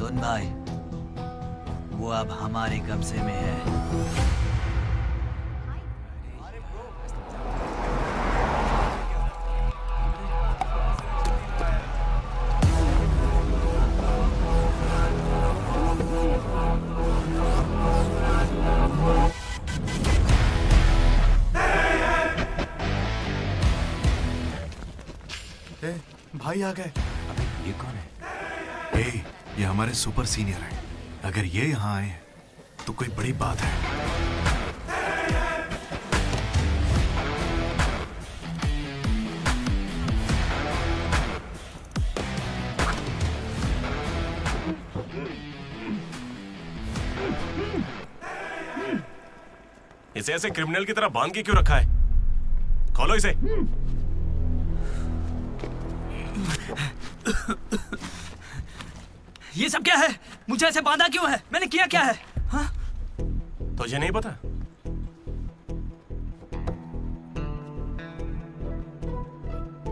सुन भाई, वो अब हमारे कब्जे में है। भाई आ गए। अबे ये कौन है? ये हमारे सुपर सीनियर हैं। अगर ये यहाँ आए हैं तो कोई बड़ी बात है। इसे ऐसे क्रिमिनल की तरह बांध के क्यों रखा है? खोलो इसे। ये सब क्या है? मुझे ऐसे बांधा क्यों है? मैंने किया क्या है? हाँ? तुझे नहीं पता?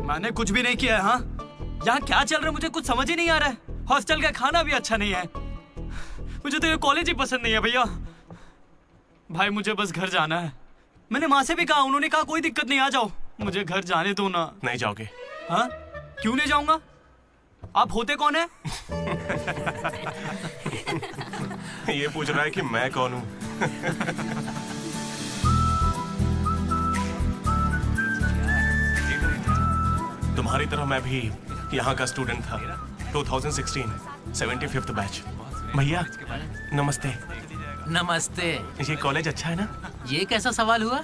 मैंने कुछ भी नहीं किया है। हाँ? यहाँ क्या चल रहा है मुझे कुछ समझ ही नहीं आ रहा है। हॉस्टल का खाना भी अच्छा नहीं है। मुझे तो ये कॉलेज ही पसंद नहीं है भैया। भाई मुझे बस घर जाना है। मैंने माँ से भी कहा, उन्होंने कहा कोई दिक्कत नहीं, आ जाओ। मुझे घर जाने दो ना। नहीं जाओगे? हाँ? क्यों नहीं जाऊंगा? आप होते कौन है? ये पूछ रहा है कि मैं कौन हूँ। तुम्हारी तरह मैं भी यहाँ का स्टूडेंट था। 2016 75th बैच। भैया नमस्ते। नमस्ते। ये कॉलेज अच्छा है ना? ये कैसा सवाल हुआ?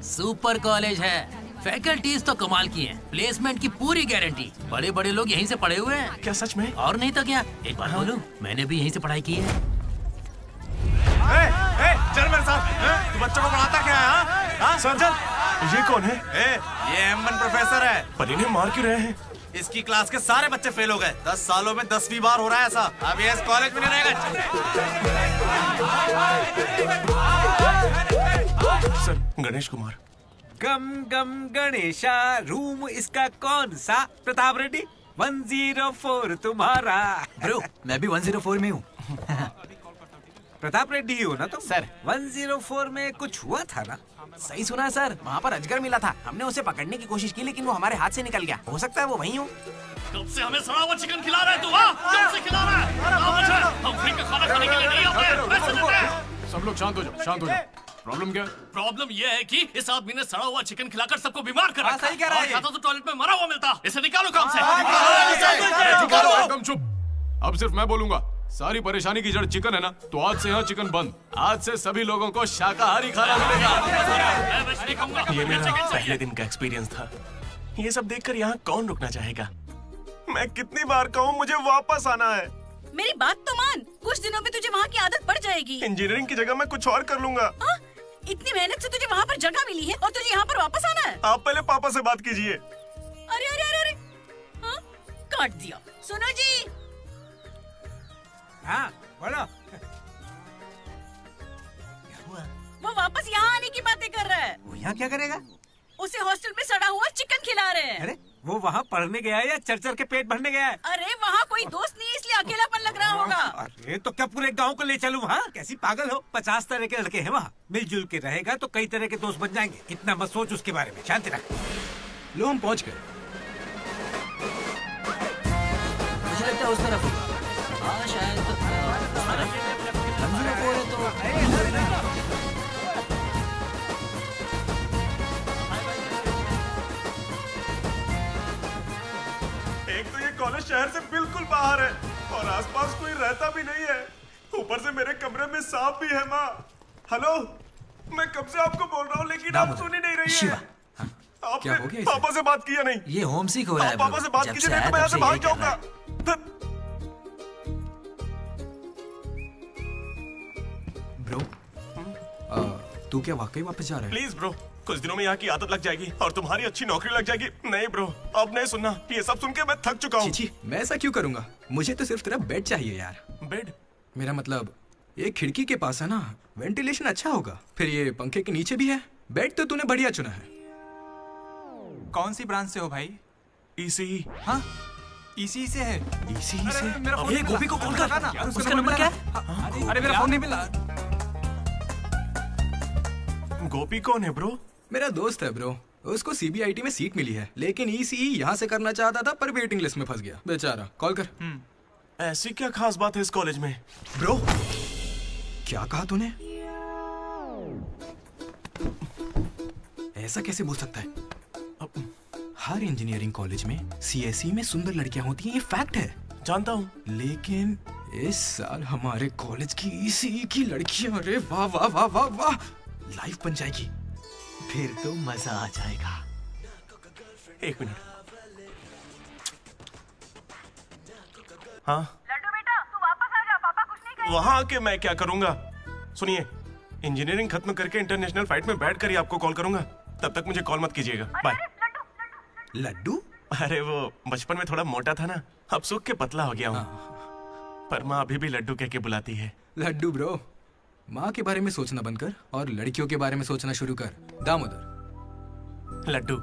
सुपर कॉलेज है। फैकल्टीज तो कमाल की हैं। प्लेसमेंट की पूरी गारंटी। बड़े बड़े लोग यहीं से पढ़े हुए हैं। क्या सच में? और नहीं तो क्या। एक बात बोलूं, मैंने भी यहीं से पढ़ाई की है। चल मेरे साथ। तू बच्चों को पढ़ाता क्या है? हाँ? सर ये कौन है? ये M1 प्रोफेसर है। पर इन्हें मार क्यों रहे हैं? इसकी क्लास के सारे बच्चे फेल हो गए। 10 सालों में 10वीं बार हो रहा है ऐसा। अब ये इस कॉलेज में नहीं रहेगा। सर गणेश कुमार। गम गम गणेशा। रूम इसका कौन सा? प्रताप रेड्डी 104 तुम्हारा। ब्रो मैं भी 104 में हूँ। प्रताप रेड्डी ही हो ना तुम? सर 104 में कुछ हुआ था ना? सही सुना है सर, वहाँ पर अजगर मिला था। हमने उसे पकड़ने की कोशिश की लेकिन वो हमारे हाथ से निकल गया। हो सकता है वो वही हो। कब से हमें सड़ा हुआ चिकन खिला रहा है तू? हाँ? कब से खिला रहा है? हम फ्री का खाना खाने के लिए नहीं आते। पैसे देते हैं। सब लोग शांत हो जाओ, शांत हो जाओ। प्रॉब्लम क्या है? प्रॉब्लम ये है कि इस आदमी ने सड़ा हुआ चिकन खिलाकर सबको बीमार कर रखा। सही कह रहा है। और खाता तो टॉयलेट में मरा हुआ मिलता। इसे निकालो काम से। एकदम चुप। अब सिर्फ मैं बोलूंगा। सारी परेशानी की जड़ चिकन है ना, तो आज से यहाँ चिकन बंद। आज से सभी लोगों को शाकाहारी खाना मिलेगा। ये मेरा पहले दिन का एक्सपीरियंस था। ये सब देखकर यहाँ कौन रुकना चाहेगा? मैं कितनी बार कहूँ मुझे वापस आना है। मेरी बात तो मान, कुछ दिनों में तुझे वहाँ की आदत पड़ जाएगी। इंजीनियरिंग की जगह मैं कुछ और कर लूंगा। इतनी मेहनत से तुझे वहाँ पर जगह मिली है और तुझे यहाँ पर वापस आना है? आप पहले पापा से बात कीजिए। अरे अरे अरे अरे, हाँ? काट दिया। सुनो जी। हाँ बोलो। वो वापस यहाँ आने की बातें कर रहा है। वो यहाँ क्या करेगा? उसे हॉस्टल में सड़ा हुआ चिकन खिला रहे हैं। अरे वो वहाँ पढ़ने गया है या चर के पेट भरने गया है? अरे वहाँ कोई दोस्त नहीं है इसलिए अकेलापन लग रहा होगा। अरे तो क्या पूरे गांव को ले चलूं? हाँ कैसी पागल हो? 50 तरह के लड़के हैं वहाँ। मिलजुल के रहेगा तो कई तरह के दोस्त बन जाएंगे। इतना मत सोच उसके बारे में। शांति रख। लो हम पहुंच गए। मुझे लगता है उस तरफ होगा। हाँ शायद उस तरफ। 104 है तो एक तो ये कॉलेज शहर से बिल्कुल बाहर है और आसपास कोई रहता भी नहीं है। ऊपर से मेरे कमरे में सांप भी है। माँ हेलो, मैं कब से आपको बोल रहा हूँ लेकिन आप सुन ही नहीं रही है। क्या हो गया इसे? पापा से बात किया नहीं? ये होम सिक हो रहा है। पापा से बात कीजिए नहीं तो मैं यहाँ से भाग जाऊंगा। ब्रो तू क्या वाकई वापस जा रहा है? प्लीज ब्रो, कुछ दिनों में यहाँ की आदत लग जाएगी और तुम्हारी अच्छी नौकरी लग जाएगी। नहीं ब्रो, अब नहीं सुनना। ये सब सुन के मैं थक चुका हूँ। छी, मैं ऐसा क्यों करूंगा? मुझे तो सिर्फ तेरा बेड चाहिए यार। बेड? मेरा मतलब ये खिड़की के पास है ना, वेंटिलेशन अच्छा होगा। फिर ये पंखे के नीचे भी है। बेड तो तूने बढ़िया चुना है। कौन सी ब्रांच से हो भाई? ECE। हाँ इसी से है। इसी से ये गोपी को कॉल कर ना, उसका नंबर क्या है? अरे मेरा फोन नहीं मिला। गोपी कौन है ब्रो? मेरा दोस्त है ब्रो, उसको सीबीआईटी में सीट मिली है, लेकिन ईसीई यहाँ से करना चाहता था पर वेटिंग लिस्ट में फंस गया बेचारा। कॉल कर। ऐसी क्या खास बात है इस कॉलेज में? ब्रो क्या कहा तूने? ऐसा कैसे बोल सकता है? हर इंजीनियरिंग कॉलेज में सीएसई में सुंदर लड़कियां होती हैं, ये फैक्ट है। जानता हूँ, लेकिन इस साल हमारे कॉलेज की ईसीई की लड़कियां, अरे वाह वाह वाह वाह वाह, लाइफ बन जाएगी। फिर तो मजा आ जाएगा। एक मिनट। हाँ लड्डू बेटा तू वापस आ जा, पापा कुछ नहीं करेंगे। वहां आके मैं क्या करूंगा? सुनिए, इंजीनियरिंग खत्म करके इंटरनेशनल फ्लाइट में बैठ कर ही आपको कॉल करूंगा। तब तक मुझे कॉल मत कीजिएगा। बाय। लड्डू? अरे वो बचपन में थोड़ा मोटा था ना, अब सूख के पतला हो गया हूँ। पर माँ अभी भी लड्डू कह के बुलाती है। लड्डू ब्रो, माँ के बारे में सोचना बंद कर और लड़कियों के बारे में सोचना शुरू कर। दामोदर। लड्डू,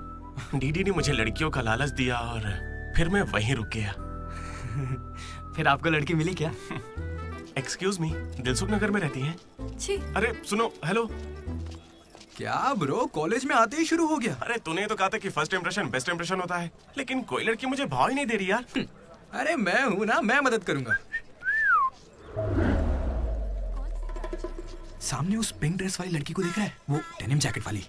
डीडी ने मुझे लड़कियों का लालच दिया और फिर मैं वहीं रुक गया। फिर आपको लड़की मिली क्या? एक्सक्यूज मी, दिलसुख नगर में रहती हैं? छी। अरे सुनो, हेलो। क्या ब्रो, कॉलेज में आते ही शुरू हो गया? अरे तूने तो कहा था कि फर्स्ट इंप्रेशन बेस्ट इंप्रेशन होता है, लेकिन कोई लड़की मुझे भाव ही नहीं दे रही यार। अरे मैं हूं ना, मैं मदद करूंगा। सामने उस पिंक ड्रेस वाली लड़की को देख रहा है? वो डेनिम जैकेट वाली।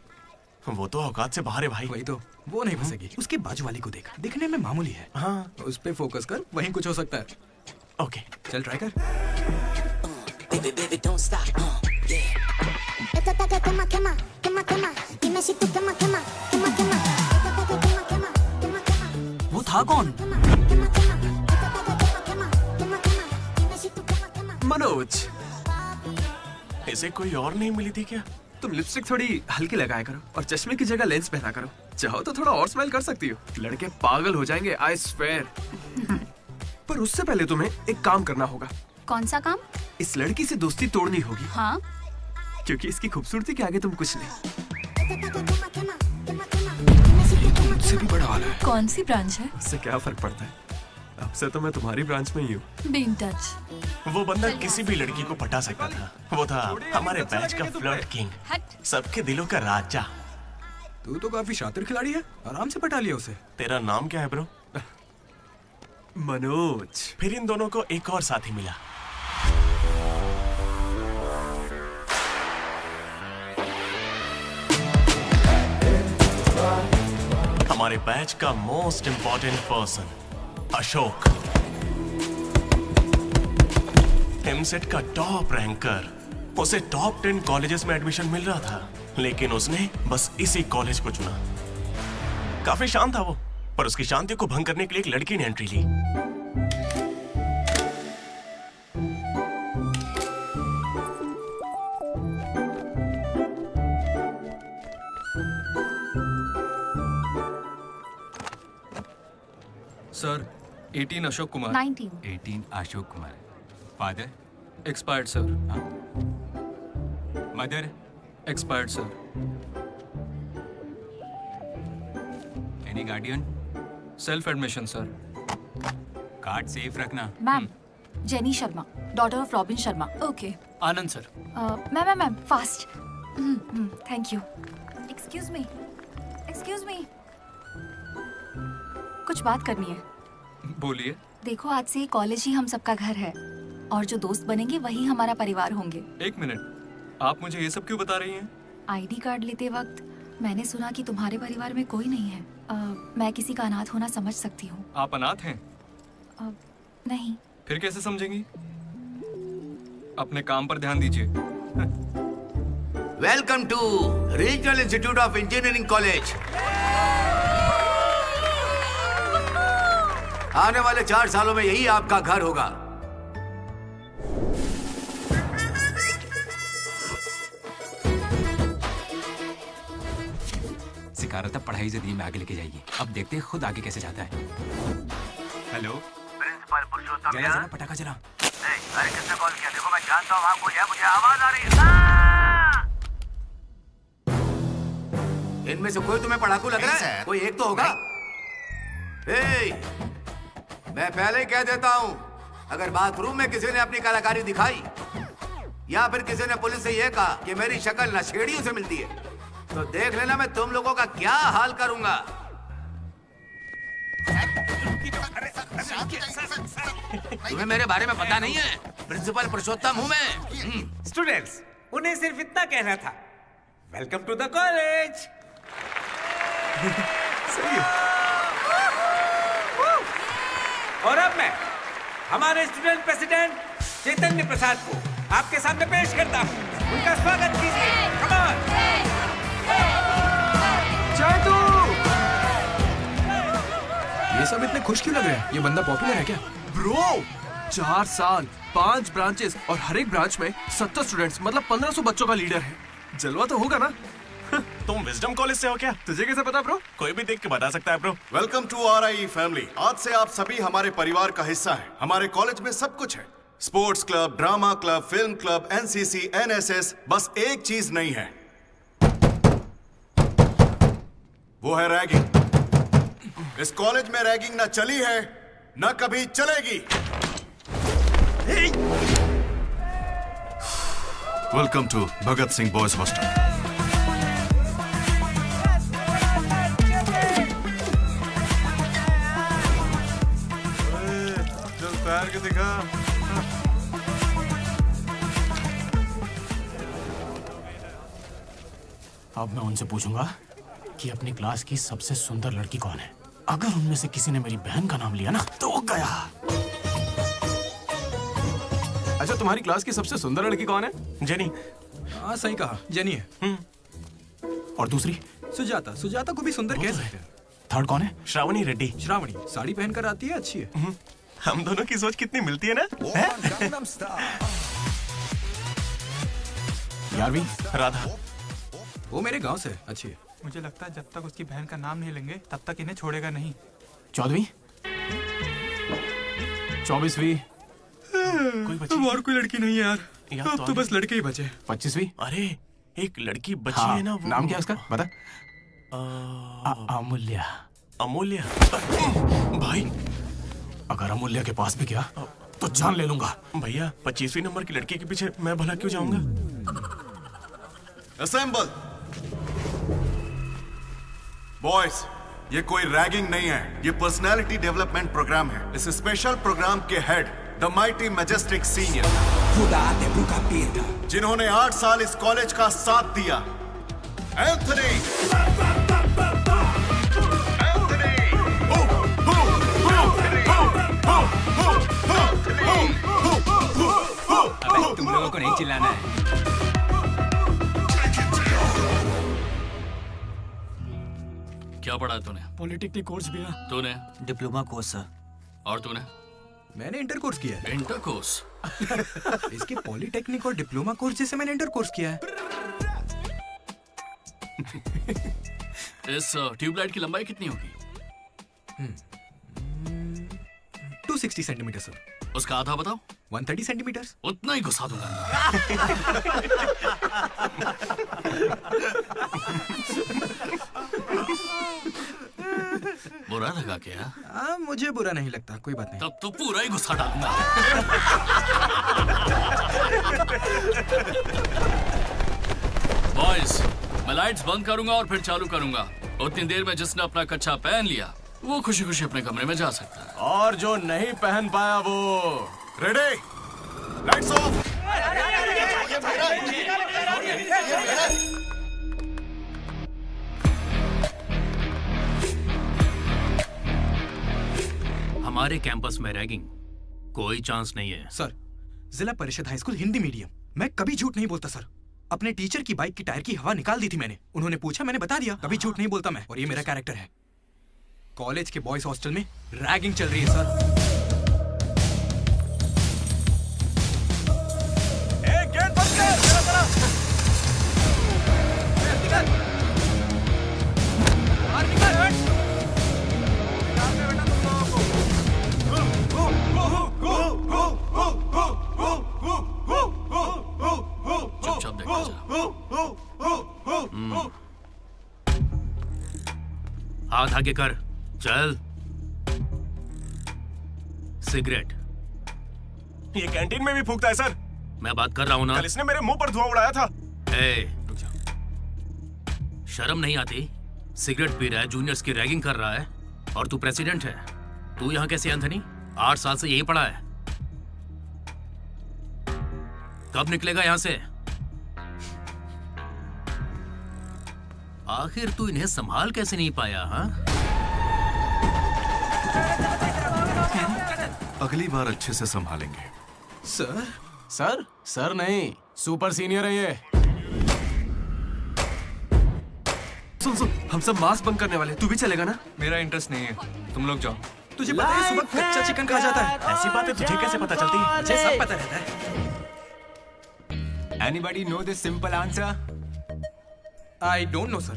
वो तो औकात से बाहर है भाई। वही तो, वो नहीं फंसेगी। उसके बाजू वाली को देख, दिखने में मामूली है। हाँ, उस पे फोकस कर, वहीं कुछ हो सकता है। ओके चल ट्राई कर। वो था कौन? मनोज, इसे कोई और नहीं मिली थी क्या? तुम लिपस्टिक थोड़ी हल्की लगाया करो और चश्मे की जगह लेंस पहना करो। चाहो तो थोड़ा और स्माइल कर सकती हो, लड़के पागल हो जाएंगे, आई स्वेयर। पर उससे पहले तुम्हें एक काम करना होगा। कौन सा काम? इस लड़की से दोस्ती तोड़नी होगी, हाँ। क्योंकि इसकी खूबसूरती के आगे तुम कुछ नहीं। मुझसे भी बड़ा वाला है। कौन सी ब्रांच है? इससे क्या फर्क पड़ता है, अब से तो मैं तुम्हारी ब्रांच में ही हूँ। Be in touch. वो बंदा किसी भी लड़की को पटा सकता था। वो था हमारे बैच का फ्लर्ट किंग, सबके दिलों का राजा। तू तो काफी शातिर खिलाड़ी है, आराम से पटा लिया उसे। तेरा नाम क्या है ब्रो? मनोज। फिर इन दोनों को एक और साथी मिला। हमारे बैच का most important person Ashok, EAMCET का टॉप रैंकर। उसे टॉप 10 कॉलेजेस में एडमिशन मिल रहा था, लेकिन उसने बस इसी कॉलेज को चुना। काफी शांत था वो, पर उसकी शांति को भंग करने के लिए एक लड़की ने एंट्री ली। Sir 18 Ashok Kumar. 19। Ashok Kumar. Father? Expired sir. Mother? Expired sir. Any guardian? Self admission sir. Card safe रखना। Ma'am, Jenny Sharma, daughter of Robin Sharma. Okay. Anand sir. Ma'am fast. Thank you. Excuse me, कुछ बात करनी है। बोलिए। देखो, आज से कॉलेज ही हम सबका घर है और जो दोस्त बनेंगे वही हमारा परिवार होंगे। एक मिनट, आप मुझे ये सब क्यों बता रही हैं? आईडी कार्ड लेते वक्त मैंने सुना कि तुम्हारे परिवार में कोई नहीं है। मैं किसी का अनाथ होना समझ सकती हूँ। आप अनाथ हैं? नहीं। फिर कैसे समझेंगी? अपने काम पर ध्यान दीजिए। Welcome to regional institute of engineering college. आने वाले 4 सालों में यही आपका घर होगा। सिखा रहा था पढ़ाई से में आगे लेके जाइए। अब देखते हैं खुद आगे कैसे जाता है। हेलो प्रिंसिपल पुरुषोत्तम, जला पटाखा चला। अरे किसने कॉल किया? देखो मैं जानता हूँ आपको, मुझे आवाज आ रही है। इनमें से कोई तुम्हें पढ़ाकू लग रहा है? कोई एक तो होगा। मैं पहले ही कह देता हूँ, अगर बाथरूम में किसी ने अपनी कलाकारी दिखाई या फिर किसी ने पुलिस से यह कहा कि मेरी शक्ल नशेड़ियों से मिलती है, तो देख लेना मैं तुम लोगों का क्या हाल करूंगा। तुम्हें मेरे बारे में पता नहीं है? प्रिंसिपल पुरुषोत्तम हूँ मैं। स्टूडेंट्स, उन्हें सिर्फ इतना कहना था, वेलकम टू द कॉलेज। सही है। और अब मैं हमारे स्टूडेंट प्रेसिडेंट चैतन्य प्रसाद को आपके सामने पेश करता हूँ। उनका स्वागत कीजिए। Come on. ये सब इतने खुश क्यों लग रहे हैं? ये बंदा पॉपुलर है क्या? ब्रो, 4 साल, 5 ब्रांचेस और हर एक ब्रांच में 70 स्टूडेंट्स, मतलब 1500 बच्चों का लीडर है। जलवा तो होगा ना? तुम विजडम कॉलेज से हो क्या? तुझे कैसे पता ब्रो? कोई भी देख के बता सकता है bro. Welcome to RIE family. आज से आप सभी हमारे परिवार का हिस्सा हैं। हमारे कॉलेज में सब कुछ है, sports club, drama club, film club, NCC, NSS। बस एक चीज नहीं है, वो है रैगिंग। इस कॉलेज में रैगिंग ना चली है, ना कभी चलेगी। Welcome to Bhagat Singh boys hostel. तैयार के दिखा। अब मैं उनसे पूछूंगा कि अपनी क्लास की सबसे सुंदर लड़की कौन है। अगर उनमें से किसी ने मेरी बहन का नाम लिया ना तो वो गया। अच्छा, तुम्हारी क्लास की सबसे सुंदर लड़की कौन है? जेनी। हाँ सही कहा, जेनी है। और दूसरी? सुजाता। सुजाता को भी सुंदर कह सकते हैं। थर्ड कौन है? श्रावणी रेड्डी। श्रावणी साड़ी पहनकर आती है, अच्छी है। हम दोनों की सोच कितनी मिलती है ना? 11वीं? राधा। वो मेरे गांव से, अच्छी है। मुझे लगता है जब तक उसकी बहन का नाम नहीं लेंगे तब तक इन्हें छोड़ेगा नहीं। 14वीं? 24वीं? और कोई लड़की नहीं है यार, अब तो बस लड़के ही बचे। 25वीं? अरे एक लड़की बची हाँ, है ना, वो नाम क्या है उसका बता। अमूल्य। अमूल्य। भाई अगर अमूल्य के पास भी गया तो जान ले लूंगा। भैया 25वीं नंबर की लड़की के पीछे मैं भला क्यों जाऊंगा? असेंबल। बॉयज, ये कोई रैगिंग नहीं है, ये पर्सनालिटी डेवलपमेंट प्रोग्राम है। इस स्पेशल प्रोग्राम के head the mighty majestic senior, जिन्होंने 8 साल इस कॉलेज का साथ दिया, एंथनी। अबे तुम लोगों को नहीं चिल्लाना है। क्या पढ़ा है तूने? पॉलिटिकल कोर्स भी है। तूने? Diploma course sir. और तूने? मैंने इंटर कोर्स किया है। Inter course? इसके पॉलिटेक्निक और डिप्लोमा कोर्स जैसे मैंने इंटर कोर्स किया है। इस ट्यूबलाइट की लंबाई कितनी होगी? 260 सेंटीमीटर सर। उसका आधा बताओ। 130 सेंटीमीटर। उतना ही घुसा दूंगा। बुरा लगा क्या? मुझे बुरा नहीं लगता, कोई बात नहीं। तब तो पूरा ही गुस्सा डालूंगा। बॉयज, मैं लाइट्स बंद करूंगा और फिर चालू करूंगा। उतनी देर में जिसने अपना कच्छा पहन लिया वो खुशी खुशी अपने कमरे में जा सकता है, और जो नहीं पहन पाया वो रेडी, लाइट्स ऑफ। हमारे कैंपस में रैगिंग कोई चांस नहीं है सर। जिला परिषद हाई स्कूल हिंदी मीडियम, मैं कभी झूठ नहीं बोलता सर। अपने टीचर की बाइक की टायर की हवा निकाल दी थी मैंने। उन्होंने पूछा, मैंने बता दिया। कभी झूठ नहीं बोलता मैं, और ये मेरा कैरेक्टर है। कॉलेज के बॉयज हॉस्टल में रैगिंग चल रही है सर। गेट बंद कर, मेरा तरफ। बाहर निकल, हट। चुपचाप देखता जा। हाथ आगे कर, चल। सिगरेट। ये कैंटीन में भी फूकता है सर। मैं बात कर रहा हूँ ना। कल इसने मेरे मुंह पर धुआं उड़ाया था। शर्म नहीं आती? सिगरेट पी रहा है, जूनियर्स की रैगिंग कर रहा है, और तू प्रेसिडेंट है। तू यहाँ कैसे एंथनी? 8 साल से यही पड़ा है। कब निकलेगा यहाँ से? आखिर तू इन्हें संभाल कैसे नहीं पाया? हाँ, अगली बार अच्छे से संभालेंगे। सर? सर? सर नहीं, सुपर सीनियर है ये। सुन सुन, हम सब मास्क बंद करने वाले, तू भी चलेगा ना? मेरा इंटरेस्ट नहीं है, तुम लोग जाओ। तुझे पता है सुबह कच्चा चिकन खा जाता है? ऐसी बातें तुझे कैसे पता चलती? मुझे सब पता रहता है। Anybody know this simple answer? I don't know, sir.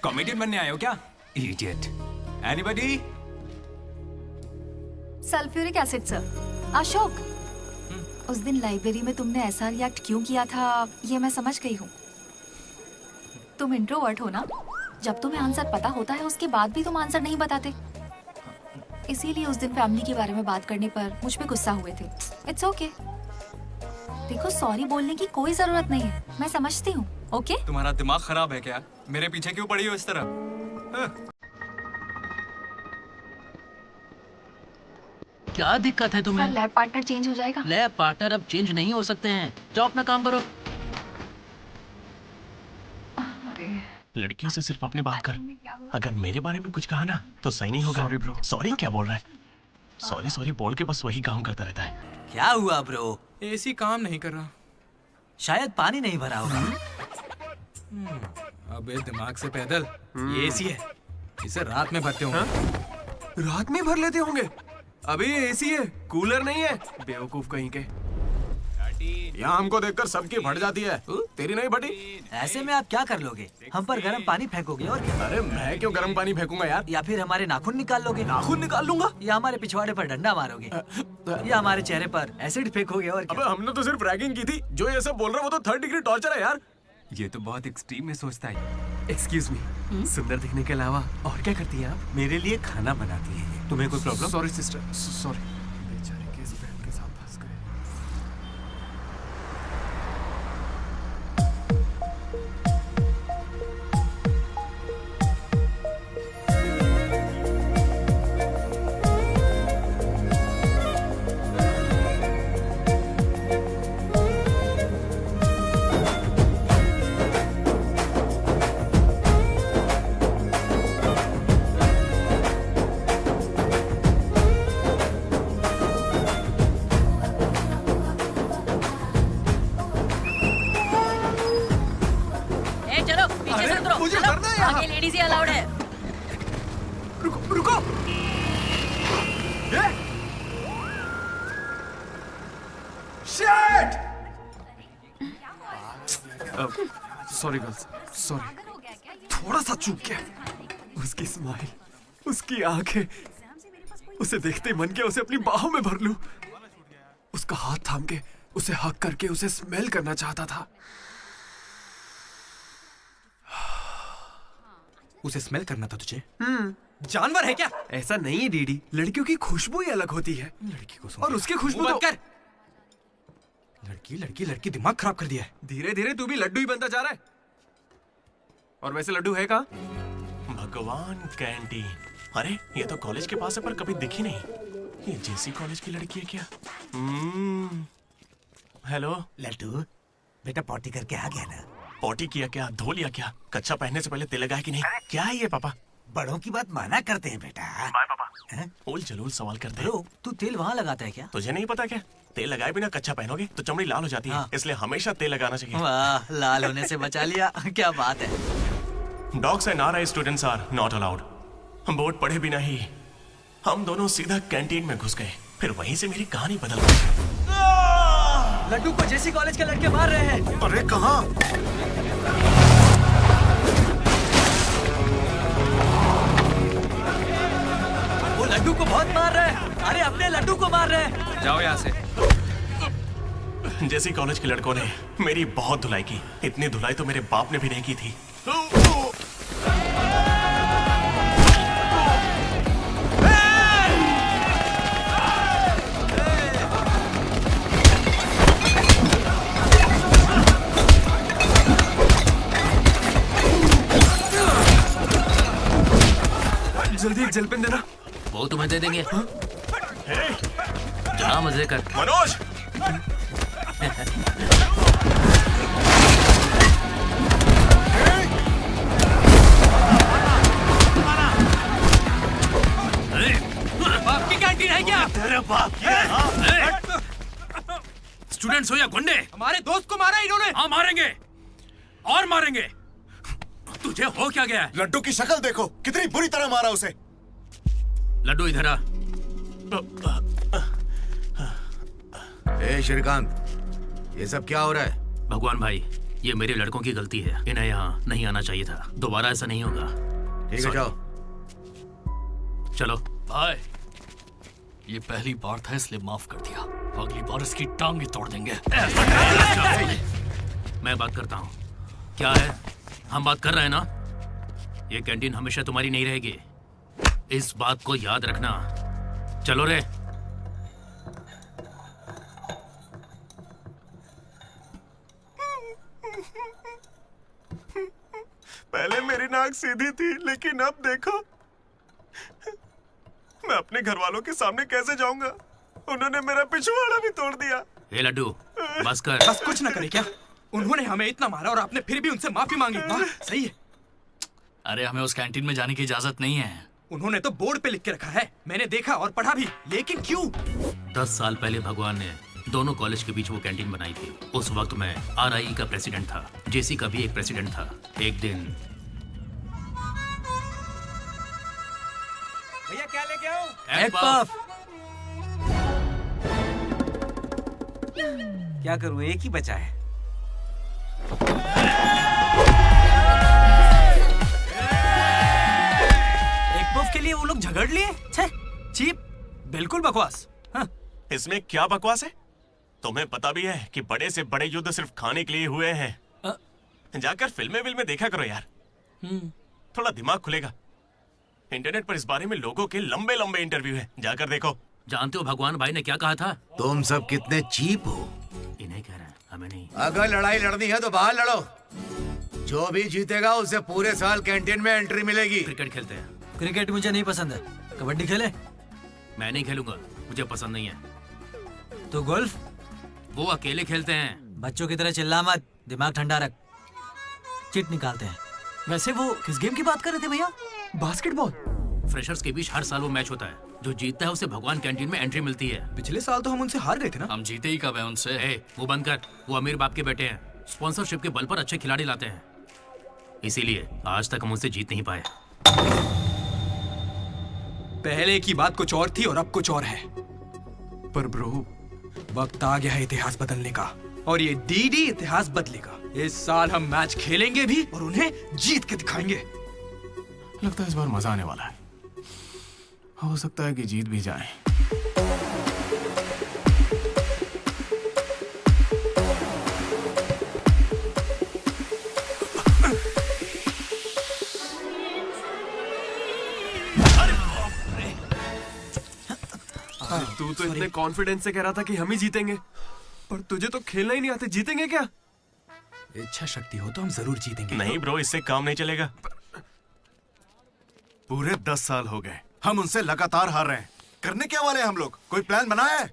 Comedian बनने आए हो क्या? Idiot. Anybody? Sulphuric acid sir. Ashok, उस दिन लाइब्रेरी में तुमने ऐसा रिएक्ट क्यों किया था, ये मैं समझ गई हूँ। तुम इंट्रोवर्ट हो ना? जब तुम्हें आंसर पता होता है उसके बाद भी तुम आंसर नहीं बताते। इसीलिए उस दिन फैमिली के बारे में बात करने पर मुझ पे गुस्सा हुए थे। It's okay. देखो, सॉरी बोलने की कोई जरूरत नहीं है, मैं समझती हूँ। ओके? तुम्हारा दिमाग खराब है क्या? मेरे पीछे क्यों पड़ी हो इस तरह? क्या दिक्कत है तुम्हें? लैब पार्टनर चेंज हो जाएगा। लैब पार्टनर अब चेंज नहीं हो सकते हैं। जाओ अपना काम करो। लड़कियों से सिर्फ अपनी बात कर। अगर मेरे बारे में कुछ कहा ना तो सही नहीं होगा। Sorry bro. सॉरी क्या बोल रहा है? सॉरी सॉरी बोल के बस वही काम करता रहता है। क्या हुआ ब्रो? एसी काम नहीं कर रहा। शायद पानी नहीं भरा होगा। अबे दिमाग से पैदल, ये एसी है, इसे रात में भरते होंगे। रात में भर लेते होंगे? अबे ये एसी है, कूलर नहीं है। बेवकूफ कहीं के। यहाँ हमको देखकर सबकी फट जाती है, तेरी नहीं फटी? ऐसे में आप क्या कर लोगे? हम पर गर्म पानी फेंकोगे और क्या? अरे मैं क्यों गर्म पानी फेंकूंगा यार? या फिर हमारे नाखून निकाल लोगे? नाखून निकाल लूंगा? या हमारे पिछवाड़े पर डंडा मारोगे? या हमारे चेहरे पर एसिड फेंकोगे और क्या? अबे हमने तो सिर्फ रैगिंग की थी। जो ये सब बोल रहा है वो तो 3rd डिग्री टॉर्चर है यार। ये तो बहुत एक्सट्रीम में सोचता है। एक्सक्यूज मी, सुंदर दिखने के अलावा और क्या करती हैं आप? मेरे लिए खाना बनाती है। तुम्हें कोई प्रॉब्लम? Sorry sister, sorry. बेचारे किस बहन के साथ फंस गए। आगे लेडीज ही अलाउड है। रुको रुको। शिट! Sorry girls, sorry. थोड़ा सा चूक गया। उसकी स्माइल, उसकी आंखें, उसे देखते ही मन किया उसे अपनी बाहों में भर लूं। उसका हाथ थाम के उसे हक करके उसे स्मेल करना चाहता था। उसे स्मेल करना था तुझे? जानवर है क्या? ऐसा नहीं है डीडी, लड़कियों की खुशबू ही अलग होती है। लड़की को और उसकी खुशबू मुंह तो... बंद कर। लड़की लड़की लड़की, दिमाग खराब कर दिया है। धीरे धीरे तू भी लड्डू ही बनता जा रहा है। और वैसे लड्डू है कहाँ? भगवान, कैंटीन। अरे ये तो कॉलेज के पास है पर कभी दिखी नहीं। ये जेसी कॉलेज की लड़की है क्या? हेलो लड्डू, बेटा पॉटी करके आ गया ना? पॉटी किया क्या? धो लिया क्या? कच्चा पहनने से पहले तेल लगाया कि नहीं? क्या है ये पापा? बड़ों की बात माना करते हैं बेटा। बाय पापा। उल जलूल सवाल करते हैं। ब्रो, तू तेल वहाँ लगाता है क्या? तुझे नहीं पता क्या? तेल लगाए बिना कच्चा पहनोगे तो चमड़ी लाल हो जाती है। इसलिए हमेशा तेल लगाना चाहिए। वाह, लाल होने से बचा लिया। क्या बात है। Dogs and RI students are not allowed. Board पढ़े बिना ही हम दोनों सीधा कैंटीन में घुस गए। फिर वहीं से मेरी कहानी बदल गई। लड्डू को जेसी कॉलेज के लड़के मार रहे हैं। अरे कहाँ? वो लड्डू को बहुत मार रहे हैं। अरे अपने लड्डू को मार रहे हैं। जाओ यहाँ से। जेसी कॉलेज के लड़कों ने मेरी बहुत धुलाई की। इतनी धुलाई तो मेरे बाप ने भी नहीं की थी। जल्दी एक जेल पेन देना। वो तुम्हें दे देंगे। जा मजे कर। मनोज बाप की कैंटीन है क्या? तेरे बाप की है। स्टूडेंट्स हो या गुंडे? हमारे दोस्त को मारा इन्होंने। हाँ मारेंगे और मारेंगे। तुझे हो क्या गया है? लड्डू की शक्ल देखो, कितनी बुरी तरह मारा उसे। लड्डू इधर आ। ए श्रीकांत, ये सब क्या हो रहा है? भगवान भाई, ये मेरे लड़कों की गलती है। इन्हें यहाँ नहीं आना चाहिए था। दोबारा ऐसा नहीं होगा। ठीक है, जाओ। चलो भाई, ये पहली बार था इसलिए माफ कर दिया। अगली बार इसकी टांगे तोड़ देंगे। मैं बात करता हूँ। क्या है? हम बात कर रहे हैं ना? ये कैंटीन हमेशा तुम्हारी नहीं रहेगी, इस बात को याद रखना। चलो रे। पहले मेरी नाक सीधी थी, लेकिन अब देखो मैं अपने घर वालों के सामने कैसे जाऊंगा? उन्होंने मेरा पिछवाड़ा भी तोड़ दिया। ए लड्डू, बस कर। बस कुछ ना करे क्या? उन्होंने हमें इतना मारा और आपने फिर भी उनसे माफी मांगी। वाह, सही है। अरे हमें उस कैंटीन में जाने की इजाजत नहीं है। उन्होंने तो बोर्ड पे लिख के रखा है, मैंने देखा और पढ़ा भी, लेकिन क्यों? 10 साल पहले भगवान ने दोनों कॉलेज के बीच वो कैंटीन बनाई थी। उस वक्त मैं RIE का प्रेसिडेंट था, JC का भी एक प्रेसिडेंट था। एक दिन भैया क्या लेके आओ? Egg puff. क्या करूं, एक ही बचा है। एक पफ के लिए वो लोग झगड़ लिए। छे, चीप, बिल्कुल बकवास। हाँ। इसमें क्या बकवास है? तुम्हें पता भी है कि बड़े से बड़े युद्ध सिर्फ खाने के लिए हुए हैं। जाकर फिल्में देखा करो यार, थोड़ा दिमाग खुलेगा। इंटरनेट पर इस बारे में लोगों के लंबे लंबे इंटरव्यू हैं, जाकर देखो। जानते हो भगवान भाई ने क्या कहा था? तुम सब कितने चीप हो। इन्हें कह रहे हैं, हमें नहीं। अगर लड़ाई लड़नी है तो बाहर लड़ो। जो भी जीतेगा उसे पूरे साल कैंटीन में एंट्री मिलेगी। क्रिकेट खेलते हैं। क्रिकेट मुझे नहीं पसंद है। कबड्डी खेले? मैं नहीं खेलूंगा, मुझे पसंद नहीं है। तो गोल्फ? वो अकेले खेलते हैं। बच्चों की तरह चिल्ला मत, दिमाग ठंडा रख। चिट निकालते हैं। वैसे वो किस गेम की बात कर रहे थे भैया? बास्केटबॉल। फ्रेशर्स के बीच हर साल वो मैच होता है। जो जीतता है उसे भगवान कैंटीन में एंट्री मिलती है। पिछले साल तो हम उनसे हार गए थे ना। हम जीते ही कब है उनसे? वो बंद कर। वो अमीर बाप के बेटे हैं, स्पॉन्सरशिप के बल पर अच्छे खिलाड़ी लाते हैं, इसीलिए आज तक हम उनसे जीत नहीं पाए। पहले की बात कुछ और थी और अब कुछ और है। पर ब्रो, वक्त आ गया है इतिहास बदलने का, और ये DD इतिहास बदलेगा। इस साल हम मैच खेलेंगे भी और उन्हें जीत के दिखाएंगे। लगता है इस बार मजा आने वाला है। हो सकता है कि जीत भी जाए। तू तो इतने कॉन्फिडेंस से कह रहा था कि हम ही जीतेंगे, पर तुझे तो खेलना ही नहीं आते। जीतेंगे क्या? इच्छा शक्ति हो तो हम जरूर जीतेंगे। नहीं ब्रो, इससे काम नहीं चलेगा। पूरे 10 साल हो गए, हम उनसे लगातार हार रहे हैं। करने क्या वाले हैं हम लोग? कोई प्लान बनाया है?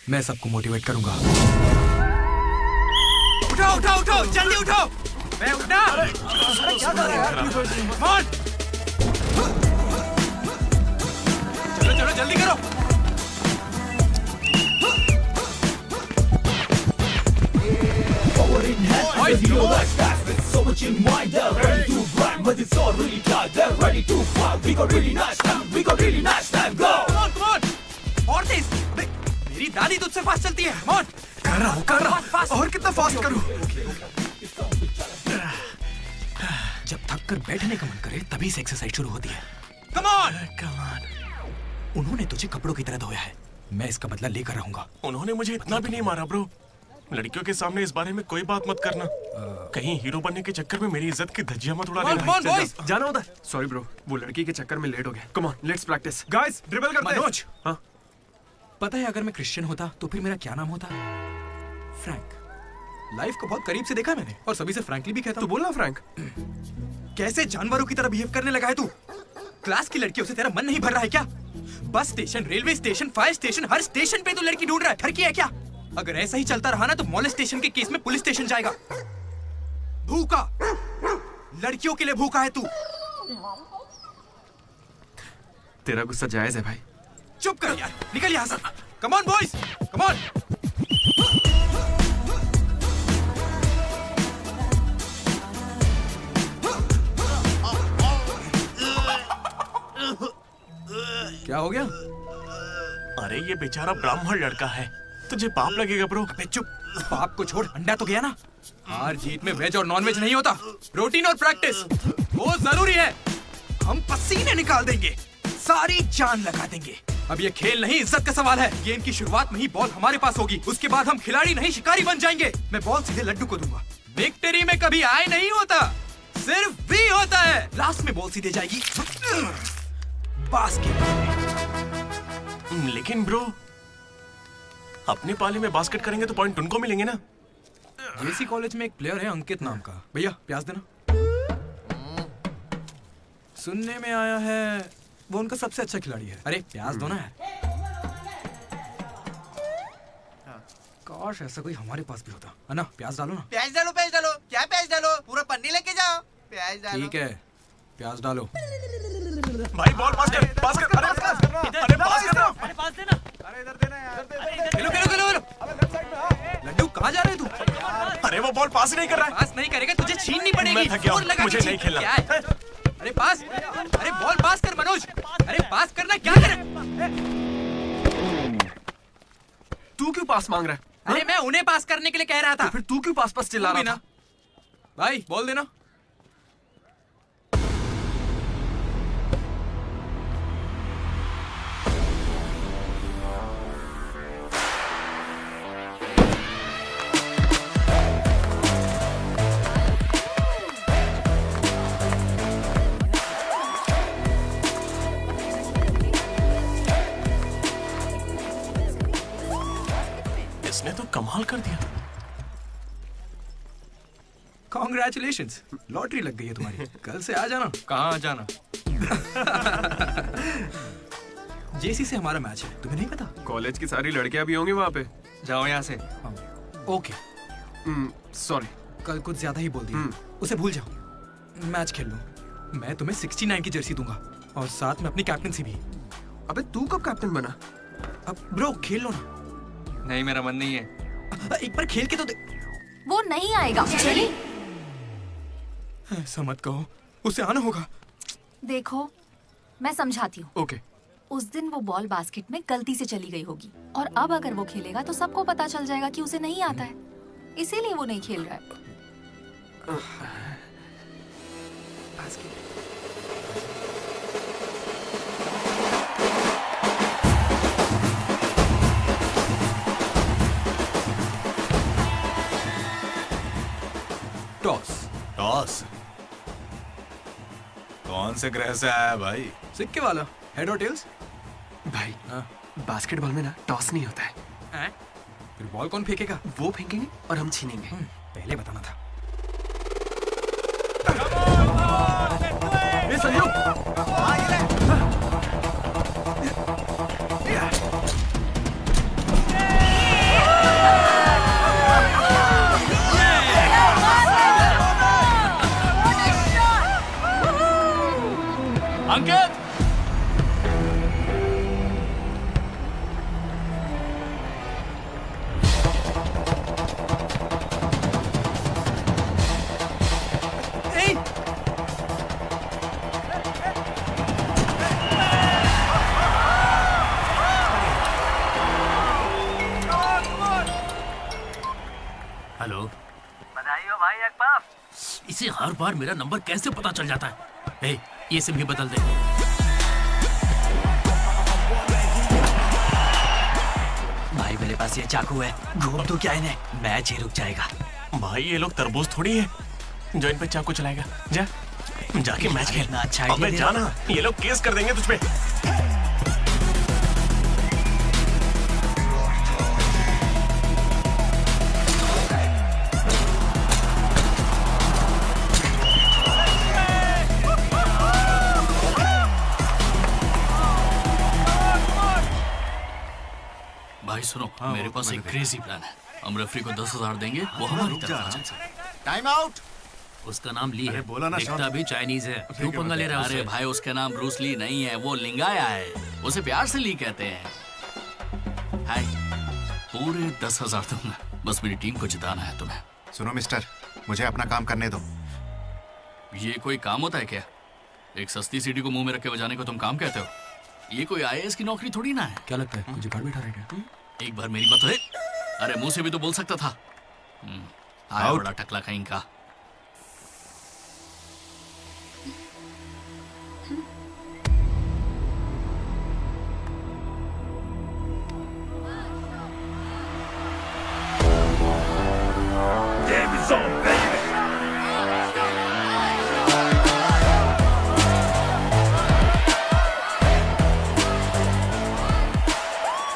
मैं सबको मोटिवेट करूंगा। उठाओ उठाओ उठाओ, जल्दी उठाओ। मैं उठना। क्या कर रहा है? चलो चलो जल्दी करो। और तेज। मेरी दादी तुझसे फास्ट चलती है। कर रहा हूँ। और कितना फास्ट करूँ? जब थक कर बैठने का मन करे तभी से एक्सरसाइज शुरू होती है। Come on. उन्होंने तुझे कपड़ों की तरह धोया है, मैं इसका बदला लेकर रहूंगा। उन्होंने मुझे इतना भी नहीं मारा ब्रो। लड़कियों के सामने इस बारे में कोई बात मत करना। कहीं हीरो बनने के चक्कर में मेरी इज्जत की धज्जियां मत उड़ा देना। जाना होता है। सॉरी ब्रो, वो लड़की के चक्कर में लेट हो गया। Come on, let's practice. Guys, dribble करते हैं। मनोज, हाँ? पता है अगर मैं क्रिश्चियन होता तो फिर मेरा क्या नाम होता? फ्रैंक। लाइफ को बहुत करीब से देखा मैंने और सभी से फ्रैंकली भी कहता तो हूँ। बोलना फ्रैंक। कैसे जानवरों की तरह बिहेव करने लगा है तू? क्लास की लड़कियों से तेरा मन नहीं भर रहा है क्या? Bus station, railway station, fire station, हर स्टेशन पे तू लड़की ढूंढ रहा है। ठरकी है क्या? अगर ऐसा ही चलता रहा ना तो मॉलेस्टेशन के केस में पुलिस स्टेशन जाएगा। भूखा, लड़कियों के लिए भूखा है तू। तेरा गुस्सा जायज है भाई। चुप कर यार, निकल यहाँ से। Come on boys, come on. क्या हो गया? अरे ये बेचारा ब्राह्मण लड़का है, तुझे पाप लगेगा ब्रो। अबे चुप, पाप को छोड़, अंडा तो गया ना। हार जीत में वेज और नॉन वेज नहीं होता, प्रोटीन और प्रैक्टिस वो जरूरी है। हम पसीने निकाल देंगे, सारी जान लगा देंगे। अब ये खेल नहीं, इज्जत का सवाल है। गेम की शुरुआत में ही बॉल हमारे पास होगी, उसके बाद हम खिलाड़ी नहीं शिकारी बन जाएंगे। मैं बॉल सीधे लड्डू को दूंगा। विक्ट्री में कभी आए नहीं होता, सिर्फ भी होता है। लास्ट में बॉल सीधे जाएगी बास्केट में। लेकिन ब्रो, अपने पाले में बास्केट करेंगे तो पॉइंट उनको मिलेंगे ना। जेसी कॉलेज में एक प्लेयर है अंकित नाम का। भैया प्याज देना। सुनने में आया है वो उनका सबसे अच्छा खिलाड़ी है। अरे प्याज दो ना यार। काश ऐसा कोई हमारे पास भी होता है ना। प्याज डालो ना। प्याज डालो, प्याज डालो। क्या प्याज डालो? पूरा पन्नी लेके जाओ। प्याज डालो। ठीक है, प्याज डालो। भाई बॉल पास कर, पास कर। अरे पास कर ना। अरे पास देना। अरे इधर देना यार। खेलो खेलो खेलो खेलो। लड्डू कहाँ जा रहे हो तू? अरे वो बॉल पास ही नहीं कर रहा है। पास नहीं करेगा तुझे छीननी पड़ेगी। मैं थक गया हूं, जोर लगा के मुझे नहीं छीन। खेलना। क्या है? अरे पास, अरे बॉल पास कर मनोज। अरे पास करना, क्या कर? तू क्यों पास मांग रहा है? अरे मैं उन्हें पास करने के लिए कह रहा था। तो फिर तू क्यों पास पास चिल्ला रहा था? भाई बॉल देना। इसने तो कमाल कर दिया। कॉन्ग्रेचुलेशंस, लॉटरी लग गई है तुम्हारी। कल से आ जाना। कहाँ आ जाना? जेसी से हमारा मैच है, तुम्हें नहीं पता? कॉलेज की सारी लड़कियां भी होंगी वहाँ पे। जाओ यहाँ से। Okay, sorry. कल कुछ ज्यादा ही बोल दिया। उसे भूल जाओ, मैच खेल लो। मैं तुम्हें 69 की जर्सी दूंगा और साथ में अपनी कैप्टनसी भी। अबे तू कब कैप्टन बना? अब ब्रो खेल लो ना। नहीं, मेरा मन नहीं है। एक बार खेल के तो वो नहीं आएगा। चली ऐसा मत कहो, उसे आना होगा। देखो मैं समझाती हूँ। ओके। उस दिन वो बॉल बास्केट में गलती से चली गई होगी और अब अगर वो खेलेगा तो सबको पता चल जाएगा कि उसे नहीं आता है, इसीलिए वो नहीं खेल रहा है। टॉस। टॉस? कौन से ग्रह से आया भाई? सिक्के वाला। हेड और टेल्स? भाई बास्केटबॉल में ना टॉस नहीं होता है। फिर बॉल कौन फेंकेगा? वो फेंकेंगे और हम छीनेंगे। पहले बताना था। ए संजू, अंकित, हेलो, बधाई हो भाई अकबर। इसे हर बार मेरा नंबर कैसे पता चल जाता है? ए, ये सिम भी बदल दे। भाई मेरे पास ये चाकू है, घूम तू क्या इन्हें, मैच ही रुक जाएगा। भाई ये लोग तरबूज थोड़ी है जो इन पे चाकू चलाएगा। जा जाके मैच खेल। अच्छा अबे जाना, ये लोग केस कर देंगे तुझ पे। सुनो मेरे पास एक क्रेजी प्लान है। हम रेफरी को 10,000 देंगे, वो हमारी तरफ आ जाए। Time out. उसका नाम ली है, बोला ना, दिखता भी चाइनीज है। क्यों पंगा ले रहा है? अरे भाई उसका नाम ब्रूस ली नहीं है, वो लिंगाया है। उसे प्यार से ली कहते हैं। हाय, पूरे 10,000 दूंगा, बस मेरी टीम को जिताना है तुम्हें। सुनो मिस्टर, मुझे अपना काम करने दो। ये कोई काम होता है क्या? एक सस्ती सीढ़ी को मुंह में रख के बजाने को तुम काम कहते हो? ये कोई IAS की नौकरी थोड़ी ना है। क्या लगता है मुझे गाड़ बैठा रहेगा? एक बार मेरी बात है। अरे मुंह से भी तो बोल सकता था। आया बड़ा टकला कहीं का।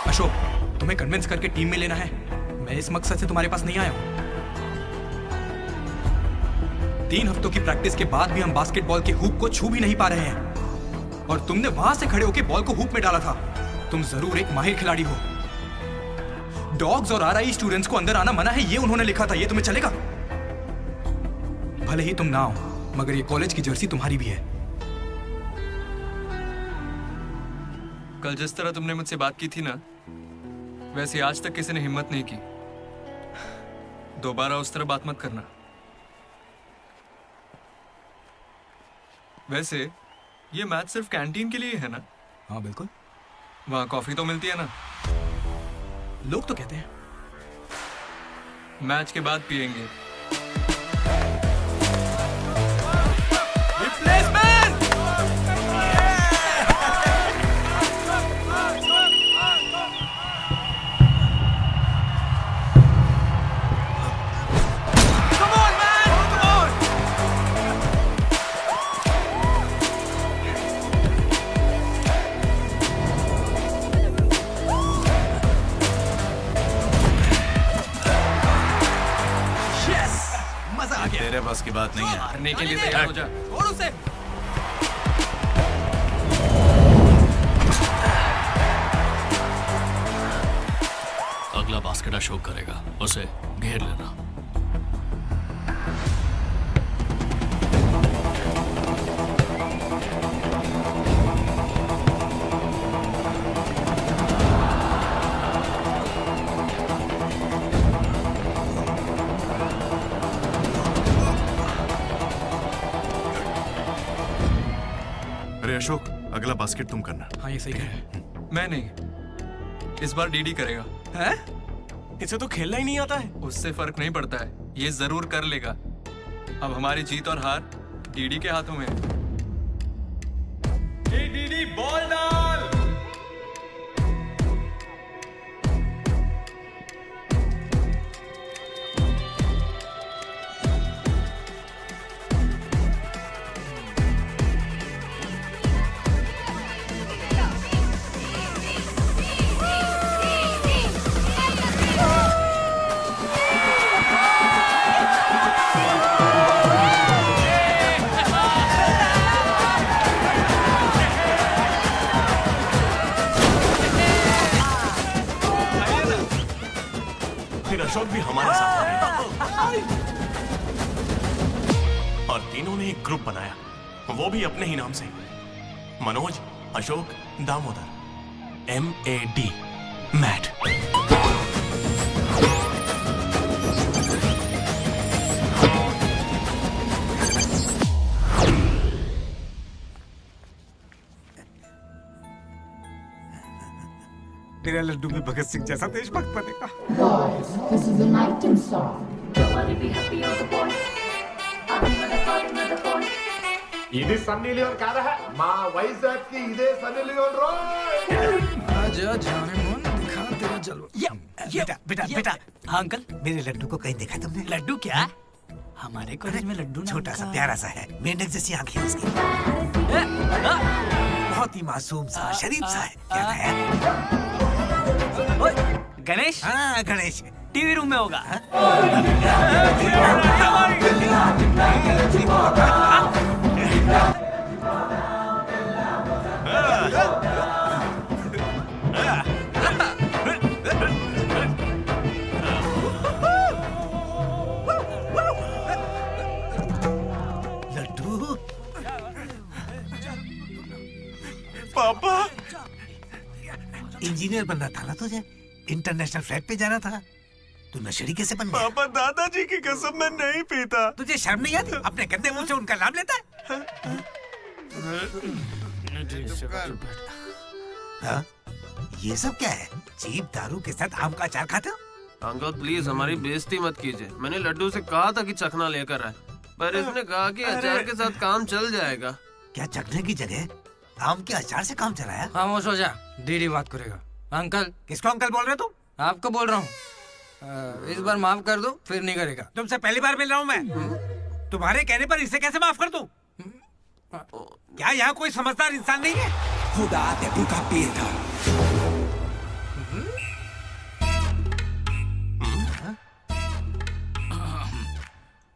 अशोक, तुम्हें कन्विंस करके टीम में लेना है। मैं इस मकसद से तुम्हारे पास नहीं आया हूं। 3 हफ्तों की प्रैक्टिस के बाद भी हम बास्केटबॉल के हुप को छू भी नहीं पा रहे हैं, और तुमने वहां से खड़े होकर बॉल को हुप में डाला था। तुम जरूर एक माहिर खिलाड़ी हो। डॉग्स और RI स्टूडेंट्स को अंदर आना मना है, ये उन्होंने लिखा था। ये तुम्हें चलेगा? भले ही तुम ना हो, मगर ये कॉलेज की जर्सी तुम्हारी भी है। कल जिस तरह तुमने मुझसे बात की थी ना, वैसे आज तक किसी ने हिम्मत नहीं की। दोबारा उस तरह बात मत करना। वैसे ये मैच सिर्फ कैंटीन के लिए है ना? हाँ बिल्कुल। वहाँ कॉफी तो मिलती है ना? लोग तो कहते हैं। मैच के बाद पियेंगे। तेरे बस की बात नहीं है। हारने के लिए तैयार हो जा। और उसे अगला बास्केट अशोक करेगा, उसे घेर लेना। अरे अशोक, अगला बास्केट तुम करना। हाँ ये सही है। मैं नहीं, इस बार डीडी करेगा। हैं? इसे तो खेलना ही नहीं आता है। उससे फर्क नहीं पड़ता है, ये जरूर कर लेगा। अब हमारी जीत और हार डीडी के हाथों में है। डीडी बॉल डाल। फिर अशोक भी हमारे साथ आ गए। और तीनों ने एक ग्रुप बनाया, वो भी अपने ही नाम से। मनोज, अशोक, दामोदर। MAD, मैट। मेरा लड्डू भी भगत सिंह जैसा देशभक्त बनेगा। Boys, this is a nightingale song. Nobody be happy on the boy. ఇది సన్నీ లియోన్ కాదా మా వైజాగ్ కి ఇదే సన్నీ లియోన్ రోయ్ आजा जाने मन दिखा तेरा जलवा। बेटा बेटा बेटा। हाँ अंकल, मेरे लड्डू को कहीं देखा तुमने? लड्डू क्या? हमारे कॉलेज में लड्डू नाम छोटा सा का- प्यारा सा है, मेंढक जैसी आंखें उसकी। बहुत ही मासूम सा, शरीफ सा है। क्या है? ओए, गणेश? हाँ गणेश। टीवी रूम में होगा। पापा इंजीनियर बनना था ना तुझे, इंटरनेशनल फ्लाइट पे जाना था, तू नशेड़ी कैसे बन गया? पापा दादाजी की कसम मैं नहीं पीता। तुझे शर्म नहीं आती? अपने गंदे मुंह से उनका नाम लेता है? हाँ? ये सब क्या है? चीप दारू के साथ आम का अचार खाते हो? अंकल प्लीज हमारी बेइज्जती मत कीजिए। मैंने लड्डू से कहा था कि चखना लेकर आए, पर इसने कहा कि अचार के साथ काम चल जाएगा। क्या चखने की जगह आम के अचार से काम चलाया? खामोश हो जा, डीडी बात करेगा। अंकल। किसको अंकल बोल रहे हो तुम? आपको बोल रहा हूँ। इस बार माफ कर दो, फिर नहीं करेगा। तुमसे पहली बार मिल रहा हूँ मैं। तुम्हारे कहने पर इसे कैसे माफ कर दूं? क्या यहाँ कोई समझदार इंसान नहीं है? खुदा तेरे का पीर था।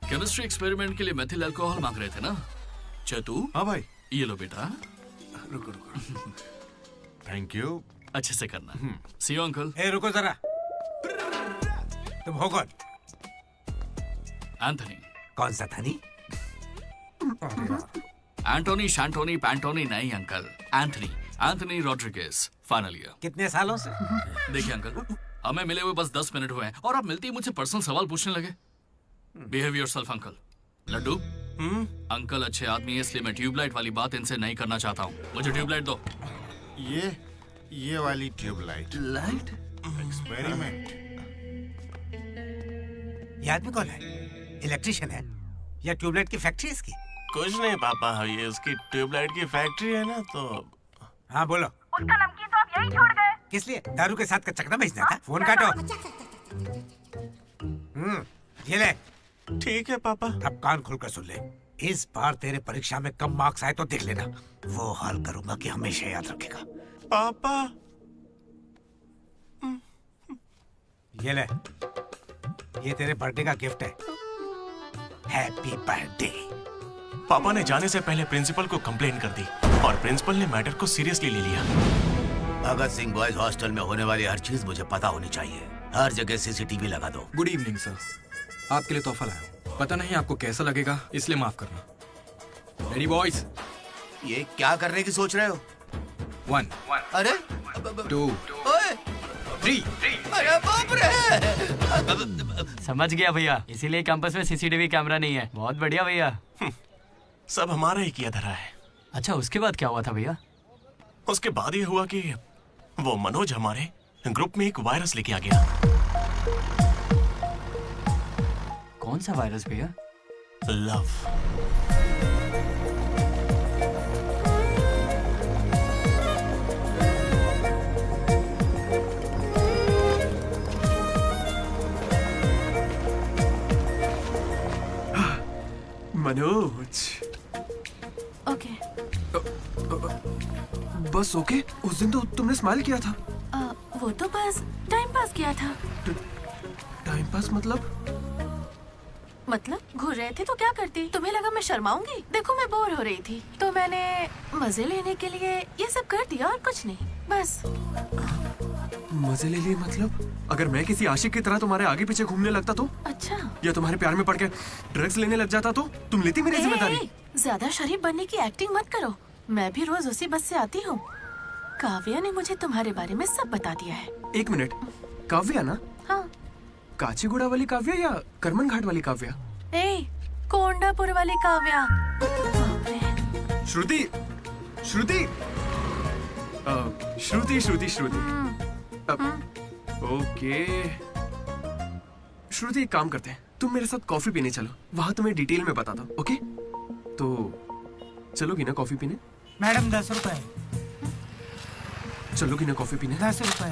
केमिस्ट्री एक्सपेरिमेंट के लिए मेथिल अल्कोहल मांग रहे थे ना चतु? हाँ भाई। ये लो बेटा। रुको। Thank you. अच्छे से करना। सी यू अंकल। ए रुको जरा, तुम हो कौन? एंथनी। कौन सा थनी? एंटोनी शैंटोनी पैंटोनी नहीं uncle, Anthony. Anthony Rodriguez, final year. कितने सालों से? देखिए अंकल, हमें मिले हुए बस 10 मिनट हुए हैं और आप मिलते ही मुझसे पर्सनल सवाल पूछने लगे। Behave yourself uncle. Laddu, uncle अच्छे आदमी है इसलिए मैं ट्यूबलाइट वाली बात इनसे नहीं करना चाहता हूँ। मुझे ट्यूबलाइट दो। ये वाली ट्यूबलाइट। लाइट? एक्सपेरिमेंट। ये आदमी कौन है? इलेक्ट्रिशियन है या ट्यूबलाइट की फैक्ट्री इसकी? कुछ नहीं पापा, ये उसकी ट्यूबलाइट की फैक्ट्री है ना तो। हाँ बोलो। उसका नमकीन तो आप यही छोड़ गए। किस लिए? दारू के साथ का चकना भेजना था? फोन काटो। ये ले। ठीक है पापा। अब कान खोलकर सुन ले। इस बार तेरे परीक्षा में कम मार्क्स आए तो देख लेना, वो हाल करूंगा कि हमेशा याद रखेगा। पापा। ये ले, ये तेरे बर्थडे का गिफ्ट है। Happy birthday. पापा ने जाने से पहले प्रिंसिपल को कंप्लेंट कर दी और प्रिंसिपल ने मैटर को सीरियसली ले लिया। भगत सिंह बॉयज हॉस्टल में होने वाली हर चीज मुझे पता होनी चाहिए। हर जगह सीसीटीवी लगा दो। गुड इवनिंग सर, आपके लिए तोहफा लाया हूं। पता नहीं आपको कैसा लगेगा, इसलिए माफ करना। Ready boys? ये क्या करने की सोच रहे हो? 1 अरे 2 3। अरे बाप रे! समझ गया भैया, इसीलिए कैंपस में सीसीटीवी कैमरा नहीं है। बहुत बढ़िया भैया। सब हमारा ही किया धरा है। अच्छा, उसके बाद क्या हुआ था भैया? उसके बाद ये हुआ कि वो मनोज हमारे ग्रुप में एक वायरस लेके आ गया। कौन सा वायरस भैया? लव। मनोज। ओके। बस ओके? उस दिन तो तुमने स्माइल किया था। वो तो बस टाइम पास किया था। टाइम पास मतलब घूर रहे थे तो क्या करती? तुम्हें लगा मैं शर्माऊंगी? देखो मैं बोर हो रही थी तो मैंने मजे लेने के लिए ये सब कर दिया और कुछ नहीं, बस। मजे ले लिए मतलब? अगर मैं किसी आशिक की तरह तुम्हारे आगे पीछे घूमने लगता तो? अच्छा। या तुम्हारे प्यार में पड़ के ड्रग्स लेने लग जाता तो तुम लेती मेरी जिम्मेदारी? ज्यादा शरीफ बनने की एक्टिंग मत करो। मैं भी रोज उसी बस से आती हूँ। काव्या ने मुझे तुम्हारे बारे में सब बता दिया है। 1 मिनट, काव्या ना? हाँ। काचीगुड़ा वाली काव्या या करमन घाट वाली काव्या? कोंडापुर वाली काव्या। श्रुति, श्रुति, श्रुति, श्रुति, श्रुति। ओके श्रुति, एक काम करते हैं, तुम मेरे साथ कॉफी पीने चलो, वहां तुम्हें डिटेल में बताता हूँ। ओके? तो चलोगी ना कॉफी पीने? मैडम 10 रुपए। चलोगी ना कॉफी पीने? 10 रुपए।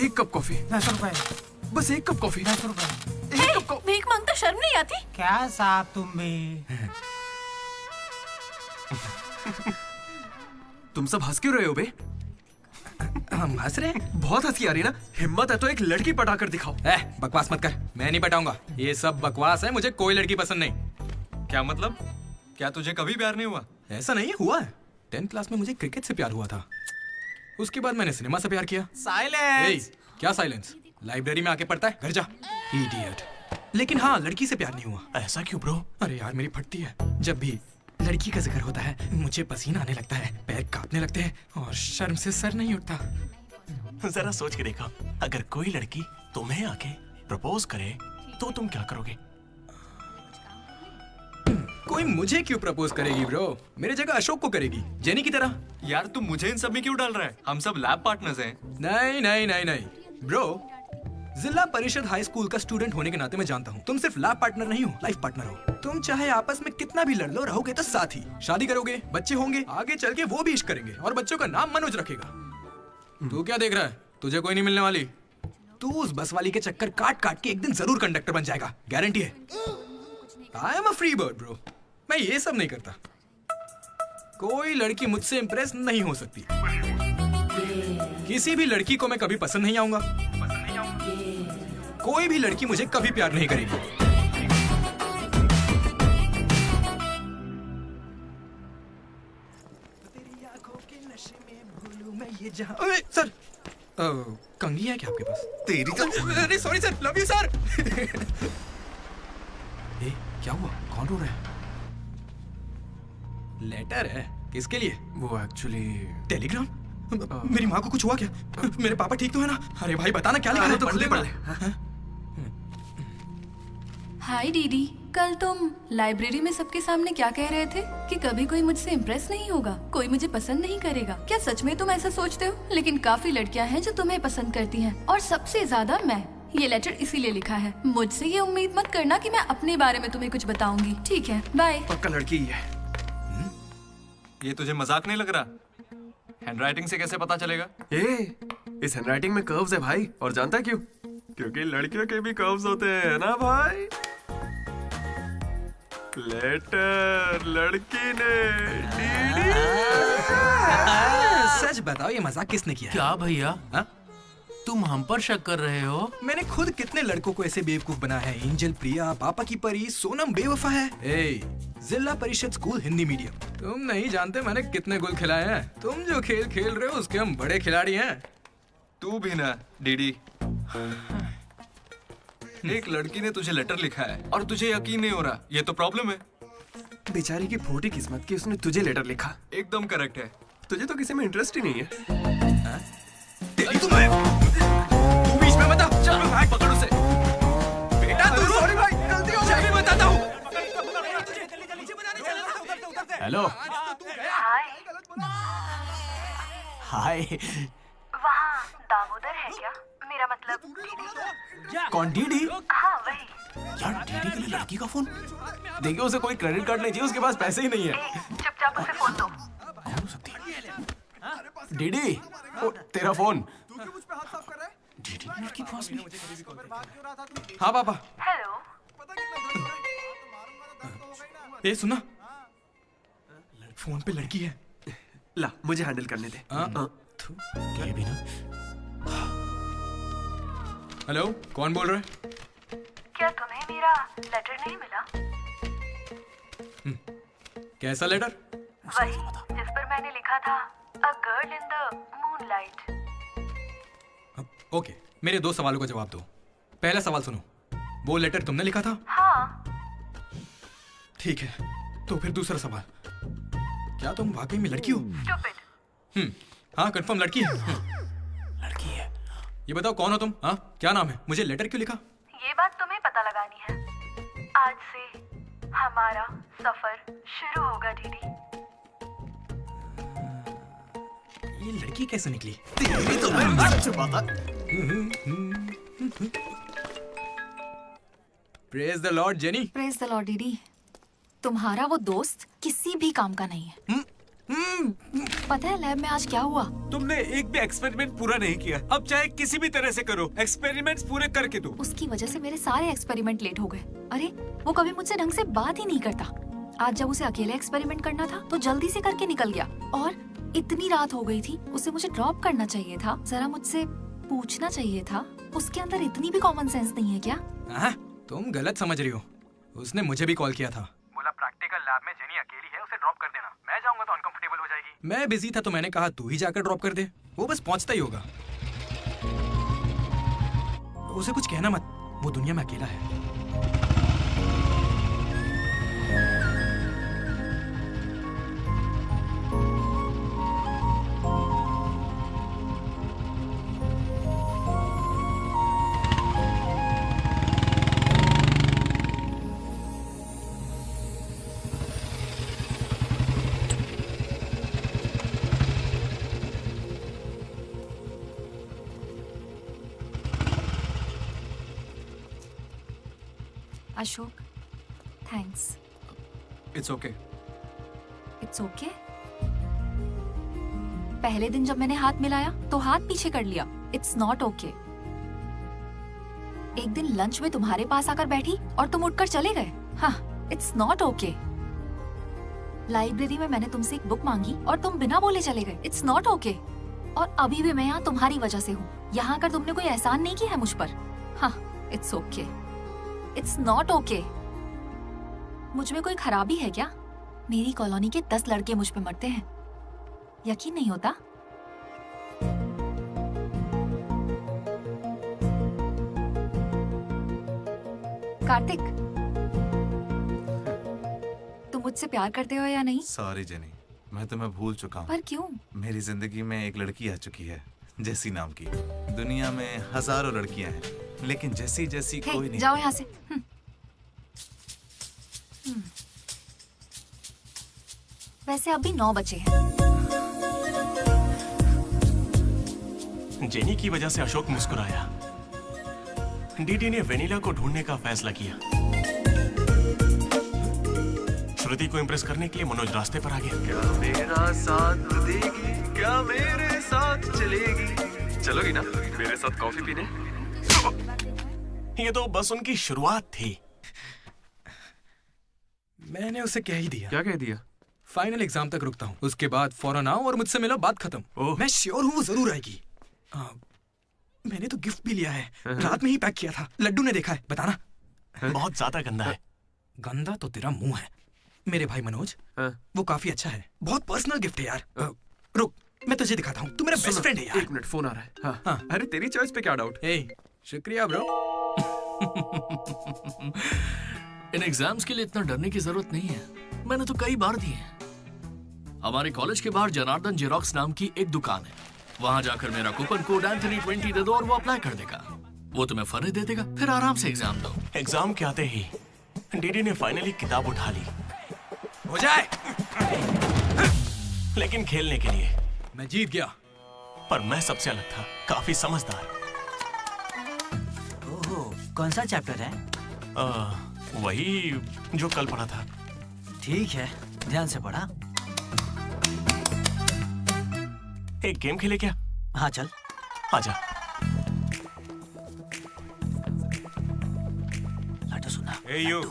1 कप कॉफी। 10 रुपए। बस 1 कप कॉफी। 10 रुपए। भीख मांगता शर्म नहीं आती? क्या साहब तुम भी? तुम सब हंस क्यों रहे हो बे? हम हंस रहे हैं? बहुत हंसी आ रही है ना? हिम्मत है तो एक लड़की पटा कर दिखाओ। बकवास मत कर, मैं नहीं पटाऊंगा। ये सब बकवास है, मुझे कोई लड़की पसंद नहीं। क्या मतलब? क्या तुझे कभी प्यार नहीं हुआ? ऐसा नहीं हुआ है। 10th क्लास में मुझे क्रिकेट से प्यार हुआ था, उसके बाद मैंने सिनेमा से प्यार किया। साइलेंस। क्या साइलेंस? लाइब्रेरी में आके पढ़ता है, घर जा। इडियट। लेकिन हाँ, लड़की से प्यार नहीं हुआ। ऐसा क्यों ब्रो? अरे यार, मेरी फटती है जब भी लड़की का जिक्र होता है मुझे पसीना आने लगता है, पैर कांपने लगते हैं और शर्म से सर नहीं उठता। जरा सोच के देखो, अगर कोई लड़की तुम्हें आके प्रपोज करे तो तुम क्या करोगे? कोई मुझे क्यों प्रपोज करेगी ब्रो? मेरी जगह अशोक को करेगी, जेनी की तरह। यार तू मुझे इन सब में क्यों डाल रहा है? हम सब लैब पार्टनर्स हैं। नहीं नहीं नहीं नहीं ब्रो, जिला परिषद हाई स्कूल का स्टूडेंट होने के नाते मैं जानता हूँ तुम सिर्फ लैब पार्टनर नहीं हो, लाइफ पार्टनर हो। तुम चाहे आपस में कितना भी लड़ लो, रहोगे तो साथ ही। शादी करोगे, बच्चे होंगे, आगे चल के वो भी इश्क करेंगे और बच्चों का नाम मनोज रखेगा। तू क्या देख रहा है? तुझे कोई नहीं मिलने वाली। तू उस बस वाली के चक्कर काट काट के एक दिन जरूर कंडक्टर बन जाएगा, गारंटी है। I am a free bird bro, मैं ये सब नहीं करता। कोई लड़की मुझसे इंप्रेस नहीं हो सकती। किसी भी लड़की को मैं कभी पसंद नहीं आऊंगा। कोई भी लड़की मुझे कभी प्यार नहीं करेगी। अरे सर, कंघी है क्या आपके पास? तेरी तो अरे sorry sir, love you sir. ए, क्या हुआ? कौन रो रहा है? लेटर है, किसके लिए? वो एक्चुअली टेलीग्राम। मेरी माँ को कुछ हुआ क्या? मेरे पापा ठीक तो है ना? अरे भाई बताना क्या लिखा है? तो खुले पढ़। हाय दीदी, कल तुम लाइब्रेरी में सबके सामने क्या कह रहे थे कि कभी कोई मुझसे इम्प्रेस नहीं होगा, कोई मुझे पसंद नहीं करेगा। क्या सच में तुम ऐसा सोचते हो? लेकिन काफी लड़कियां हैं जो तुम्हें पसंद करती हैं और सबसे ज्यादा मैं। ये लेटर इसीलिए लिखा है। मुझसे ये उम्मीद मत करना कि मैं अपने बारे में तुम्हें कुछ बताऊंगी, ठीक है? बाय। पक्का लड़की ही है। ये तुझे मजाक नहीं लग रहा? हैंडराइटिंग से कैसे पता चलेगा? इस हैंडराइटिंग में कर्व्स है भाई, और जानता क्यों? क्योंकि लड़कियों के भी कर्व्स होते हैं ना भाई। लेटर लड़की ने सच बताओ, ये मजाक किसने किया? क्या भैया? तुम हम पर शक कर रहे हो? मैंने खुद कितने लड़कों को ऐसे बेवकूफ बनाया है। एंजल, प्रिया, पापा की परी, सोनम बेवफा है। जिला परिषद स्कूल हिंदी मीडियम। तुम नहीं जानते मैंने कितने गोल खिलाए हैं। तुम जो खेल खेल रहे हो उसके हम बड़े खिलाड़ी हैं। तू भी ना डीडी। एक लड़की ने तुझे लेटर लिखा है और तुझे यकीन नहीं हो रहा, ये तो प्रॉब्लम है। बेचारी की फोटी किस्मत की उसने तुझे लेटर लिखा। एकदम करेक्ट है। तुझे तो किसी में इंटरेस्ट ही नहीं है। तेरी तू बीच में मत आ। चल भाई, पकड़ उसे। बेटा तू सॉरी भाई, गलती हो गई। मैं बताता हूँ। हेलो। हाय। वहाँ दामोदर है क्या? मेरा मतलब डीडी। कौन डीडी? हाँ वही। यार डीडी के लिए लड़की का फोन? देखिए उसे कोई क्रेडिट कार्ड नहीं चाहिए, उसके पास पैसे ही नहीं है। चुपचाप उसे फोन दो। कौन हो सकती है? डीडी, ओ, तेरा फोन। डीडी की लड़की पास में। हाँ पापा। हेलो। ए सुना, फोन पे लड़की है। ला मुझे हैंडल करने दे। ये भी ना। हेलो, कौन बोल रहा है? क्या तुम्हें मेरा लेटर नहीं मिला? कैसा लेटर? वही जिस पर मैंने लिखा था a girl in the moonlight. Okay, मेरे 2 सवालों का जवाब दो। पहला सवाल सुनो, वो लेटर तुमने लिखा था? हाँ। ठीक है, तो फिर दूसरा सवाल, क्या तुम वाकई में लड़की हो? Stupid। हाँ कंफर्म लड़की है। लड़की है। ये बताओ कौन हो तुम? हाँ क्या नाम है? मुझे लेटर क्यों लिखा? ये बात तुम्हें पता लगानी है। आज से हमारा सफर शुरू होगा दीदी। ये लड़की कैसे निकली? तेरी तो मैं छुपाता। Praise the lord Jenny. Praise the lord दीदी। तुम्हारा वो दोस्त किसी भी काम का नहीं है। पता है लैब में आज क्या हुआ? तुमने एक भी एक्सपेरिमेंट पूरा नहीं किया। अब चाहे किसी भी तरह से करो, एक्सपेरिमेंट्स पूरे करके दो। उसकी वजह से मेरे सारे एक्सपेरिमेंट लेट हो गए। अरे वो कभी मुझसे ढंग से बात ही नहीं करता। आज जब उसे अकेले एक्सपेरिमेंट करना था तो जल्दी से करके निकल गया। और इतनी रात हो गई थी, उसे मुझे ड्रॉप करना चाहिए था, जरा मुझसे पूछना चाहिए था। उसके अंदर इतनी भी कॉमन सेंस नहीं है क्या? तुम गलत समझ रही हो। उसने मुझे भी कॉल किया था। बोला प्रैक्टिकल लैब में जेनी अकेली है, उसे ड्रॉप कर देना। मैं जाऊंगा तो अनकंफर्टेबल हो जाएगी। मैं बिजी था तो मैंने कहा तू ही जाकर ड्रॉप कर दे, वो बस पहुंचता ही होगा। उसे कुछ कहना मत, वो दुनिया में अकेला है। Ashok, thanks. It's okay. It's okay. पहले दिन जब मैंने हाथ मिलाया तो हाथ पीछे कर लिया। It's not okay. एक दिन लंच में तुम्हारे पास आकर बैठी और तुम उठकर चले गए। हाँ, इट्स नॉट ओके। लाइब्रेरी में मैंने तुमसे एक बुक मांगी और तुम बिना बोले चले गए। It's not okay. और अभी भी मैं यहाँ तुम्हारी वजह से हूँ। यहाँ आकर तुमने कोई एहसान नहीं किया है मुझ पर। हाँ, it's okay. It's not okay. मुझ में कोई खराबी है क्या? मेरी कॉलोनी के 10 लड़के मुझ पे मरते हैं, यकीन नहीं होता? कार्तिक, तुम मुझसे प्यार करते हो या नहीं? सॉरी जेनी, मैं तुम्हें भूल चुका हूँ। पर क्यों? मेरी जिंदगी में एक लड़की आ चुकी है, जेसी नाम की। दुनिया में हजारों लड़कियां हैं, लेकिन जैसी जैसी हे, कोई नहीं। जाओ यहाँ से। वैसे अभी 9 बजे हैं। जेनी की वजह से अशोक मुस्कुराया। डीडी ने वेनिला को ढूंढने का फैसला किया। श्रुति को इम्प्रेस करने के लिए मनोज रास्ते पर आ गया। क्या मेरा साथ देगी, क्या मेरे साथ चलेगी? चलोगी ना मेरे साथ कॉफी पीने? ये तो बस उनकी शुरुआत थी। मैंने उसे कह ही दिया। क्या कह दिया? फाइनल एग्जाम तक रुकता हूँ, उसके बाद फौरन आओ और मुझसे मिलो, बात खत्म। मैं श्योर हूँ वो जरूर आएगी। मैंने तो गिफ्ट भी लिया है, रात में ही पैक किया था। लड्डू ने देखा है, बताना। बहुत ज्यादा गंदा है। गंदा तो तेरा मुंह है मेरे भाई मनोज। वो काफी अच्छा है, बहुत पर्सनल गिफ्ट है यार। रुक, मैं तुझे दिखाता हूँ। तू मेरा बेस्ट फ्रेंड है यार। 1 मिनट, फोन आ रहा है। हाँ। अरे तेरी चॉइस पे क्या डाउट? शुक्रिया ब्रो। इन एग्जाम्स के लिए इतना डरने की जरूरत नहीं है, मैंने तो कई बार दिए हैं। हमारे कॉलेज के बाहर जनार्दन जेरोक्स नाम की एक दुकान है, वहां जाकर मेरा कूपन कोड एंथनी 20 दे दो और वो अप्लाई कर देगा। वो तुम्हें फर्रे दे देगा, फिर आराम से एग्जाम दो। एग्जाम के आते ही डीडी ने फाइनली किताब उठा ली। हो जाए। लेकिन खेलने के लिए मैं जीत गया। पर मैं सबसे अलग था, काफी समझदार। ओहो, कौन सा चैप्टर है? वही जो कल पढ़ा था। ठीक है, ध्यान से पढ़ा। एक गेम खेले क्या? हाँ चल। आजा। लड्डू सुना। You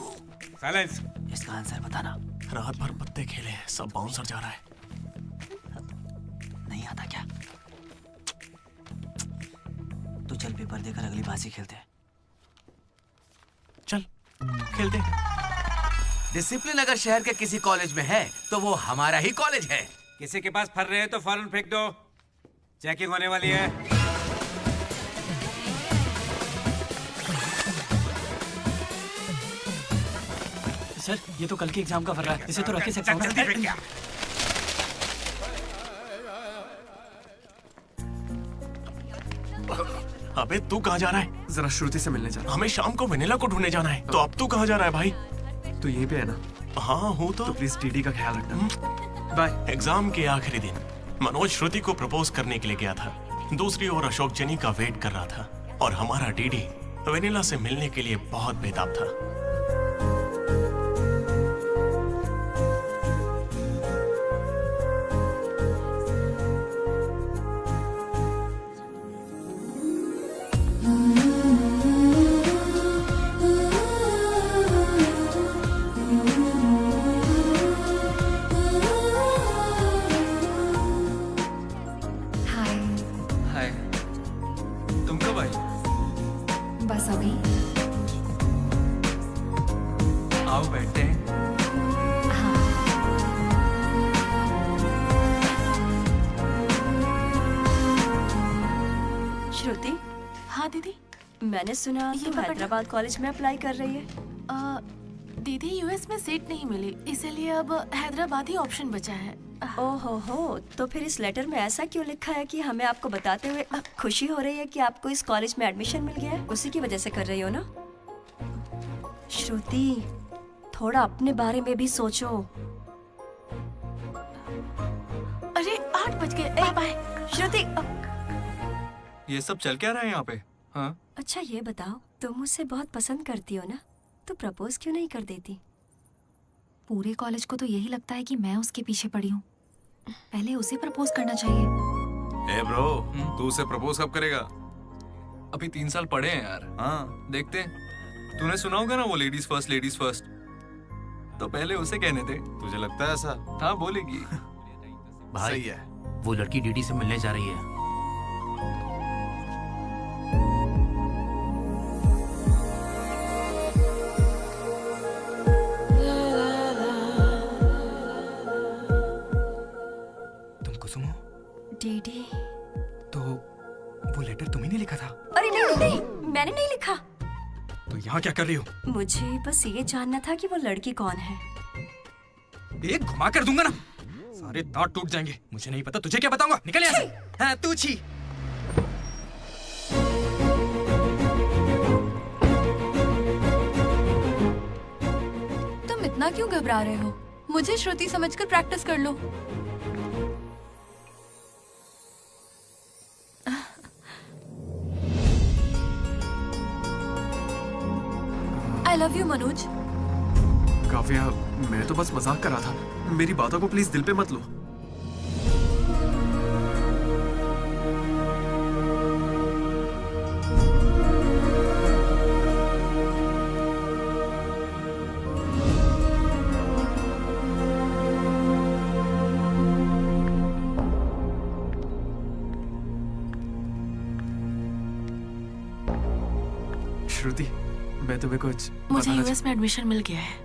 silence. इसका आंसर बताना। रात भर पत्ते खेले, सब बाउंसर जा रहा है। नहीं आता क्या? तो चल पेपर देकर अगली बाजी खेलते हैं। चल खेलते। डिसिप्लिन अगर शहर के किसी कॉलेज में है तो वो हमारा ही कॉलेज है। किसी के पास फर रहे हैं तो फौरन फेंक दो, चेकिंग होने वाली है। सर, ये तो कल के एग्जाम का फर्रा है, इसे तो रख ही सकता हूँ। जल्दी फेंक क्या? अबे तू कहाँ जा रहा है? जरा श्रुति से मिलने जा रहा हूँ। हमें शाम को वेनिला को ढूंढने जाना है। तो अब तू कहाँ जा रहा है भाई? तू यहीं पे है ना? हाँ हूँ तो प्लीज डीडी का ख्याल रखना। बाय। एग्जाम के आखिरी दिन मनोज श्रुति को प्रपोज करने के लिए गया था। दूसरी ओर अशोक जेनी का वेट कर रहा था और हमारा डीडी वेनिला से मिलने के लिए बहुत बेताब था। हाय। तुम कब आई? बस अभी। आओ बैठते हैं। श्रुति। हाँ दीदी। मैंने सुना ये तुम हैदराबाद कॉलेज में अप्लाई कर रही है। दीदी यूएस में सीट नहीं मिली, इसीलिए अब हैदराबाद ही ऑप्शन बचा है। ओहो हो, तो फिर इस लेटर में ऐसा क्यों लिखा है कि हमें आपको बताते हुए खुशी हो रही है कि आपको इस कॉलेज में एडमिशन मिल गया है? उसी की वजह से कर रही हो ना? श्रुति, थोड़ा अपने बारे में भी सोचो। अरे 8 बज गए, बाय बाय। श्रुति। ये सब चल क्या रहा है यहाँ पे? हाँ? अच्छा ये बताओ, तुम मुझसे बहुत पसंद करती हो ना? तो प्रपोज क्यों नहीं कर देती? पूरे कॉलेज को तो यही लगता है कि मैं उसके पीछे पड़ी हूँ। पहले उसे प्रपोज करना चाहिए। ए ब्रो, तू उसे प्रपोज कब करेगा? अभी 3 साल पड़े हैं यार। हाँ, देखते हैं। तूने सुना होगा ना वो लेडीज फर्स्ट, तो पहले उसे कहने दे। तुझे लगता है ऐसा? हाँ, बोलेगी। भाई सही है। वो लड़की डीडी से मिलने जा रही है। तुम कुसुम हो? डीडी। तो वो लेटर तुम्ही ने लिखा था? अरे नहीं नहीं, मैंने नहीं लिखा। तो यहाँ क्या कर रही हो? मुझे बस ये जानना था कि वो लड़की कौन है। एक घुमा कर दूंगा ना, सारे दांत टूट जाएंगे। मुझे नहीं पता, तुझे क्या बताऊंगा? निकल यहाँ से। हाँ, तू छी। तुम इतना क्यों घबरा रहे हो? मुझे श्रुति समझकर प्रैक्टिस कर लो। I love you, Manoj. Kavya, मैं तो बस मजाक कर रहा था। मेरी बातों को प्लीज दिल पे मत लो। श्रुति, मैं तुम्हें कुछ मुझे बताना यूएस में एडमिशन मिल गया है।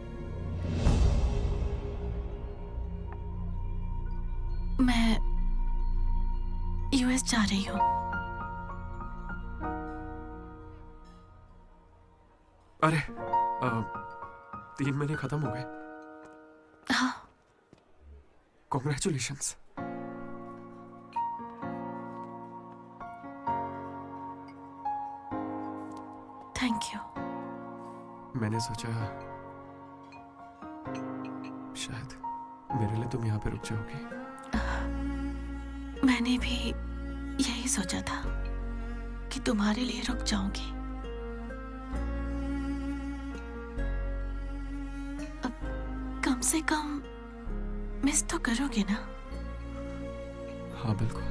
मैं यूएस जा रही हूँ। अरे 3 महीने खत्म हो गए। हाँ। कॉन्ग्रेचुलेशंस। Thank you. मैंने सोचा शायद मेरे लिए तुम यहाँ पे रुक जाओगी। मैंने भी यही सोचा था कि तुम्हारे लिए रुक जाऊंगी। अब कम से कम मिस तो करोगे ना? हाँ बिल्कुल।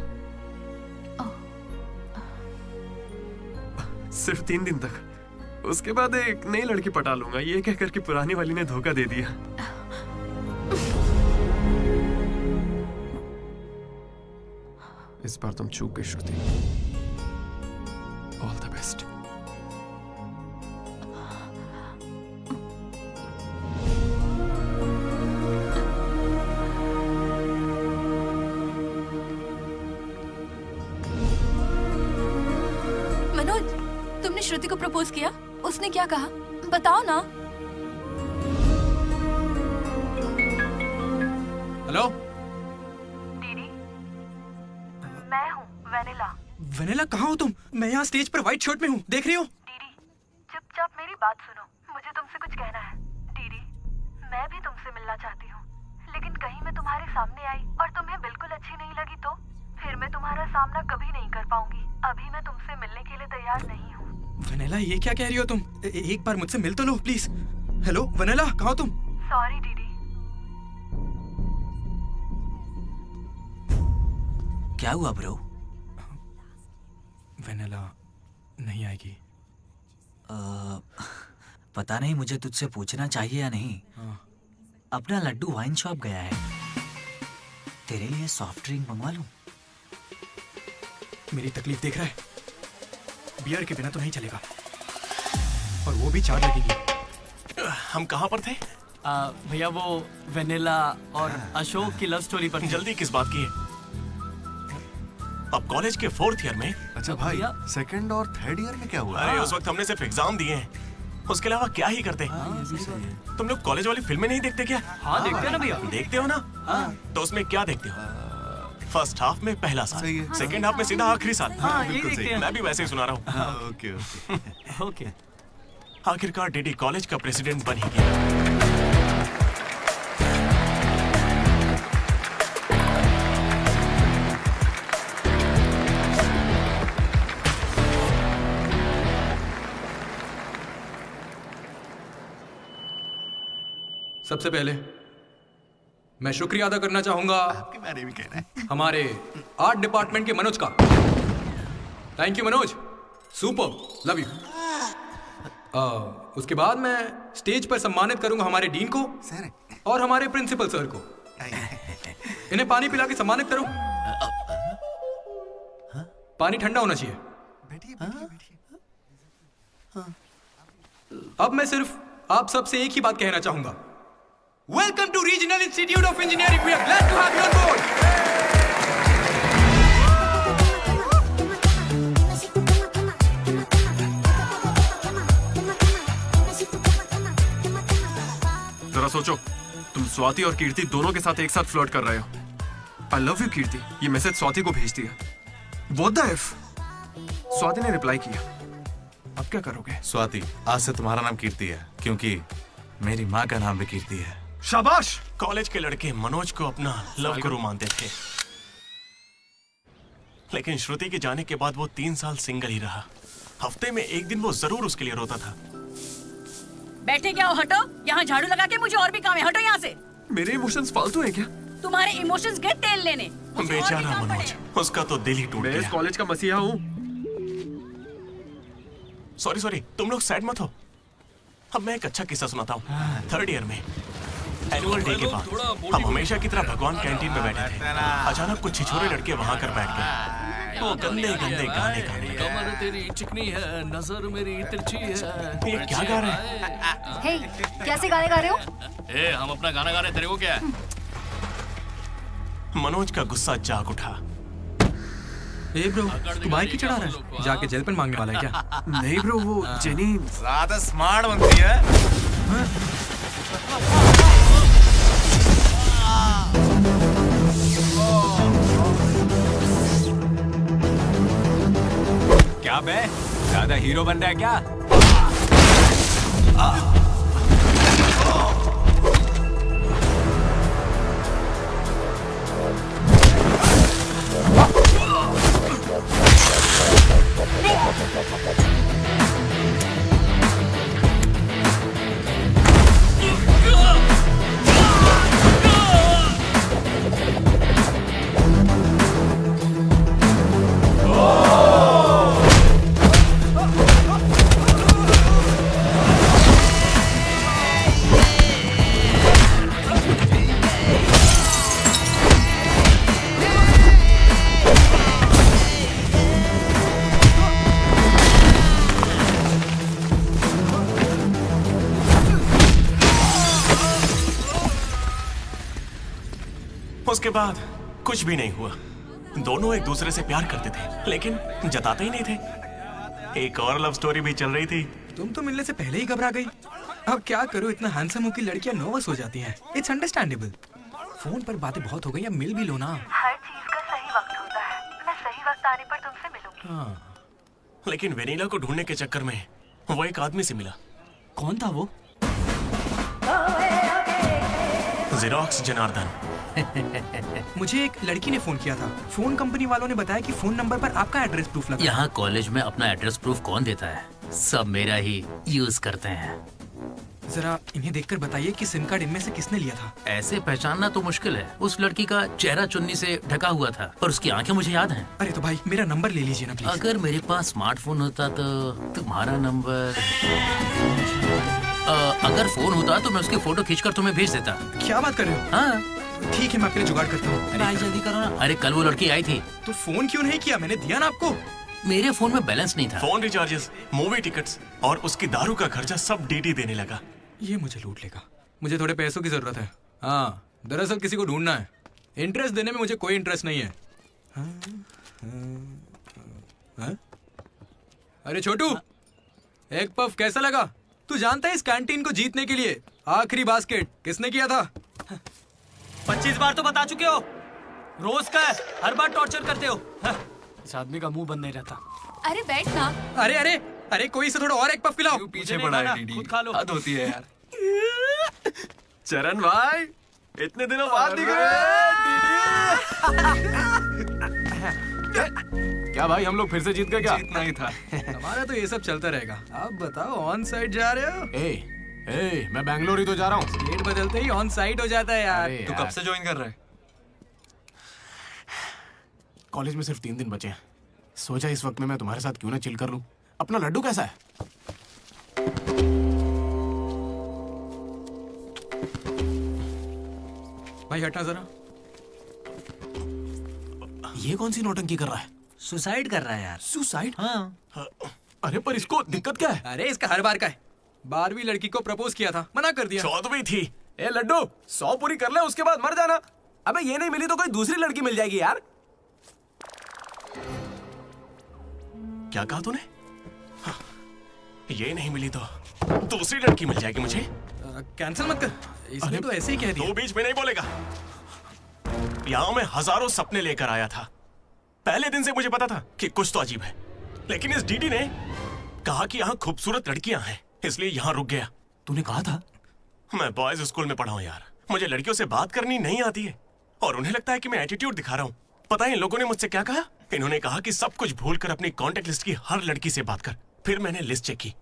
सिर्फ 3 दिन तक, उसके बाद एक नई लड़की पटा लूंगा, ये कहकर कि पुरानी वाली ने धोखा दे दिया। इस बार तुम चूक गई Shruti. All the best. Manoj, तुमने श्रुति को प्रपोज किया? उसने क्या कहा? बताओ ना। हेलो, मैं हूँ वेनिला। वेनिला, कहाँ हो तुम? मैं यहाँ स्टेज पर व्हाइट शर्ट में हूँ, देख रही हो? डीडी, चुपचाप मेरी बात सुनो, मुझे तुमसे कुछ कहना है। डीडी, मैं भी तुमसे मिलना चाहती हूँ, लेकिन कहीं मैं तुम्हारे सामने आई और तुम्हें बिल्कुल अच्छी नहीं लगी तो फिर मैं तुम्हारा सामना कभी नहीं कर पाऊंगी। अभी मैं तुमसे मिलने के लिए तैयार नहीं हूँ। वेनिला, ये क्या कह रही हो तुम? एक बार मुझसे मिल तो लो प्लीज। हेलो वेनिला, कहाँ हो तुम? Sorry DD. क्या हुआ ब्रो? वेनिला नहीं आएगी। पता नहीं, मुझे तुझसे पूछना चाहिए या नहीं। अपना लड्डू वाइन शॉप गया है, तेरे लिए सॉफ्ट ड्रिंक मंगवा लूं? मेरी तकलीफ देख रहा है, बियर के बिना तो नहीं चलेगा, और वो भी 4 लगेगी। हम कहाँ पर थे? भैया वो वेनिला और अशोक की लव स्टोरी पर। जल्दी किस बात की है? अब कॉलेज के 4th ईयर में। अच्छा भाई, 2nd और 3rd ईयर में क्या हुआ? अरे उस वक्त हमने सिर्फ एग्जाम दिए हैं, उसके अलावा क्या ही करते? तुम लोग कॉलेज वाली फिल्में नहीं देखते क्या? हाँ देखते हैं ना भैया। देखते हो ना? तो उसमें क्या देखते हो? फर्स्ट हाफ में पहला साल, सेकंड हाफ में सीधा आखिरी साल। हाँ, यही देखते हैं। मैं भी वैसे ही सुना रहा हूँ। Okay okay okay. आखिरकार डीडी कॉलेज का प्रेसिडेंट बन ही गया। सबसे पहले मैं शुक्रिया अदा करना चाहूंगा आपके बारे में कहना है हमारे आर्ट डिपार्टमेंट के मनोज का। Thank you Manoj, super, love you. उसके बाद मैं स्टेज पर सम्मानित करूंगा हमारे डीन को और हमारे प्रिंसिपल सर को। इन्हें पानी पिला के सम्मानित करो। पानी ठंडा होना चाहिए। अब मैं सिर्फ आप सबसे एक ही बात कहना चाहूंगा। Welcome to regional institute of engineering, we are glad to have you on board. जरा सोचो, तुम स्वाति और कीर्ति दोनों के साथ एक साथ फ्लर्ट कर रहे हो। आई लव यू कीर्ति, ये मैसेज स्वाति को भेज दिया। What the F? स्वाति ने रिप्लाई किया। अब क्या करोगे? स्वाति, आज से तुम्हारा नाम कीर्ति है, क्योंकि मेरी माँ का नाम भी कीर्ति है। शाबाश। कॉलेज के लड़के मनोज को अपना लव गुरु मानते थे, लेकिन श्रुति के जाने के बाद वो 3 साल सिंगल ही रहा। हफ्ते में एक दिन वो जरूर उसके लिए रोता था। बैठे क्या हो, हटो। यहाँ झाड़ू लगा के मुझे और भी काम है, हटो यहाँ से। मेरे इमोशंस फालतू हैं क्या? तुम्हारे इमोशंस गए तेल लेने। बेचारा मनोज, उसका तो दिल ही टूट गया। मैं इस कॉलेज का मसीहा हूँ। सॉरी, तुम लोग सैड मत हो। अब मैं एक अच्छा किस्सा सुनाता हूँ। 3rd ईयर में एनुअल डे के बाद हम हमेशा की तरह भगवान कैंटीन में बैठे थे। अचानक कुछ छिछोरे लड़के वहां कर बैठ गए। वो गंदे गंदे गाने गाने लगे। कमर तेरी चिकनी है, नजर मेरी तिरछी है। ये क्या गा रहे हैं? हे, कैसे गाने गा रहे हो? ए, हम अपना गाना गा रहे, तेरे को क्या है? मनोज का गुस्सा जाग उठा। ए ब्रो, तू बाइक ही चढ़ा रहा है? जाके जेल पेन मांगने वाला है क्या? नहीं ब्रो, वो जेनी ज्यादा स्मार्ट बनती है। क्या बे, ज्यादा हीरो बन रहा है क्या? उसके बाद कुछ भी नहीं हुआ। दोनों एक दूसरे से प्यार करते थे, लेकिन जताते ही नहीं थे। एक और लव स्टोरी भी चल रही थी। तुम तो मिलने से पहले ही घबरा गई। अब क्या करूं, इतना हैंडसम हो कि लड़कियां नर्वस हो जाती हैं। It's understandable. फोन पर बातें बहुत हो गई, अब मिल भी लो ना। हर चीज का सही वक्त होता है। मैं सही वक्त आने पर तुमसे मिलूंगी। हाँ। लेकिन वेनिला को ढूंढने के चक्कर में वो एक आदमी से मिला। कौन था वो? जेरोक्स जनार्दन। मुझे एक लड़की ने फोन किया था। फोन कंपनी वालों ने बताया कि फोन नंबर पर आपका एड्रेस प्रूफ लगा। यहाँ कॉलेज में अपना एड्रेस प्रूफ कौन देता है? सब मेरा ही यूज करते हैं। जरा इन्हें देखकर बताइए कि सिम कार्ड इनमें से किसने लिया था। ऐसे पहचानना तो मुश्किल है। उस लड़की का चेहरा चुन्नी से ढका हुआ था और उसकी आंखें मुझे याद हैं। अरे तो भाई मेरा नंबर ले लीजिए ना प्लीज। अगर मेरे पास स्मार्टफोन होता तो तुम्हारा नंबर, अगर फोन होता तो मैं उसकी फोटो खींचकर तुम्हें भेज देता। क्या बात कर रहे हो? हाँ ठीक है, मैं आपके लिए जुगाड़ करता हूँ। भाई जल्दी करो ना। अरे कल वो लड़की आई थी। तो फोन क्यों नहीं किया? मैंने दिया ना आपको। मेरे फोन में बैलेंस नहीं था। फोन रिचार्जेस, मूवी टिकट्स और उसकी दारू का खर्चा सब डीडी देने लगा। ये मुझे लूट लेगा। मुझे थोड़े पैसों की जरूरत है। हाँ, दरअसल किसी को ढूंढना है। इंटरेस्ट देने में मुझे कोई इंटरेस्ट नहीं है। हाँ? अरे छोटू, एक पफ कैसा लगा? तू जानता है इस कैंटीन को जीतने के लिए आखिरी बास्केट किसने किया था? 25 बार तो बता चुके हो। रोज का है, हर बार टॉर्चर करते हो। इस आदमी का मुंह बंद नहीं रहता। अरे बैठ ना। अरे अरे अरे, कोई इसे थोड़ा और एक पफ पिलाओ। पीछे पड़ा है डीडी। खुद खा लो। हद होती है यार। चरण भाई, इतने दिनों बाद दिख रहे हैं। क्या भाई, हम लोग फिर से जीत गए क्या? जीतना ही था। हमारा तो ये सब चलता रहेगा। आप बताओ, ऑन साइड जा रहे हो? मैं बैंगलोर ही तो जा रहा हूँ। डेट बदलते ही ऑन साइट हो जाता है यार। तू कब से ज्वाइन कर रहा है? कॉलेज में सिर्फ 3 दिन बचे हैं। सोचा इस वक्त में मैं तुम्हारे साथ क्यों ना चिल कर लूं। अपना लड्डू कैसा है? भाई हटना जरा। ये कौन सी नौटंकी कर रहा है? सुसाइड कर रहा है यार। सुसाइड? हाँ। अरे पर इसको दिक्कत क्या है? अरे इसका हर बार का है। 12वीं लड़की को प्रपोज किया था, मना कर दिया। 14वीं थी। ए लड्डू 100 पूरी कर ले, उसके बाद मर जाना। अबे ये नहीं मिली तो कोई दूसरी लड़की मिल जाएगी यार। क्या कहा तूने? हाँ, ये नहीं मिली तो दूसरी लड़की मिल जाएगी मुझे। कैंसिल मत कर, इसने तो ऐसे ही कह दिया। तू बीच में नहीं बोलेगा। यहाँ मैं हजारों सपने लेकर आया था। पहले दिन से मुझे पता था कि कुछ तो अजीब है, लेकिन इस डीडी ने कहा कि यहाँ खूबसूरत लड़कियां हैं, इसलिए यहाँ रुक गया। तूने कहा था? मैं बॉयज स्कूल में पढ़ा हूँ यार। मुझे लड़कियों से बात करनी नहीं आती है और उन्हें लगता है कि मैं एटीट्यूड दिखा रहा हूँ। पता है इन लोगों ने मुझसे क्या कहा? इन्होंने कहा कि सब कुछ भूलकर अपनी कांटेक्ट लिस्ट की हर लड़की से बात कर। फिर मैंने लिस्ट चेक की,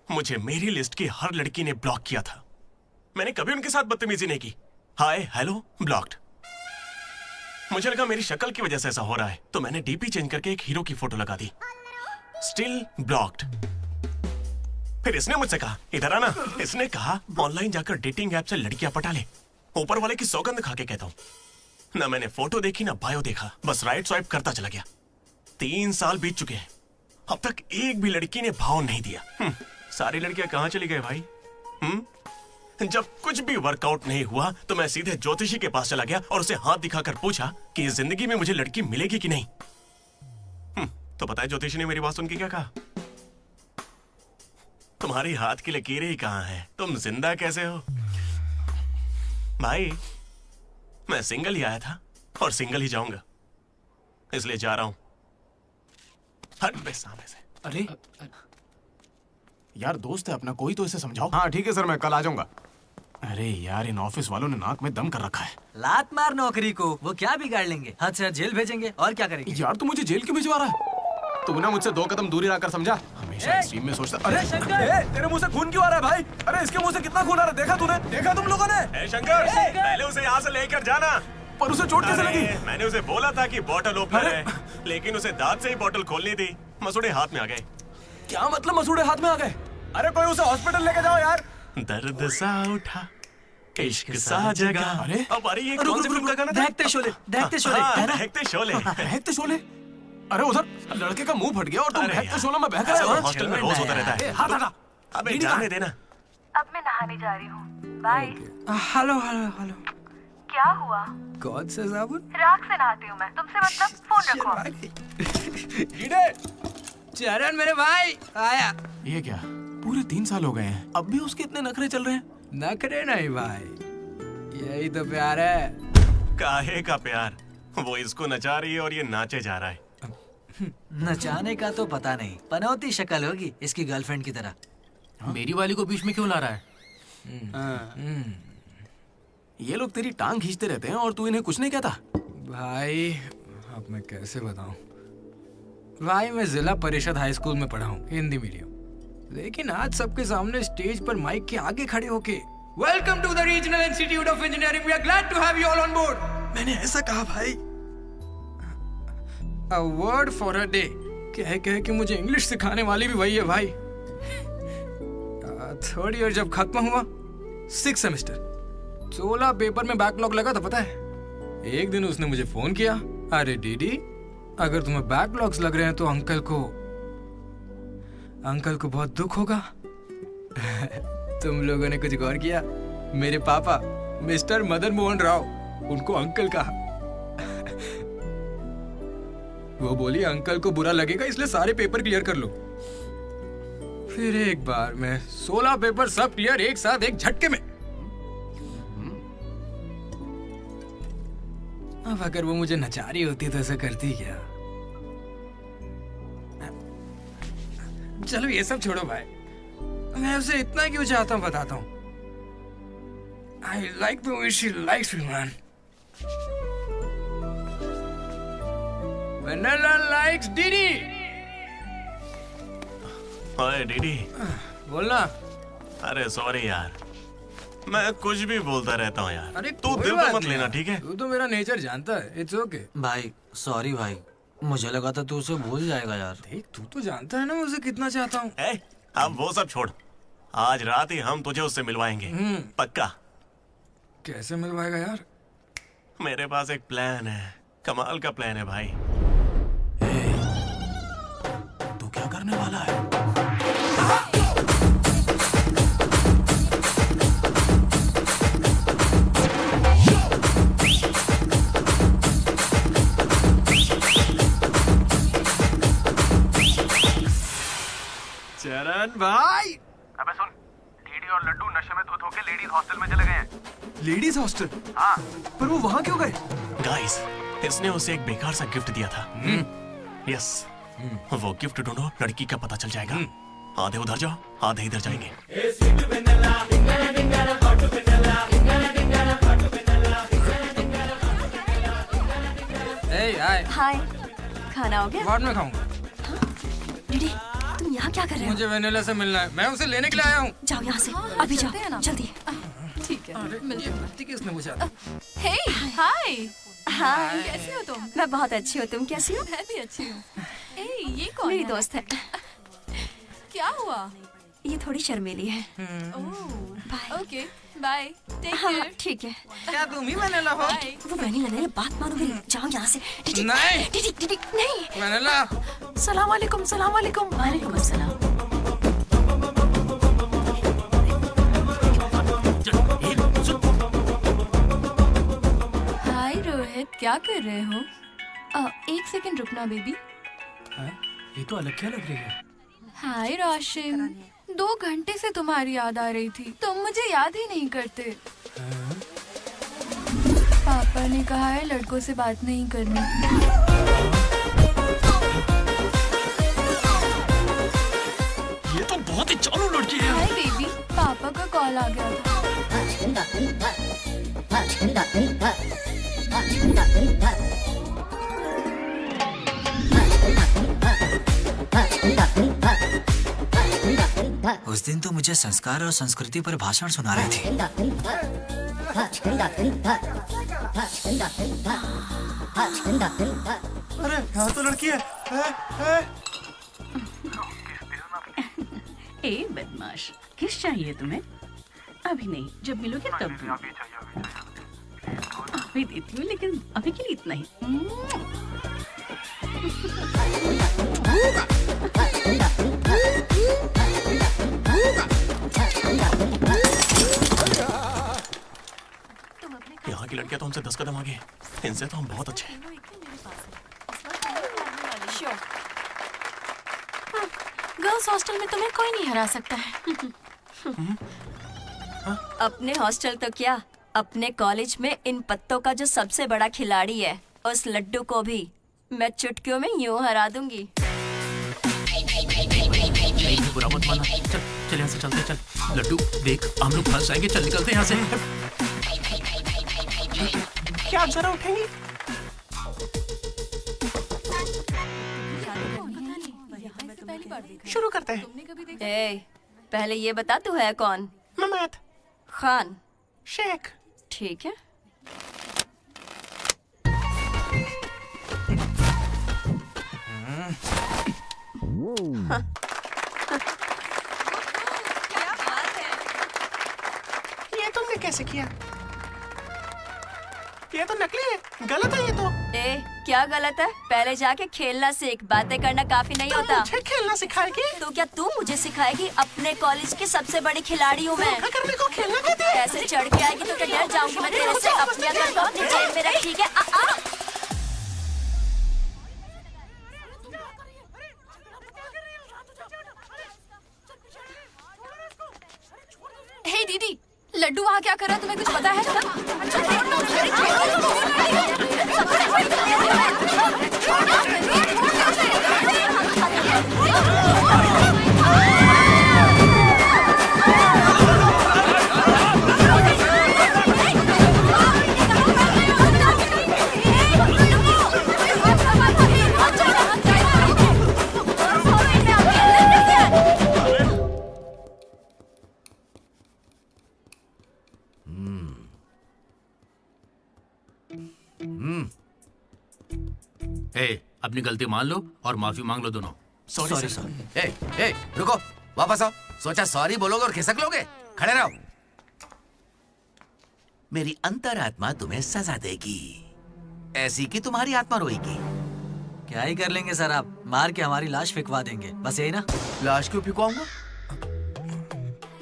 मुझे मेरी लिस्ट की हर लड़की ने ब्लॉक किया था। मैंने कभी उनके साथ बदतमीजी नहीं की। Hi hello blocked. मुझे लगा मेरी शक्ल की वजह से ऐसा हो रहा है, तो मैंने डीपी चेंज करके एक हीरो की फोटो लगा दी। Still blocked. फिर इसने मुझसे कहा इधर आना। इसने कहा ऑनलाइन जाकर डेटिंग ऐप से लड़कियां पटा ले। ऊपर वाले की सौगंध खा के कहता हूं, ना मैंने फोटो देखी ना बायो देखा, बस राइट स्वाइप करता चला गया। 3 साल बीत चुके हैं, अब तक एक भी लड़की ने भाव नहीं दिया। सारी लड़कियां कहां चली गई भाई? जब कुछ भी वर्कआउट नहीं हुआ तो मैं सीधे ज्योतिषी के पास चला गया और उसे हाथ दिखाकर पूछा कि इस जिंदगी में मुझे लड़की मिलेगी कि नहीं। तो पता है ज्योतिषी ने मेरी बात सुन के क्या कहा? तुम्हारी हाथ की लकीरें ही कहां हैं, तुम जिंदा कैसे हो? भाई मैं सिंगल ही आया था और सिंगल ही जाऊंगा, इसलिए जा रहा हूं। हट बे सामने से। अरे यार दोस्त है अपना, कोई तो इसे समझाओ। हाँ ठीक है सर, मैं कल आ जाऊंगा। अरे यार इन ऑफिस वालों ने नाक में दम कर रखा है। लात मार नौकरी को, वो क्या बिगाड़ लेंगे? हद से हद जेल भेजेंगे और क्या करेंगे? यार तू मुझे जेल क्यों भिजवा रहा है? तू ना मुझसे 2 कदम दूरी रहकर समझा। हमेशा इस टीम में सोचता। अरे शंकर, तेरे मुंह से खून क्यों आ रहा है भाई? अरे इसके मुंह से कितना खून आ रहा है, देखा तूने? देखा तुम लोगों ने? शंकर पहले उसे यहाँ से लेकर जाना। पर उसे चोट कैसे लगी? मैंने उसे बोला था कि बोतल ओपनर है, लेकिन उसे दांत से ही बोतल खोलनी थी। मसूड़े हाथ में आ गए। क्या मतलब मसूड़े हाथ में आ गए? अरे कोई उसे हॉस्पिटल लेके जाओ यार। दर्द सा उठा इश्क सा जगा। अरे ये कौन सी फिल्म का गाना था? दहकते शोले, दहकते शोले, है ना? दहकते शोले, दहकते शोले। अरे उधर लड़के का मुंह फट गया और तुम दहकते शोले में बह गए। हॉस्टल में रोज होता रहता है। हाथ हटा। अबे जाने देना। अब मैं नहाने जा रही हूँ, बाय। Hello hello hello. क्या हुआ? कौन सा साबुन? राख से नहाती हूँ मैं, तुमसे मतलब फोन रखो। चरण मेरे भाई आया। ये क्या पूरे 3 साल हो गए हैं, अब भी उसके इतने नखरे चल रहे हैं? नखरे नहीं भाई, यही तो प्यार है। काहे का प्यार? वो इसको नचा रही है और ये नाचे जा रहा है। नचाने का तो पता नहीं, पनौती शक्ल होगी इसकी गर्लफ्रेंड की तरह। मेरी वाली को बीच में क्यों ला रहा है? ये लोग तेरी टांग खींचते रहते हैं और तू इन्हें कुछ नहीं कहता। भाई अब मैं कैसे बताऊं? भाई मैं जिला परिषद हाई स्कूल में पढ़ा हूँ, हिंदी मीडियम। लेकिन आज सबके सामने स्टेज पर माइक के आगे खड़े होके welcome to the regional institute of engineering, we are glad to have you all on board. मैंने ऐसा कहा भाई। A word for a day कह के मुझे इंग्लिश सिखाने वाली भी वही है भाई। 3rd ईयर जब खत्म हुआ, 6th सेमेस्टर, 16 पेपर में बैकलॉग लगा था पता है। एक दिन उसने मुझे फोन किया, अरे डीडी अगर तुम्हें बैकलॉग्स लग रहे हैं तो अंकल को बहुत दुख होगा। तुम लोगों ने कुछ गौर किया? मेरे पापा मिस्टर मदन मोहन राव, उनको अंकल कहा। वो बोली अंकल को बुरा लगेगा इसलिए सारे पेपर क्लियर कर लो। फिर एक बार में 16 पेपर सब क्लियर एक साथ एक झटके में। अब अगर वो मुझे नचा रही होती तो ऐसा करती क्या? चलो ये सब छोड़ो भाई, मैं उसे इतना क्यों चाहता हूँ बताता हूँ। I like the way she likes me, man. Vanilla likes Didi. Hi DD. बोलना। अरे सॉरी यार, मैं कुछ भी बोलता रहता हूँ यार। अरे तू कोई दिल बात पे मत नहीं लेना, यार। ठीक है? तू तो मेरा नेचर जानता है। इट्स ओके भाई सॉरी भाई, मुझे लगा था तू उसे भूल जाएगा यार। देख तू तो जानता है ना मुझे कितना चाहता हूँ। अब वो सब छोड़, आज रात ही हम तुझे उससे मिलवाएंगे, पक्का। कैसे मिलवाएगा यार? मेरे पास एक प्लान है, कमाल का प्लान है भाई। तू क्या करने वाला है? चरण भाई, अबे सुन, डीडी और लड्डू नशे में धुत होके लेडीज हॉस्टल में चले गए हैं। Ladies hostel? हाँ। पर वो वहां क्यों गए? गाइस, इसने उसे एक बेकार सा गिफ्ट दिया था। यस, वो गिफ्ट ढूंढो, लड़की का पता चल जाएगा। आधे उधर जाओ, आधे इधर जाएंगे। हाय, खाना हो गया? बाद में खाऊंगा। डीडी, तुम यहाँ क्या कर रहे हो? मुझे वेनिला से मिलना है, मैं उसे लेने के लिए आया हूँ। जाओ यहाँ से, अभी जाओ, जल्दी। ठीक है, ये बत्ती किसने बुझा? हे हाय। हाय, कैसी हो तुम? मैं बहुत अच्छी हूँ, तुम कैसी हो? मैं भी अच्छी हूँ। ए, ये कौन मेरी है? दोस्त है। क्या हुआ? ये थोड़ी शर्मीली है। बाय। Okay, bye. टेक हाँ, केयर। ठीक है। क्या तुम ही वेनिला हो? वो वेनिला नहीं, बात मानो मेरी। जाओ यहाँ से। डीडी, नहीं। डीडी, डीडी, नहीं। वेनिला। सलाम वालेकुम, सलाम वालेकुम। वालेकुम अस्सलाम। हाय रोहित, क्या कर रहे हो? एक सेकंड रुकना बेबी। ये तो अलग क्या लग रही है? हाय रोशन, 2 घंटे से तुम्हारी याद आ रही थी, तुम मुझे याद ही नहीं करते। पापा ने कहा है लड़कों से बात नहीं करनी। ये तो बहुत ही चालू लड़की है। हाय बेबी, पापा का कॉल आ गया था। उस दिन तो मुझे संस्कार और संस्कृति पर भाषण सुना रही थी। अरे यहाँ तो लड़की है। ए बदमाश, किस चाहिए तुम्हें? अभी नहीं, जब मिलोगे तब दूँ। अभी देती हूँ, लेकिन अभी के लिए इतना ही। यहाँ की लड़कियां तो हमसे 10 कदम आगे, इनसे तो हम बहुत अच्छे हैं। गर्ल्स हॉस्टल में तुम्हें कोई नहीं हरा सकता है। अपने हॉस्टल तो क्या, अपने कॉलेज में इन पत्तों का जो सबसे बड़ा खिलाड़ी है, उस लड्डू को भी मैं चुटकियों में यूं हरा दूंगी। बुरा मत माना। चल चल यहाँ से चलते, चल। लड्डू देख, हम लोग फंस जाएंगे, चल निकलते हैं यहाँ से। क्या जरा उठेंगी? शुरू करते हैं। ए, पहले ये बता तू है कौन? ममैद खान शेख। ठीक है। ये तुमने कैसे किया? ये तो नकली है, गलत है ये तो। ए, क्या गलत है? पहले जाके खेलना सीख, बातें करना काफी नहीं होता। मुझे खेलना सिखाएगी? तो क्या तू मुझे सिखाएगी? अपने कॉलेज की सबसे बड़ी खिलाड़ी हूँ मैं। करने को खेलना कहते हैं। ऐसे चढ़ के आएगी तो क्या डर जाऊंगी मैं तेरे से? अपनी अकल को अपनी जेब में रख, ठीक है? हे दीदी, लड्डू वहाँ क्या कर रहा है, तुम्हें कुछ पता ए, अपनी गलती मान लो और माफी मांग लो दोनों। Sorry sir. ए, रुको, वापस आओ। सोचा सॉरी बोलोगे और खिसक लोगे? खड़े रहो। मेरी अंतरात्मा तुम्हें सजा देगी, ऐसी कि तुम्हारी आत्मा रोएगी। क्या ही कर लेंगे सर, आप मार के हमारी लाश फिकवा देंगे, बस यही ना। लाश क्यों फिकवाऊंगा?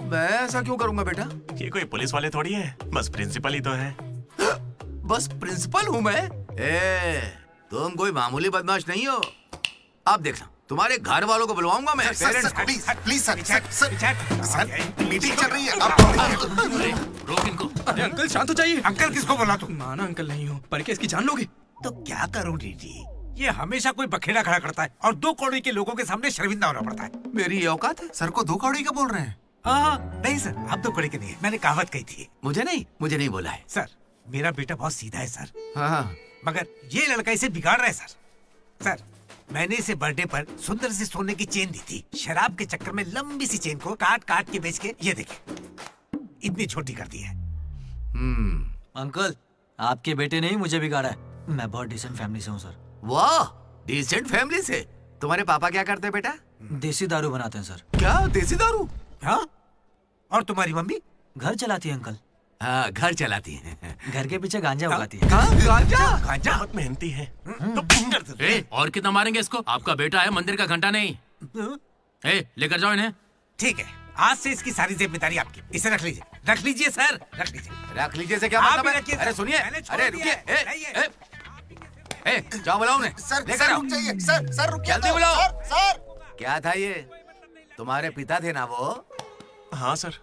मैं ऐसा क्यों करूंगा बेटा? ये कोई पुलिस वाले थोड़ी है, बस प्रिंसिपल ही तो है। बस प्रिंसिपल हूँ मैं? तुम कोई मामूली बदमाश नहीं हो। अब देखना, तुम्हारे घर वालों को बुलवाऊंगा मैं। प्लीज सर, मीटिंग चल रही है। रोक इनको। अरे अंकल शांत हो जाइए। अंकल किसको बोला तू? माना अंकल नहीं हो, पर क्या इसकी जान लोगे? तो क्या करूं डीडी? ये हमेशा कोई बखेड़ा खड़ा करता है और 2 कौड़ी के लोगों के सामने शर्मिंदा होना पड़ता है। मेरी ये औकात है? सर को 2 कौड़ी का बोल रहे हैं? नहीं सर, आप 2 कौड़ी के नहीं है। मैंने कहावत कही थी। मुझे नहीं बोला है। सर, मेरा बेटा बहुत सीधा है सर। हाँ। मगर ये लड़का इसे बिगाड़ रहा है सर। सर, मैंने इसे बर्थडे पर सुंदर सी सोने की चेन दी थी। शराब के चक्कर में लंबी सी चेन को काट काट के बेच के ये देखे इतनी छोटी कर दी है। अंकल, आपके बेटे ने ही मुझे बिगाड़ा है। मैं बहुत डिसेंट फैमिली से हूँ सर। वाह, डिसेंट फैमिली से? तुम्हारे पापा क्या करते हैं बेटा? देसी दारू बनाते हैं सर। क्या देसी दारू? हाँ? और तुम्हारी मम्मी? घर चलाती है अंकल। हाँ, घर चलाती है। घर के पीछे गांजा उगाती है। गांजा? बहुत मेहनती है। और कितना मारेंगे इसको? आपका बेटा है, मंदिर का घंटा नहीं। लेकर जाओ इन्हें। ठीक है, आज से इसकी सारी जिम्मेदारी आपकी। इसे रख लीजिए। रख लीजिए सर, रख लीजिए। रख लीजिए से क्या मतलब है? अरे सुनिए, अरे रुकिए। जाओ बुलाओ उन्हें। सर, लेकर आओ। रुक जाइए। सर रुकिए। जल्दी बुलाओ। सर। क्या था ये? तुम्हारे पिता थे ना वो? हाँ सर।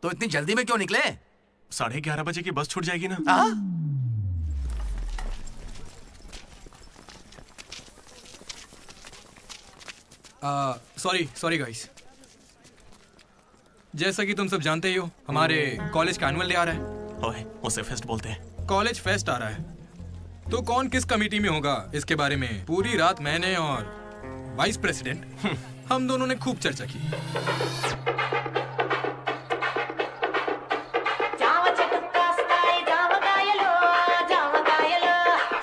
तो इतनी जल्दी में क्यों निकले? 11:30 बजे की बस छूट जाएगी ना। Sorry guys. जैसा कि तुम सब जानते ही हो, हमारे कॉलेज का एनुअल डे आ रहा है। ओए, उसे फेस्ट बोलते हैं। कॉलेज फेस्ट आ रहा है, तो कौन किस कमेटी में होगा इसके बारे में पूरी रात मैंने और वाइस प्रेसिडेंट हम दोनों ने खूब चर्चा की।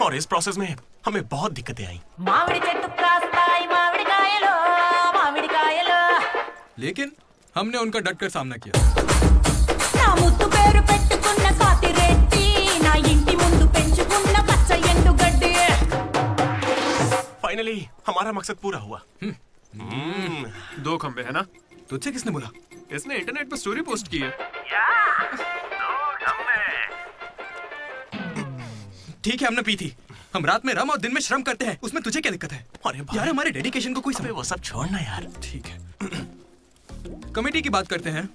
और इस प्रोसेस में हमें बहुत दिक्कतें आई। लेकिन हमने उनका डटकर सामना किया। फाइनली हमारा मकसद पूरा हुआ। 2 खंबे है ना? तुझसे किसने बोला? इसने इंटरनेट पर स्टोरी पोस्ट की है। ठीक है, हमने पी थी। हम रात में रम और दिन में श्रम करते हैं, उसमें तुझे क्या दिक्कत है? अरे यार, हमारे डेडिकेशन को कोई समझ। वो सब छोड़ना यार। ठीक है, कमेटी की बात करते हैं।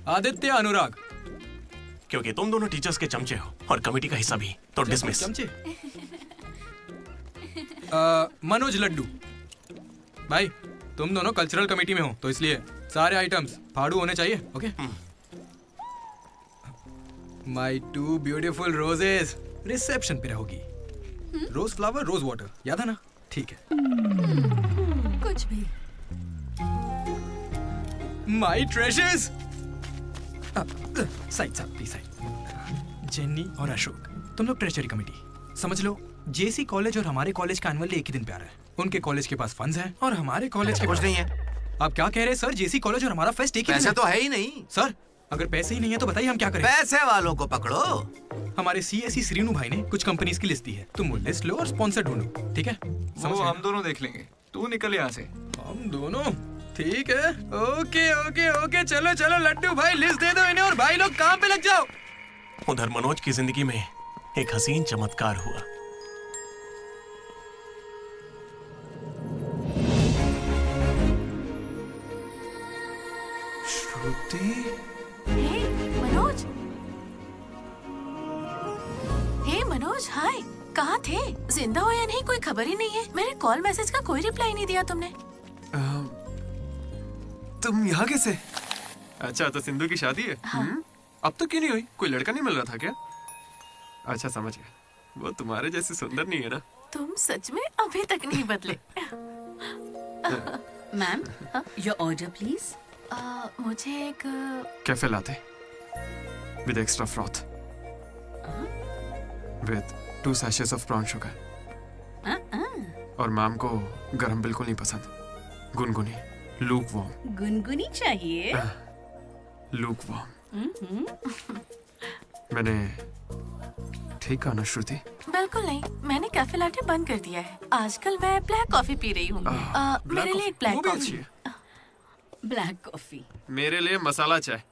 आदित्य, अनुराग। क्योंकि तुम दोनों टीचर्स के चमचे हो और कमेटी का हिस्सा भी, तो डिसमिस। चमचे? मनोज, लड्डू। भाई, तुम दोनों कल्चरल कमेटी में हो, तो इसलिए सारे आइटम्स फाड़ू होने चाहिए। ओके? माई 2 ब्यूटीफुल रोजेस रिसेप्शन पे रहोगी। रोज फ्लावर, रोज वाटर, याद है ना? ठीक है। कुछ भी। My treasures. Side side please side. Jenny और अशोक, तुम लोग ट्रेजरी कमेटी समझ लो। जेसी कॉलेज और हमारे कॉलेज का एनुअल डे एक ही दिन पे आ रहा है। उनके कॉलेज के पास फंड्स हैं और हमारे कॉलेज के कुछ नहीं है। आप क्या कह रहे हैं सर? जेसी कॉलेज और हमारा फेस्ट एक ही दिन पैसे तो है ही नहीं सर। अगर पैसे ही नहीं है तो बताइए हम क्या करें? पैसे वालों को पकड़ो। हमारे सीएससी श्रीनु भाई ने कुछ कंपनीज की लिस्ट दी है, तुम वो लिस्ट लो और स्पॉन्सर ढूंढो। ठीक है? वो हम दोनों देख लेंगे, तू निकल यहाँ से। हम दोनों? ठीक है। ओके ओके ओके, चलो चलो लड्डू भाई, लिस्ट दे दो इन्हें और भाई लोग काम पे लग जाओ। उधर मनोज की जिंदगी में एक हसीन चमत्कार हुआ। श्रुति। मनोज। हे मनोज, हाय। कहाँ थे? जिंदा हो या नहीं कोई खबर ही नहीं है। मेरे कॉल मैसेज का कोई रिप्लाई नहीं दिया तुमने। तुम यहाँ कैसे? अच्छा, तो सिंधु की शादी है? हाँ। अब तो क्यों नहीं हुई? कोई लड़का नहीं मिल रहा था क्या? अच्छा, समझ गया। वो तुम्हारे जैसे सुंदर नहीं है ना? तुम सच में अभी तक नहीं बदले। Ma'am, your order please. मुझे एक cafe latte. with extra froth. With 2 sachets of brown sugar. और मैम को गरम बिल्कुल नहीं पसंद, गुनगुनी, lukewarm. गुनगुनी चाहिए। lukewarm. मैंने ठीक कहा ना श्रुति? बिल्कुल नहीं, मैंने कैफे लाटे बंद कर दिया है। आजकल मैं ब्लैक कॉफी पी रही हूँ। मेरे लिए एक ब्लैक कॉफी। Black coffee. मेरे लिए मसाला चाय।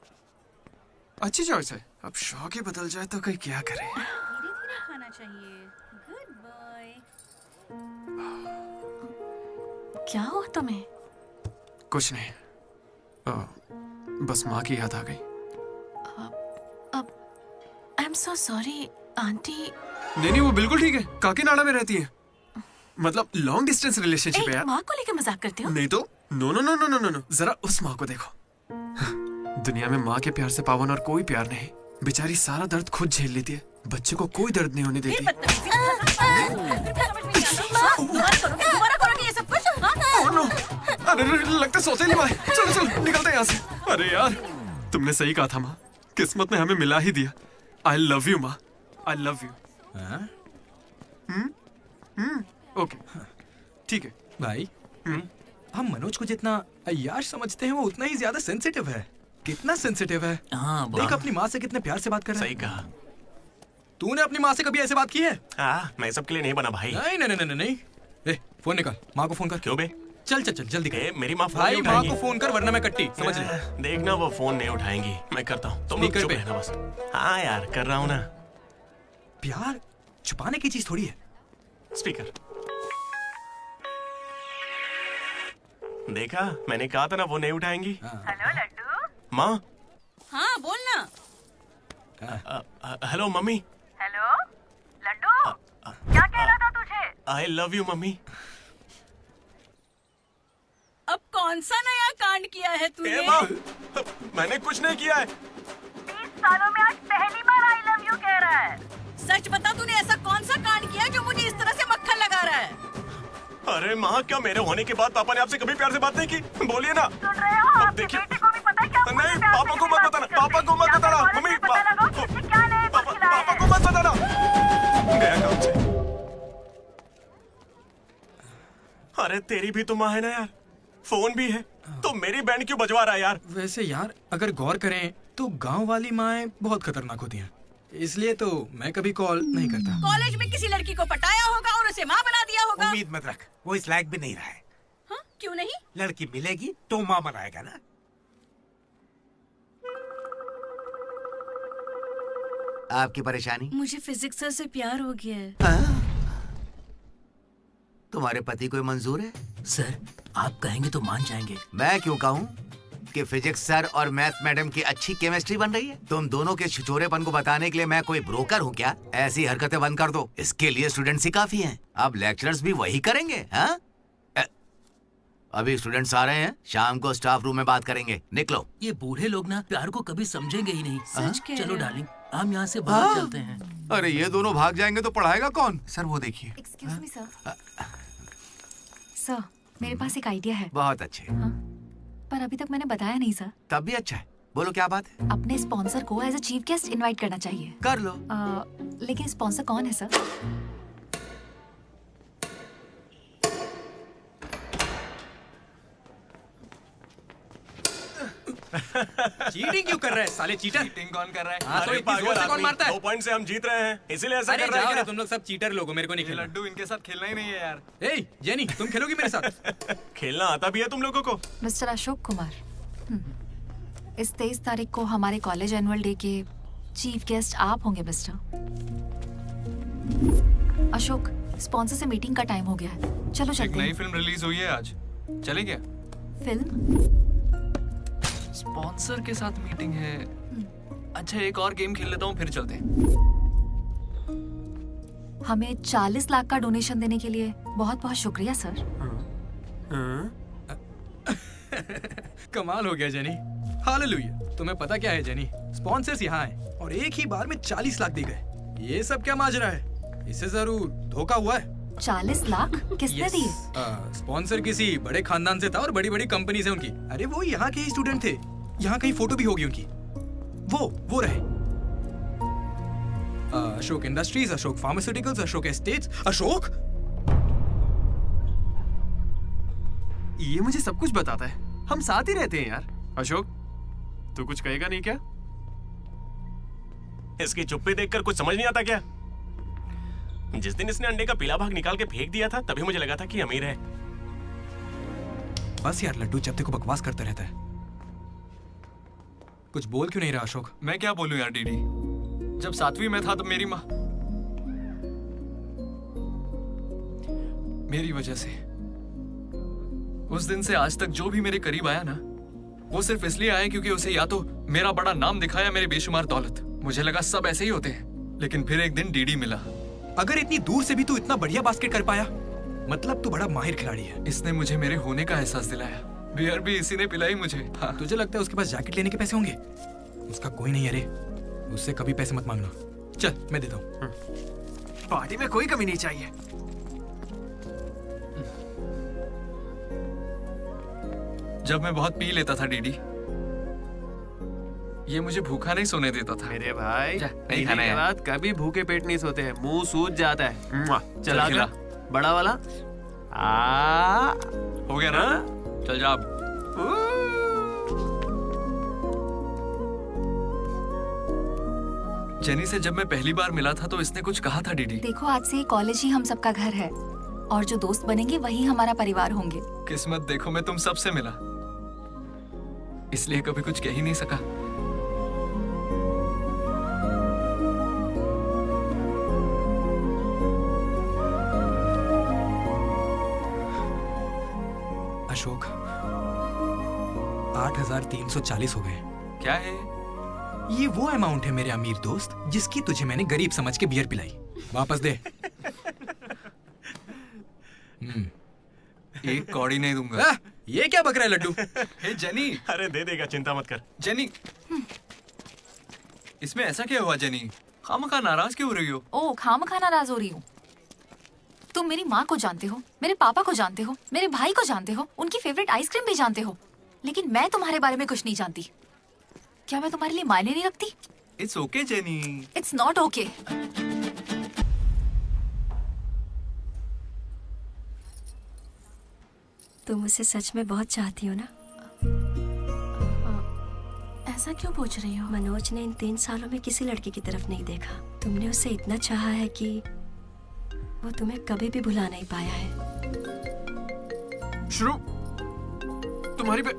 अच्छी चॉइस है। अब शौक ही बदल जाए तो कोई क्या करे। धीरे-धीरे खाना चाहिए। Good boy. क्या हुआ तुम्हें? कुछ नहीं, बस माँ की याद आ गई। I am so sorry aunty. नहीं, वो बिल्कुल ठीक है, काकीनाडा में रहती है। मतलब लॉन्ग डिस्टेंस रिलेशनशिप है यार। माँ को लेकर मजाक करते हो? नहीं तो नो, जरा उस माँ को देखो। दुनिया में माँ के प्यार से पावन और कोई प्यार नहीं। बेचारी सारा दर्द खुद झेल लेती है, बच्चे को कोई दर्द नहीं होने देती। दोबारा करोगे ये सब कुछ? अरे लगता सौतेली माँ है। चलो निकलते हैं यहाँ से। अरे यार तुमने सही कहा था माँ, किस्मत ने हमें मिला ही दिया। आई लव यू माँ, आई लव यू। ओके ठीक है भाई। हम मनोज को जितना अय्याश समझते हैं वो उतना ही ज्यादा सेंसिटिव है। कितना सेंसिटिव है। हाँ, देख अपनी माँ से कितने प्यार से बात कर रहा है। सही कहा। तूने अपनी माँ से कभी ऐसे बात की है? मैं सबके लिए नहीं बना भाई। नहीं। ए, फोन निकाल, माँ को फोन कर। क्यों बे? चल जल्दी कर। मेरी माँ फोन भाई नहीं माँ उठाएंगी। को फोन कर वरना मैं कट्टी, समझ ले। देखना वो फोन नहीं उठाएंगी, मैं करता हूँ। तुम लोग स्पीकर चुप पे। रहना बस। हाँ यार कर रहा हूँ ना। प्यार छुपाने की चीज थोड़ी है। स्पीकर। देखा, मैंने कहा था ना वो नहीं उठाएंगी। हेलो लड्डू। माँ। हाँ बोलना। Hello mummy. हेलो लड्डू, क्या कहना था तुझे? I love you mummy. अब कौन सा नया कांड किया है तूने? माँ, मैंने कुछ नहीं किया है। 20 सालों में आज पहली बार आई लव यू कह रहा है। सच बता, तूने ऐसा कौन सा कांड किया जो मुझे इस तरह से मक्खन लगा रहा है? अरे माँ, क्या मेरे होने के बाद पापा ने आपसे कभी प्यार से बात नहीं की? बोलिए ना। सुन रहे हो? आपके बेटे को भी पता है क्या? नहीं, पापा को मत बताना, पापा को मत बताना। मम्मी, पापा को मत बताना। गया काम से। अरे तेरी भी तो माँ है ना यार, फोन भी है, तो मेरी बैंड क्यों बजवा रहा है यार? वैसे यार अगर गौर करें तो गांव वाली माएं बहुत खतरनाक होती हैं, इसलिए तो मैं कभी कॉल नहीं करता। कॉलेज में किसी लड़की को पटाया होगा और उसे माँ बना दिया होगा। उम्मीद मत रख, वो इस लायक भी नहीं रहा है। हाँ? क्यों नहीं? लड़की मिलेगी तो माँ बनाएगा ना। आपकी परेशानी? मुझे फिजिक्स सर से प्यार हो गया है। तुम्हारे पति को मंजूर है? सर आप कहेंगे तो मान जाएंगे। मैं क्यों कहूँ कि फिजिक्स सर और मैथ मैडम की अच्छी केमिस्ट्री बन रही है। तुम दोनों के छिछोरेपन को बताने के लिए मैं कोई ब्रोकर हूँ क्या? ऐसी हरकतें बंद कर दो, इसके लिए स्टूडेंट्स ही काफी हैं। अब लेक्चरर्स भी वही करेंगे। हाँ, अभी स्टूडेंट्स आ रहे हैं, शाम को स्टाफ रूम में बात करेंगे। निकलो। ये बूढ़े लोग ना प्यार को कभी समझेंगे ही नहीं। सच कह चलो रहे हो। डार्लिंग, हम यहाँ से बाहर चलते हैं। अरे ये दोनों भाग जाएंगे तो पढ़ाएगा कौन? सर वो देखिए। Excuse me sir. सर मेरे पास एक आइडिया है। बहुत अच्छे। पर अभी तक मैंने बताया नहीं सर। तब भी अच्छा है, बोलो क्या बात है? अपने स्पॉन्सर को as a chief guest invite करना चाहिए। कर लो। लेकिन स्पॉन्सर कौन है सर? चीटिंग क्यों कर रहा है साले चीटर? चीटिंग कौन कर रहा है? हाँ, तो अरे इतनी जोर पागल से कौन आदमी, मारता है? 2 पॉइंट से हम जीत रहे हैं, इसीलिए ऐसा अरे कर रहा है जाओ क्या? रे, तुम लोग सब चीटर लोग हो, मेरे को नहीं खेलना। लड्डू इनके साथ खेलना ही नहीं है यार। ए जेनी, तुम खेलोगी मेरे साथ? खेलना आता भी है तुम लोगों को? मिस्टर अशोक कुमार, इस 23 तारीख को हमारे कॉलेज एनुअल डे के चीफ गेस्ट आप होंगे मिस्टर अशोक। स्पॉन्सर से मीटिंग का टाइम हो गया है, चलो एक चलते नई हैं। फिल्म रिलीज हुई है आज, चले क्या? फिल्म? स्पॉन्सर के साथ मीटिंग है। अच्छा एक और गेम खेल लेता हूँ फिर चलते हैं। हमें 40 लाख का डोनेशन देने के लिए बहुत बहुत शुक्रिया सर। कमाल हो गया जेनी, हालेलुया। तुम्हें पता क्या है जेनी, स्पॉन्सर्स यहाँ हैं और एक ही बार में 40 लाख दे गए। ये सब क्या माजरा है? इससे जरूर धोखा हुआ है। 40 लाख किसने दिए? स्पॉन्सर किसी बड़े खानदान से था और बड़ी बड़ी कंपनी से उनकी। अरे वो यहाँ के ही स्टूडेंट थे, यहाँ कहीं फोटो भी होगी उनकी। वो रहे। Ashok industries, Ashok pharmaceuticals, Ashok estates. Ashok ये मुझे सब कुछ बताता है, हम साथ ही रहते हैं यार। अशोक तू कुछ कहेगा नहीं क्या? इसकी चुप्पी देखकर कुछ समझ नहीं आता क्या? जिस दिन इसने अंडे का पीला भाग निकाल के फेंक दिया था तभी मुझे लगा था कि अमीर है। बस यार लड्डू, जब देखो बकवास करता रहता है। कुछ बोल क्यों नहीं रहा अशोक? मैं क्या बोलूं यार डीडी, जब 7वीं में था तब मेरी माँ मेरी वजह से उस दिन से आज तक जो भी मेरे करीब आया ना, वो सिर्फ इसलिए आया क्योंकि उसे या तो मेरा बड़ा नाम दिखाया, मेरे बेशुमार दौलत। मुझे लगा सब ऐसे ही होते हैं, लेकिन फिर एक दिन डीडी मिला। अगर इतनी दूर से भी तू इतना बढ़िया बास्केट कर पाया, मतलब तू बड़ा माहिर खिलाड़ी है। इसने मुझे मेरे होने का एहसास दिलाया। बियर भी इसी ने पिलाई मुझे। हाँ। तुझे लगता है उसके पास जैकेट लेने के पैसे होंगे? उसका कोई नहीं। अरे उससे कभी पैसे मत मांगना। चल मैं देता हूँ। पार्टी में कोई कमी नहीं चाहिए। जब मैं बहुत पी लेता था डीडी, ये मुझे भूखा नहीं सोने देता था। मेरे भाई नहीं खाना है। रात कभी भूखे पेट नहीं सोते हैं, मुंह सूज जाता है। चला खिला। बड़ा वाला हो गया ना? चल जा अब। जेनी से जब मैं पहली बार मिला था तो इसने कुछ कहा था डीडी। देखो आज से कॉलेज ही हम सबका घर है और जो दोस्त बनेंगे वही हमारा परिवार होंगे। किस्मत देखो मैं तुम सबसे मिला, इसलिए कभी कुछ कह ही नहीं सका। अशोक 8,340 हो गए। क्या है ये? वो अमाउंट है मेरे अमीर दोस्त जिसकी तुझे मैंने गरीब समझ के बियर पिलाई। वापस दे। एक कौड़ी नहीं दूंगा। ये क्या बक रहा है लड्डू? हे जेनी। अरे दे देगा, चिंता मत कर। जेनी इसमें ऐसा क्या हुआ जेनी? खामखा नाराज क्यों हो रही हो? ओ खामखा नाराज हो रही हूँ? तुम मेरी माँ को जानते हो, मेरे पापा को जानते हो, मेरे भाई को जानते हो, उनकी फेवरेट आइसक्रीम भी जानते हो, लेकिन मैं तुम्हारे बारे में कुछ नहीं जानती। क्या मैं तुम्हारे लिए मायने नहीं रखती? It's okay jenny. It's not okay. तुम मुझे सच में बहुत चाहती हो ना? ऐसा क्यों पूछ रही हो? मनोज ने इन 3 सालों में किसी लड़की की तरफ नहीं देखा। तुमने उसे इतना चाहा है कि वो तुम्हें कभी भी भुला नहीं पाया है। शुरू तुम्हारी पे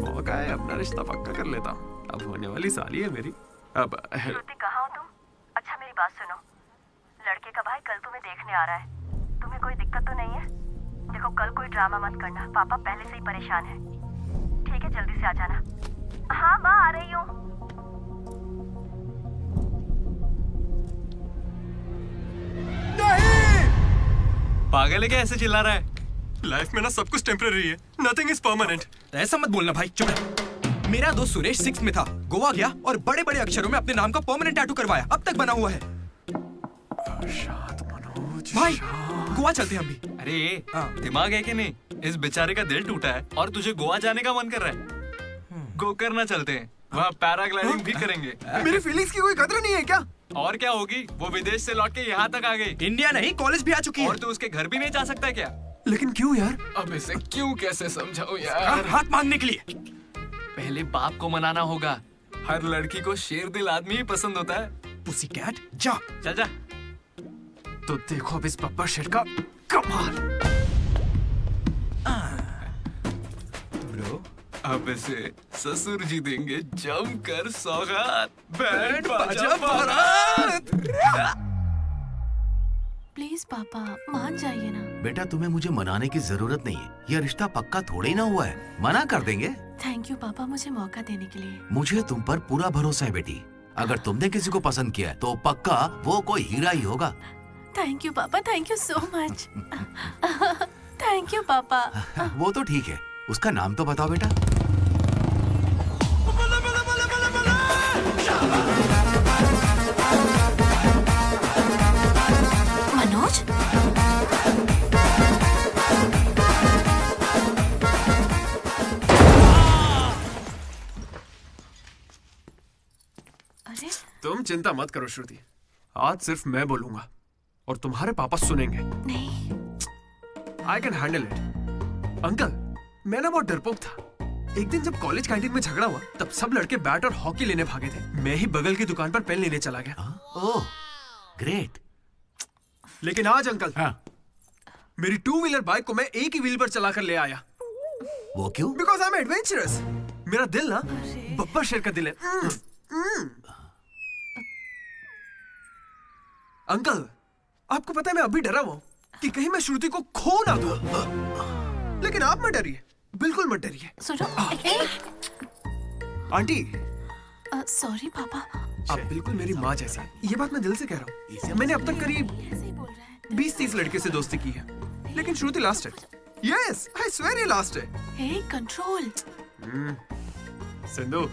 मौका है, अपना रिश्ता पक्का कर लेता हूँ। अब होने वाली साली है मेरी। अब श्रुति कहाँ हो तुम? अच्छा मेरी बात सुनो, लड़के का भाई कल तुम्हें देखने आ रहा है। तुम्हें कोई दिक्कत तो नहीं है? देखो कल कोई ड्रामा मत करना, पापा पहले से ही परेशान है। ठीक है जल्दी से आ जाना। हाँ माँ आ रही हूँ। पागल है क्या ऐसे चिल्ला रहा है? लाइफ में ना सब कुछ टेम्परेरी है, नथिंग इज परमानेंट। ऐसा मत बोलना भाई, चुप रह। मेरा दोस्त सुरेश 6th में था, गोवा गया और बड़े बड़े अक्षरों में अपने नाम का परमानेंट टैटू करवाया, अब तक बना हुआ है। भाई गोवा चलते हैं हम भी। अरे दिमाग है कि नहीं? इस बेचारे का दिल टूटा है और तुझे गोवा जाने का मन कर रहा है। गो करना चलते हैं, वहाँ पैराग्लाइडिंग भी करेंगे। मेरी फीलिंग्स की कोई कदर नहीं है क्या? और क्या होगी, वो विदेश से लौट के यहाँ तक आ गई। इंडिया नहीं कॉलेज भी आ चुकी है। और तू उसके घर भी नहीं जा सकता है क्या? लेकिन क्यों यार? अब इसे क्यों कैसे समझाऊं यार? हाथ मांगने के लिए पहले बाप को मनाना होगा। हर लड़की को शेर दिल आदमी ही पसंद होता है। पुसी कैट जा। चल जा। तो देखो अब इस पप्पा शेर का कमाल। ब्रो अब इसे ससुर जी देंगे जमकर सौगात। बैंड बाजा बारात। प्लीज पापा मान जाइए ना। बेटा तुम्हें मुझे मनाने की जरूरत नहीं है, यह रिश्ता पक्का थोड़े ही ना हुआ है, मना कर देंगे। थैंक यू पापा मुझे मौका देने के लिए। मुझे तुम पर पूरा भरोसा है बेटी, अगर तुमने किसी को पसंद किया तो पक्का वो कोई हीरा ही होगा। थैंक यू पापा, thank you so much. Thank you पापा। वो तो ठीक है, उसका नाम तो बताओ बेटा। मनोज तुम चिंता मत करो श्रुति, आज सिर्फ मैं बोलूंगा और तुम्हारे पापा सुनेंगे। नहीं, I can handle it. Uncle, मैं ना बहुत डरपोक था। एक दिन जब कॉलेज कैंटीन में झगड़ा हुआ तब सब लड़के बैट और हॉकी लेने भागे थे। मैं ही बगल की दुकान पर पेन लेने चला गया। Oh great. लेकिन आज अंकल, मेरी 2 व्हीलर बाइक को मैं एक ही व्हील पर चलाकर ले आया। वो क्यों? Because I am adventurous. मेरा दिल ना बब्बर शेर का दिल है। अंकल, आपको पता है मैं अभी डरा हुआ हूं कि कहीं मैं श्रुति को खो ना दूं। लेकिन आप मत डरिए, बिल्कुल मत डरिए। सुनो, आंटी, सॉरी पापा। आप बिल्कुल मेरी माँ जैसी हैं। ये बात मैं दिल से कह रहा हूँ। मैंने अब तक करीब 20-30 लड़के से दोस्ती की है, लेकिन श्रुति लास्ट है। यस, आई स्वेयर ये लास्ट है। हे, कंट्रोल। सिंधु,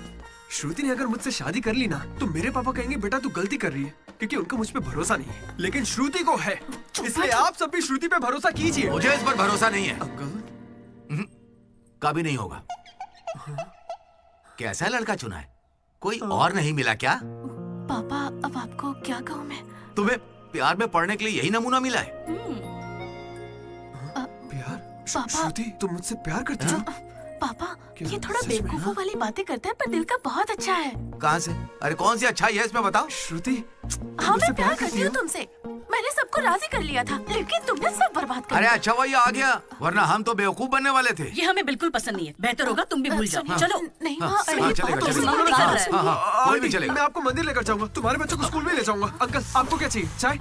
श्रुति ने अगर मुझसे शादी कर ली ना तो मेरे पापा कहेंगे बेटा तू गलती कर रही है, क्योंकि उनको मुझ पे भरोसा नहीं है। लेकिन श्रुति को है, इसलिए आप सब भी श्रुति पे भरोसा कीजिए। मुझे इस पर भरोसा नहीं है अंकल। कभी नहीं होगा। कैसा लड़का चुना है? कोई और नहीं मिला क्या? पापा, अब आपको क्या कहूँ मैं? तुम्हें प्यार में पढ़ने के लिए यही नमूना मिला है? प्यार? श्रुति, तुम मुझसे प्यार करती हो? पापा, ये थोड़ा बेवकूफों वाली बातें करता है पर दिल का बहुत अच्छा है। कहाँ से? अरे कौन सी अच्छाई है इसमें बताओ। श्रुति, हाँ, मैं प्यार करती हूँ तुमसे। मैंने सबको राजी कर लिया था, लेकिन तुमने सब बर्बाद कर अरे दिया। अच्छा हुआ ये आ गया, वरना हम तो बेवकूफ बनने वाले थे। ये हमें बिल्कुल पसंद नहीं है। बेहतर होगा तुम भी भूल जाओ। चलो। नहीं हाँ, माँ, हाँ, चलेगा, चलेगा। कोई भी आंटी, चलेगा। मैं आपको मंदिर लेकर जाऊंगा, तुम्हारे बच्चों को स्कूल में ले जाऊंगा। अंकल, आपको क्या चाहिए? चाय?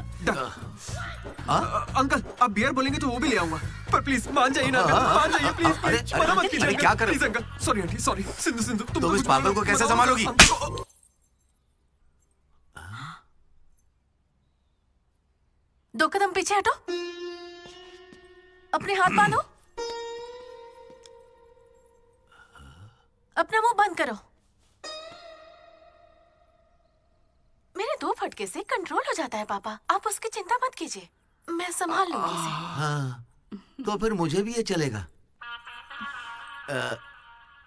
अंकल, आप बियर बोलेंगे तो वो भी ले आऊंगा, पर प्लीज मान जाइए ना, मान जाइए प्लीज। मना मत कीजिए। क्या करें? Please uncle, sorry aunty, sorry. Sindhu, तुम इस पागल को कैसे संभालोगी? दो कदम पीछे हटो, अपने हाथ बांधो, अपना मुंह बंद करो। मेरे 2 फटके से कंट्रोल हो जाता है पापा, आप उसकी चिंता मत कीजिए, मैं संभाल लूंगी इसे। हाँ, तो फिर मुझे भी ये चलेगा।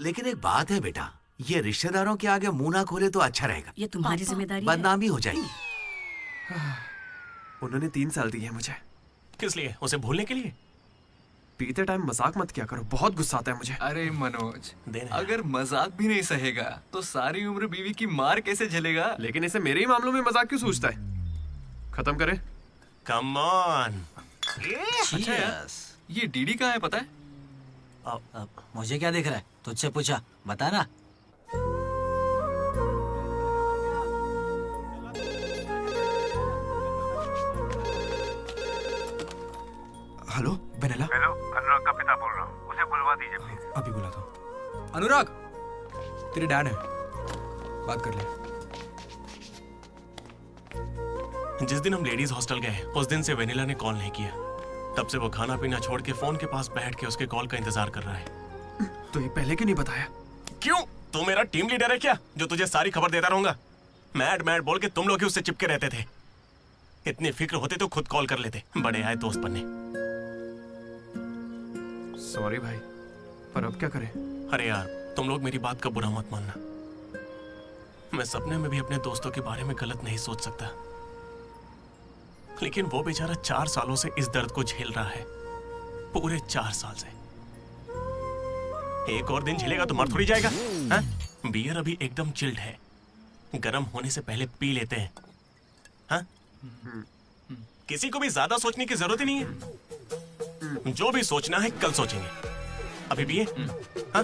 लेकिन एक बात है बेटा, ये रिश्तेदारों के आगे मुंह ना खोले तो अच्छा रहेगा। ये तुम्हारी जिम्मेदारी है। बदनामी हो जाएगी। उन्होंने 3 साल दिए मुझे। किस लिए? उसे भूलने के लिए? पीते टाइम मजाक मत किया करो, बहुत गुस्सा आता है मुझे। अरे मनोज, अगर मजाक भी नहीं सहेगा तो सारी उम्र बीवी की मार कैसे झेलेगा? लेकिन इसे मेरे ही मामलों में मजाक क्यों सोचता है? खत्म करे। Come on. अच्छा यार, ये डीडी कहाँ है पता है? मुझे क्या दिख रहा है? तुझसे पूछा, बता ना। Hello vanilla. हेलो, अनुराग का पिता बोल रहा हूँ, उसे बुलवा दीजिए प्लीज। अभी बुला था। अनुराग, तेरे डैड है, बात कर ले। जिस दिन हम लेडीज हॉस्टल गए उस दिन से वेनिला ने कॉल नहीं किया। तब से वो खाना पीना छोड़ के फोन के पास बैठ के उसके कॉल का इंतजार कर रहा है। तो ये पहले क्यों नहीं बताया? क्यों? तू मेरा टीम लीडर है क्या, जो तुझे सारी खबर देता रहूंगा? मैड मैड बोल के तुम लोग ही उससे चिपके रहते थे। इतनी फिक्र होती तो खुद कॉल कर लेते, बड़े आए दोस्त बनने। सॉरी भाई, पर अब क्या करें? अरे यार, तुम लोग मेरी बात का बुरा मत मानना। मैं सपने में भी अपने दोस्तों के बारे में गलत नहीं सोच सकता, लेकिन वो बेचारा 4 सालों से इस दर्द को झेल रहा है, पूरे 4 साल से। एक और दिन झेलेगा तो मर थोड़ी जाएगा। हाँ? बियर अभी एकदम चिल्ड है, गर्म होने से पहले पी लेते हैं। हाँ? किसी को भी ज्यादा सोचने की जरूरत ही नहीं है। जो भी सोचना है कल सोचेंगे, अभी पिए। हाँ?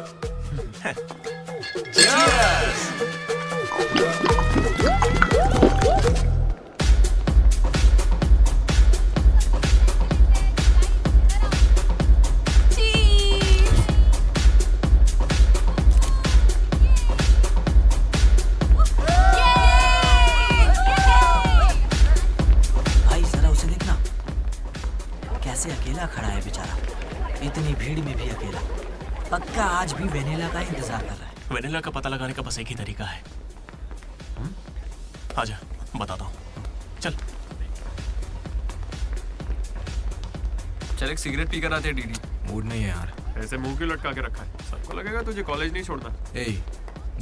भाई जरा उसे देखना, कैसे अकेला खड़ा है बेचारा, इतनी भीड़ में भी अकेला। पक्का आज भी वेनिला का इंतजार कर रहा है। वेनिला का पता लगाने का बस एक ही तरीका है। आजा, बताता हूँ। चल चल एक सिगरेट पी कर आते हैं। डीडी मूड नहीं है यार। ऐसे मुंह क्यों लटका के रखा है? सबको लगेगा तुझे कॉलेज नहीं छोड़ना।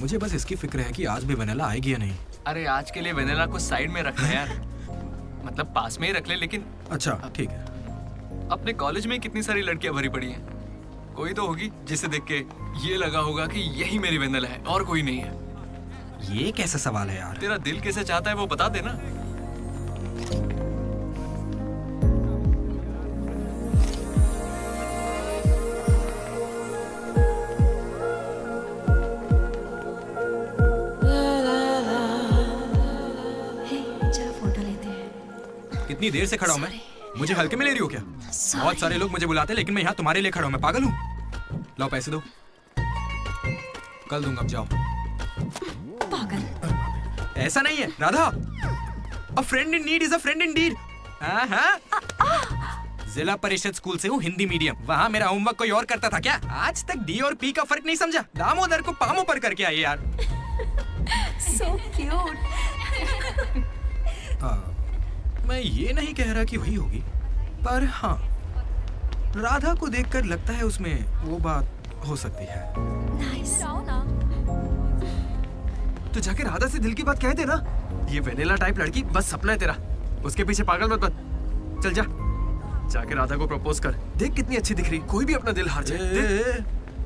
मुझे बस इसकी फिक्र है कि आज भी वेनिला आएगी या नहीं। अरे आज के लिए वेनिला को साइड में रखना यार। मतलब पास में ही रख ले, लेकिन अच्छा ठीक है। अपने कॉलेज में कितनी सारी लड़कियां भरी पड़ी हैं, कोई तो होगी जिसे देख के ये लगा होगा कि यही मेरी वेनिला है और कोई नहीं है। ये कैसा सवाल है यार? तेरा दिल कैसे चाहता है वो बता देना। कितनी देर से खड़ा हूँ मैं? मुझे हल्के में ले रही हो क्या? बहुत सारे लोग मुझे बुलाते हैं, लेकिन मैं यहाँ तुम्हारे लिए खड़ा हूँ। मैं पागल हूँ? लो पैसे दो, कल दूंगा। अब जाओ। पागल। ऐसा नहीं है Radha, a friend in need is a friend in deed. Zilla Parishad school से हूँ, हिंदी मीडियम। वहाँ मेरा होमवर्क कोई और करता था क्या? आज तक डी और पी का फर्क नहीं समझा। दामोदर को पामों पर करके आई यार। So cute. मैं ये नहीं कह रहा कि वही होगी, पर हाँ, राधा को देखकर लगता है उसमें वो बात हो सकती है। तो जाके राधा से दिल की बात कह दे ना। ये वेनिला टाइप लड़की बस सपना है तेरा, उसके पीछे पागल मत बन। चल जा, जाके राधा को प्रपोज कर। देख कितनी अच्छी दिख रही, कोई भी अपना दिल हार जाए।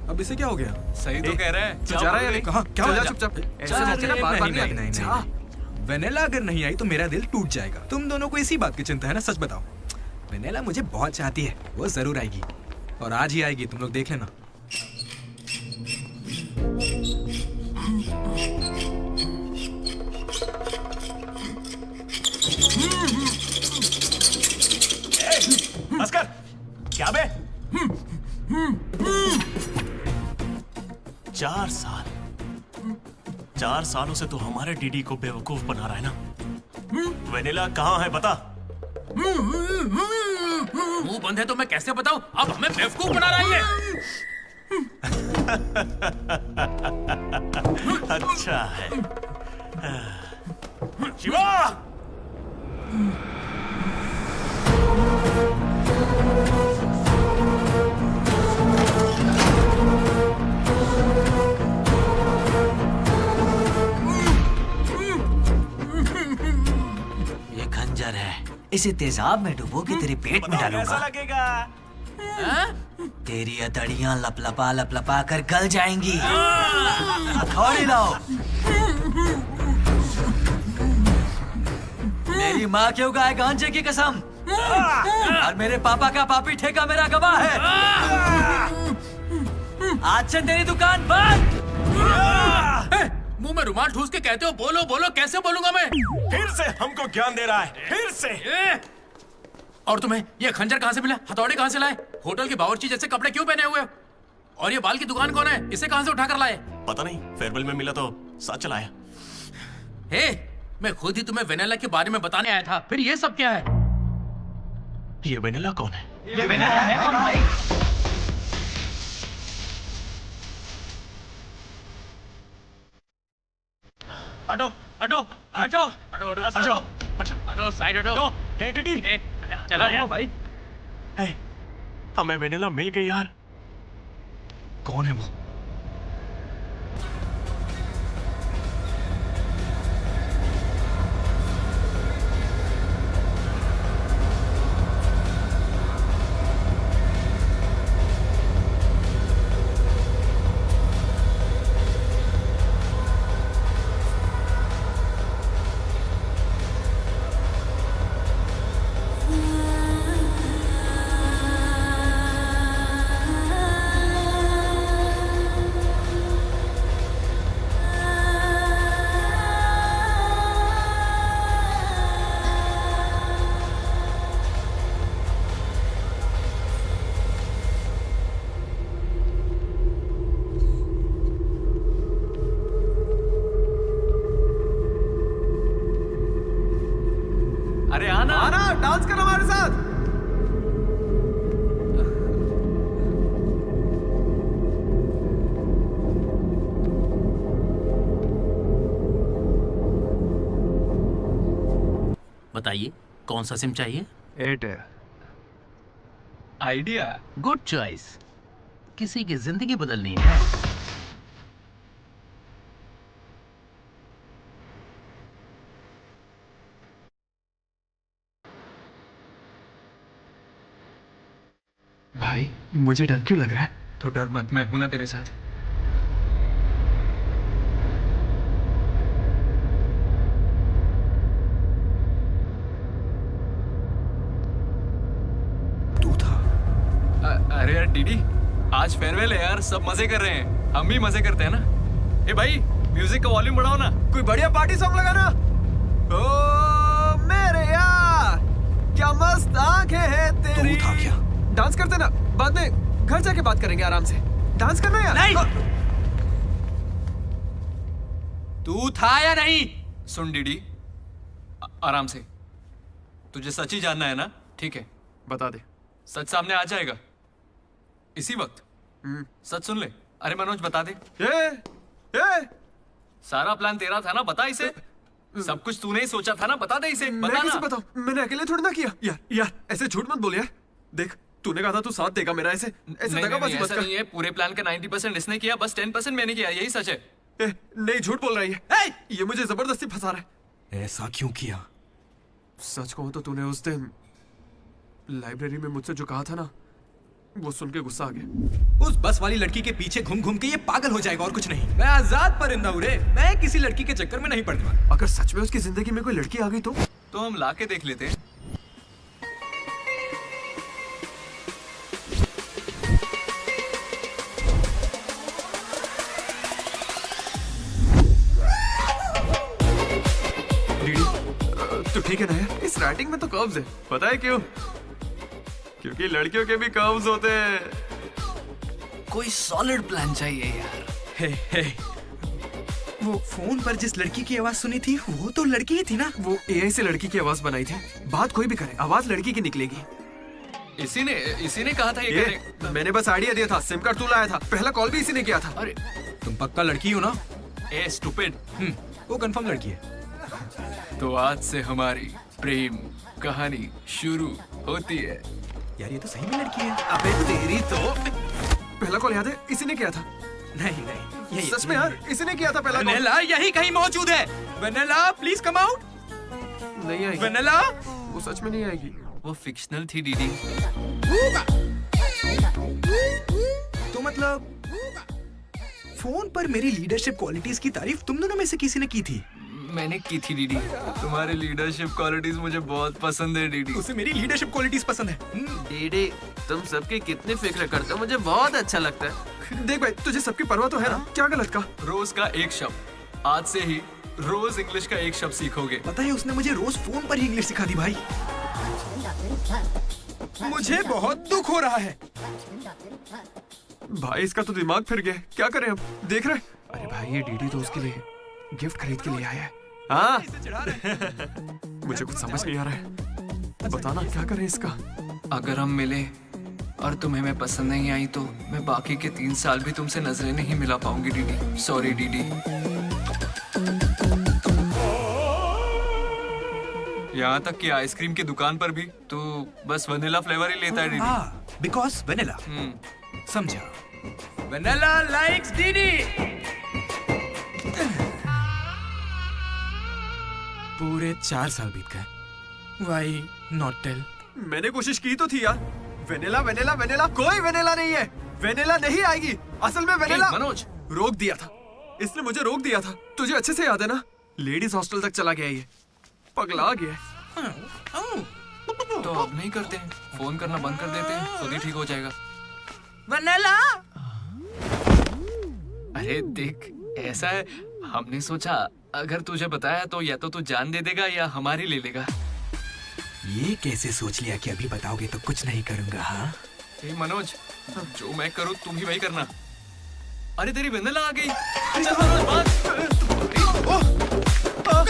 अब इसे क्या हो गया? सही तो कह रहा है। जा रहा है या नहीं? कहाँ? क्या चल हो जा गया? चुपचाप। ऐसे मौके ना बार बार नहीं आते। वेनेला अगर नहीं आई तो मेरा दिल टूट जाएगा। तुम दोनों को इसी बात की चिंता है ना? सच बताओ। वेनेला मुझे बहुत चाहती है, वो जरूर आएगी, और आज ही आएगी, तुम लोग देख लेना। अस्कर, क्या बे? 4 सालों से तो हमारे डीडी को बेवकूफ बना रहा है ना। वेनिला कहाँ है बता। मुंह बंद है तो मैं कैसे बताऊं? अब हमें बेवकूफ बना रहा है ये। अच्छा है। शिवा! खंजर है, इसे तेजाब में डुबो के तेरे पेट में डालूंगा। कैसा लगेगा? तेरी अतड़ियां लपलपा कर गल जाएंगी। हथौड़ी लाओ। मेरी माँ क्यों गाय गांजे की कसम, और मेरे पापा का पापी ठेका मेरा गवाह है। आज से तेरी दुकान बंद। मुंह में रुमाल ठूस के कहते हो बोलो बोलो, कैसे बोलूंगा मैं? फिर से हमको ज्ञान दे रहा है, फिर से। और तुम्हें ये खंजर कहाँ से मिला? हथौड़े कहाँ से लाए? होटल के बावर्ची जैसे कपड़े क्यों पहने हुए हो? और ये बाल की दुकान कौन है? इसे कहाँ से उठा कर लाए? पता नहीं, फेयरवेल में मिला तो साथ चलाया। मैं खुद ही तुम्हें वेनिला के बारे में बताने आया था, फिर ये सब क्या है? ये वेनिला कौन है? ये वेनिला है कौन भाई? हटो हटो हटो हटो हटो साइड हटो। चला यार भाई। हमें वेनिला मिल गई यार। कौन है वो? अरे आना आना, डांस करो हमारे साथ। बताइए कौन सा सिम चाहिए? एयरटेल। आइडिया। Good choice. किसी की जिंदगी बदलनी है। भाई मुझे डर क्यों लग रहा है? तो डर मत, मैं हूं ना तेरे साथ। अरे यार डीडी, आज फेयरवेल है यार, सब मजे कर रहे हैं, हम भी मजे करते हैं ना। ए भाई म्यूजिक का वॉल्यूम बढ़ाओ ना, कोई बढ़िया पार्टी सॉन्ग लगाना। ओ मेरे यार क्या मस्त आंखें हैं तेरी। तो था क्या? डांस करते ना, बाद में घर जाके बात करेंगे आराम से। डांस करना यार। नहीं। तू था या नहीं? सुन डीडी, आराम से। तुझे सच ही जानना है ना? ठीक है बता दे, सच सामने आ जाएगा इसी वक्त। सच सुन ले। अरे मनोज बता दे। सारा प्लान तेरा था ना, बता इसे। सब कुछ तूने ही सोचा था ना, बता दे इसे। बता कैसे ना। बताऊं? मैंने अकेले थोड़ी ना किया। यार ऐसे झूठ मत बोल यार। देख तूने कहा था तू साथ देगा मेरा, ऐसे दगाबाजी मत ऐसा कर। नहीं है, पूरे प्लान का 90% इसने किया, बस 10% मैंने किया, यही सच है। नहीं झूठ बोल रही है। ये मुझे जबरदस्ती फंसा रहा है। ऐसा क्यों किया? सच कहूं तो तूने उस दिन लाइब्रेरी में मुझसे जो कहा था ना, वो सुन के गुस्सा आ गया। उस बस वाली लड़की के पीछे घूम घूम के ये पागल हो जाएगा और कुछ नहीं। मैं आजाद परिंदा हूं रे, मैं किसी लड़की के चक्कर में नहीं पड़ने। अगर सच में उसकी जिंदगी में कोई लड़की आ गई तो हम लाके देख लेते हैं। तो ठीक है ना यार, इस राइटिंग में तो कर्व्स है, पता है क्यों? क्योंकि लड़कियों के भी कर्व्स होते हैं। कोई सॉलिड प्लान चाहिए यार। हे वो फोन पर जिस लड़की की आवाज सुनी थी वो तो लड़की ही थी ना। वो एआई से लड़की की आवाज बनाई थी। बात कोई भी करे, आवाज लड़की की निकलेगी। इसी ने कहा था ये करने। मैंने बस आइडिया दिया था, सिम कार्ड तू लाया था, पहला कॉल भी इसी ने किया था। अरे तुम पक्का लड़की हो ना? ए स्टूपिड। वो कंफर्म लड़की है। तो आज से हमारी प्रेम कहानी शुरू होती है। यार ये तो सही में लड़की है। अबे तेरी तो। पहला कॉल याद है, इसी ने किया था। नहीं सच में यार, इसी ने किया था पहला कॉल। वेनेला यही कहीं मौजूद है। Vennela please come out. नहीं आएगी। वेनेला वो सच में नहीं आएगी, वो फिक्शनल थी डीडी। तो मतलब फोन पर मेरी लीडरशिप क्वालिटीज की तारीफ तुम दोनों में से किसी ने की थी? मैंने की थी डीडी। तुम्हारी लीडरशिप क्वालिटीज मुझे बहुत पसंद है डीडी। उसे मेरी लीडरशिप क्वालिटीज पसंद है। डीडी तुम सबकी कितनी फिक्र करते हो, मुझे बहुत अच्छा लगता है। देख भाई, तुझे सबकी परवाह तो है ना, क्या गलत का? रोज का एक शब्द, आज से ही रोज इंग्लिश का एक शब्द सीखोगे। पता है उसने मुझे रोज फोन पर ही इंग्लिश सिखा दी भाई। मुझे बहुत दुख हो रहा है भाई, इसका तो दिमाग फिर गया। क्या करें अब? देख रहे? अरे भाई ये डीडी तो उसके लिए गिफ्ट खरीद के लिए आया है। हाँ मुझे कुछ समझ नहीं आ रहा है, बताना क्या करें इसका। अगर हम मिले और तुम्हें मैं पसंद नहीं आई तो मैं बाकी के 3 साल भी तुमसे नजरें नहीं मिला पाऊंगी डीडी। Sorry DD. यहाँ तक कि आइसक्रीम की दुकान पर भी तू बस वनीला फ्लेवर ही लेता है डीडी। Because vanilla. समझा। वेनिला लाइक्स डीडी। पूरे 4 साल बीत गए। Why not tell? मैंने कोशिश की तो थी यार। वेनिला वेनिला वेनिला, कोई वेनिला नहीं है। वेनिला नहीं आएगी। असल में वेनिला मनोज रोक दिया था, इसने मुझे रोक दिया था। तुझे अच्छे से याद है ना? लेडीज हॉस्टल तक चला गया ये, पगला गया। तो अब नहीं करते हैं, फोन करना बंद कर देते हैं, खुद ही ठीक हो जाएगा। वेनिला। अरे देख, ऐसा है, हमने सोचा अगर तुझे बताया तो या तो तू जान दे देगा या हमारी ले लेगा। ये कैसे सोच लिया कि अभी बताओगे तो कुछ नहीं करूंगा? हाँ मनोज, जो मैं करूँ तुम ही वही करना। अरे तेरी वेनिला आ गई। चल मनोज भाग।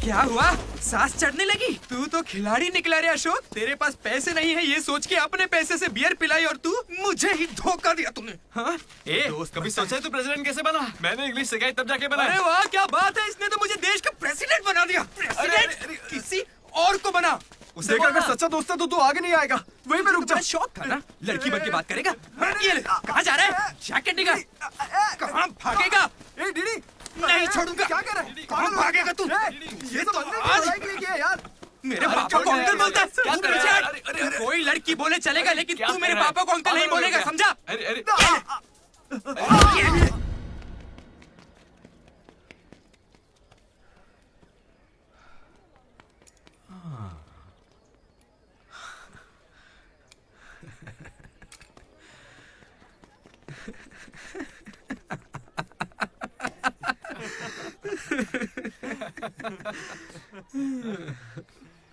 क्या हुआ? सांस चढ़ने लगी? तू तो खिलाड़ी निकला रे अशोक। तेरे पास पैसे नहीं है ये सोच के अपने पैसे से बियर पिलाई और तू मुझे ही धोखा दिया तूने। हाँ? कभी सोचा है तू प्रेसिडेंट कैसे बना? मैंने इंग्लिश सिखाई तब जाके बना। अरे वाह क्या बात है, इसने तो मुझे देश का प्रेसिडेंट बना दिया। प्रेसिडेंट किसी और को बना। उसे अगर सच्चा दोस्त है तो तू आगे नहीं आएगा, वहीं पे रुक जा। शौक था ना, लड़की बन के बात करेगा। ये ले, कहाँ जा रहा है? जैकेट निकाल। कहाँ भागेगा? ए डीडी नहीं छोड़ूंगा। क्या कर रहा है? कहाँ भागेगा तू? ये तो आज के लिए किया यार। मेरे पापा को अंकल बोलता है। तू पीछे हट। कोई लड़की बोले चलेगा, लेकिन तू मेरे पापा को अंकल नहीं बोलेगा, समझा? अरे अरे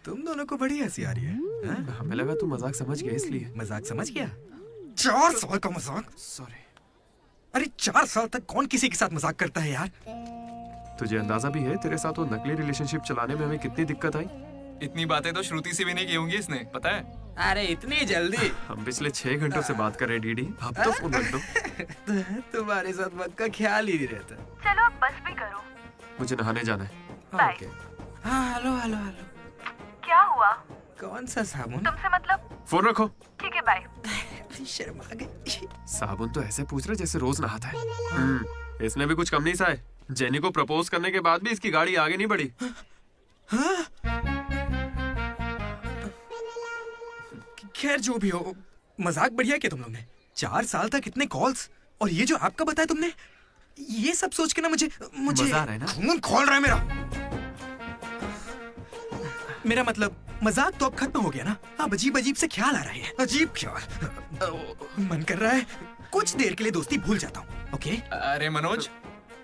तुम दोनों को बड़ी हंसी आ रही है। हमें लगा तू मजाक समझ गया इसलिए। मजाक समझ गया? 4 साल का मजाक? सॉरी। अरे 4 साल तक कौन किसी के साथ मजाक करता है यार? तुझे अंदाजा भी है तेरे साथ वो नकली रिलेशनशिप चलाने में हमें कितनी दिक्कत आई? इतनी बातें तो श्रुति से भी नहीं की होंगी इसने, पता है? अरे इतनी जल्दी? हम पिछले 6 घंटों से बात कर रहे डीडी, अब तो फोन रख दो। तुम्हारे साथ वक्त का ख्याल ही नहीं रहता। चलो अब बस भी करो। मुझे नहाने जाना है। बाय। हाँ हेलो हेलो हेलो। क्या हुआ? कौन सा साबुन? तुमसे मतलब? फोन रखो। ठीक है बाय। शर्मा गई। साबुन तो ऐसे पूछ रहे जैसे रोज नहाता है। इसने भी कुछ कम नहीं सहा है। जेनी को प्रपोज करने के बाद भी इसकी गाड़ी आगे नहीं बढ़ी। खैर जो भी हो, मजाक बढ़िया किया तुम लोग ने। 4 साल तक इतने कॉल्स, और ये जो आपका बताया तुमने, ये सब सोच के ना मुझे मजा आ रहा है ना? खून खोल रहा है मेरा। मेरा मतलब मजाक तो अब खत्म हो गया ना। अब अजीब अजीब से ख्याल आ रहे हैं। अजीब ख्याल। मन कर रहा है कुछ देर के लिए दोस्ती भूल जाता हूँ। ओके? अरे मनोज,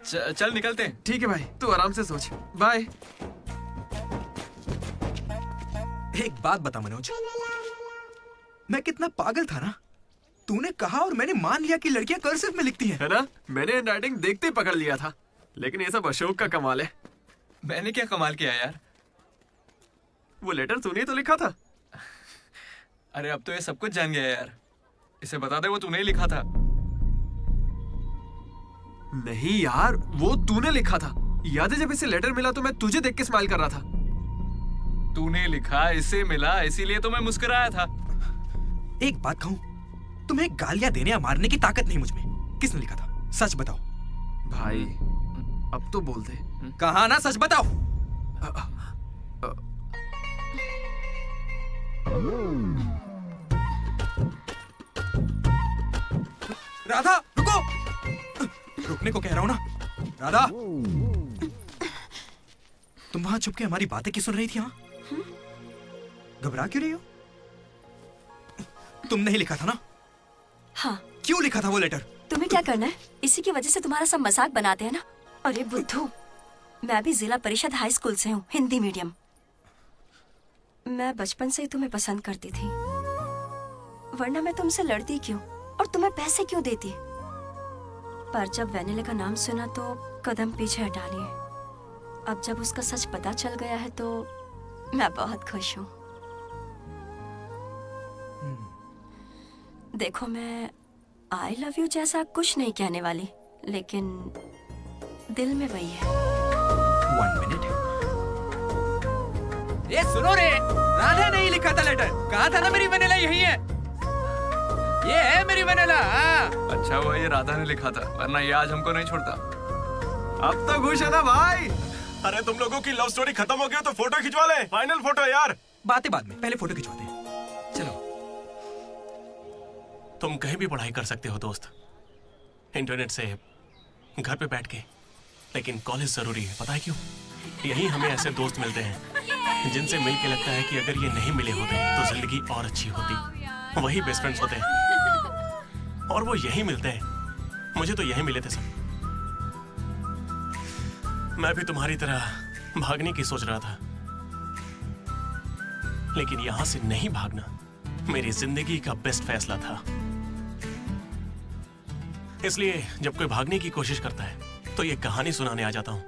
चल निकलते हैं। ठीक है भाई, तू आराम से सोच। बाय। एक बात बता मनोज, मैं कितना पागल था ना। तूने कहा और मैंने मान लिया कि लड़कियां कर्सिव में लिखती हैं। है ना? मैंने हैंडराइटिंग देखते ही पकड़ लिया था। लेकिन ये सब अशोक का कमाल है। मैंने क्या कमाल किया यार? वो लेटर तूने तो लिखा था। अरे अब तो ये सब कुछ जान गया यार। इसे बता दे वो तूने ही लिखा था। नहीं यार, वो तूने लिखा था। याद है जब इसे लेटर मिला तो मैं तुझे देख के स्माइल कर रहा था। तूने लिखा, इसे मिला, इसीलिए तो मैं मुस्कुराया था। एक बात कहूं, तुम्हें गालियां देने या मारने की ताकत नहीं मुझ में। किसने लिखा था? सच बताओ। भाई अब तो बोल दे। कहा ना, सच बताओ। राधा रुको। रुकने को कह रहा हूं ना। राधा, तुम वहां छुप के हमारी बातें क्यों सुन रही थी? हाँ, घबरा क्यों रही हो? तुमने ही लिखा था ना? हाँ। क्यों लिखा था वो लेटर? तुम्हें क्या करना है? इसी की वजह से तुम्हारा सब मजाक बनाते हैं ना। अरे बुद्धू, मैं भी जिला परिषद हाई स्कूल से हूँ, हिंदी मीडियम। मैं बचपन से ही तुम्हें पसंद करती थी, वरना मैं तुमसे लड़ती क्यों और तुम्हें पैसे क्यों देती? पर जब वैनिला का नाम सुना तो कदम पीछे हटा लिए। अब जब उसका सच पता चल गया है तो मैं बहुत खुश हूँ। देखो, मैं आई लव यू जैसा कुछ नहीं कहने वाली, लेकिन दिल में वही है। 1 मिनट। ये सुनो रे, राधा ने ही लिखा था लेटर। कहा था ना मेरी वैनिला यही है। ये है मेरी वैनिला। अच्छा हुआ ये राधा ने लिखा था, वरना ये आज हमको नहीं छोड़ता। अब तो खुश है ना भाई? अरे तुम लोगों की लव स्टोरी खत्म हो गई तो फोटो खिंचवा ले। फाइनल फोटो यार। बातें बाद में, पहले फोटो खिंचवाते हैं। चलो। तुम कहीं भी पढ़ाई कर सकते हो दोस्त, इंटरनेट से, घर पे बैठ के, लेकिन कॉलेज जरूरी है। पता है क्यों? यही हमें ऐसे दोस्त मिलते हैं जिनसे मिलके लगता है कि अगर ये नहीं मिले होते तो जिंदगी और अच्छी होती। वही बेस्ट फ्रेंड्स होते हैं और वो यही मिलते हैं। मुझे तो यही मिले थे सब। मैं भी तुम्हारी तरह भागने की सोच रहा था, लेकिन यहां से नहीं भागना मेरी जिंदगी का बेस्ट फैसला था। इसलिए जब कोई भागने की कोशिश करता है तो ये कहानी सुनाने आ जाता हूं।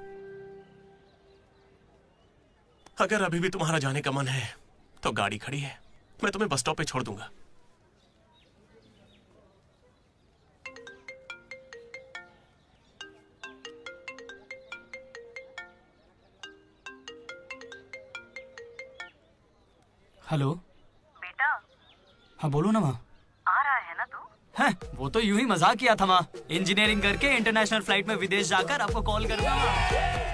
अगर अभी भी तुम्हारा जाने का मन है तो गाड़ी खड़ी है, मैं तुम्हें बस स्टॉप पे छोड़ दूंगा। हेलो बेटा, हाँ बोलो ना माँ। आ रहा है ना तू? हैं, वो तो यूं ही मजाक किया था माँ। इंजीनियरिंग करके इंटरनेशनल फ्लाइट में विदेश जाकर आपको कॉल करना।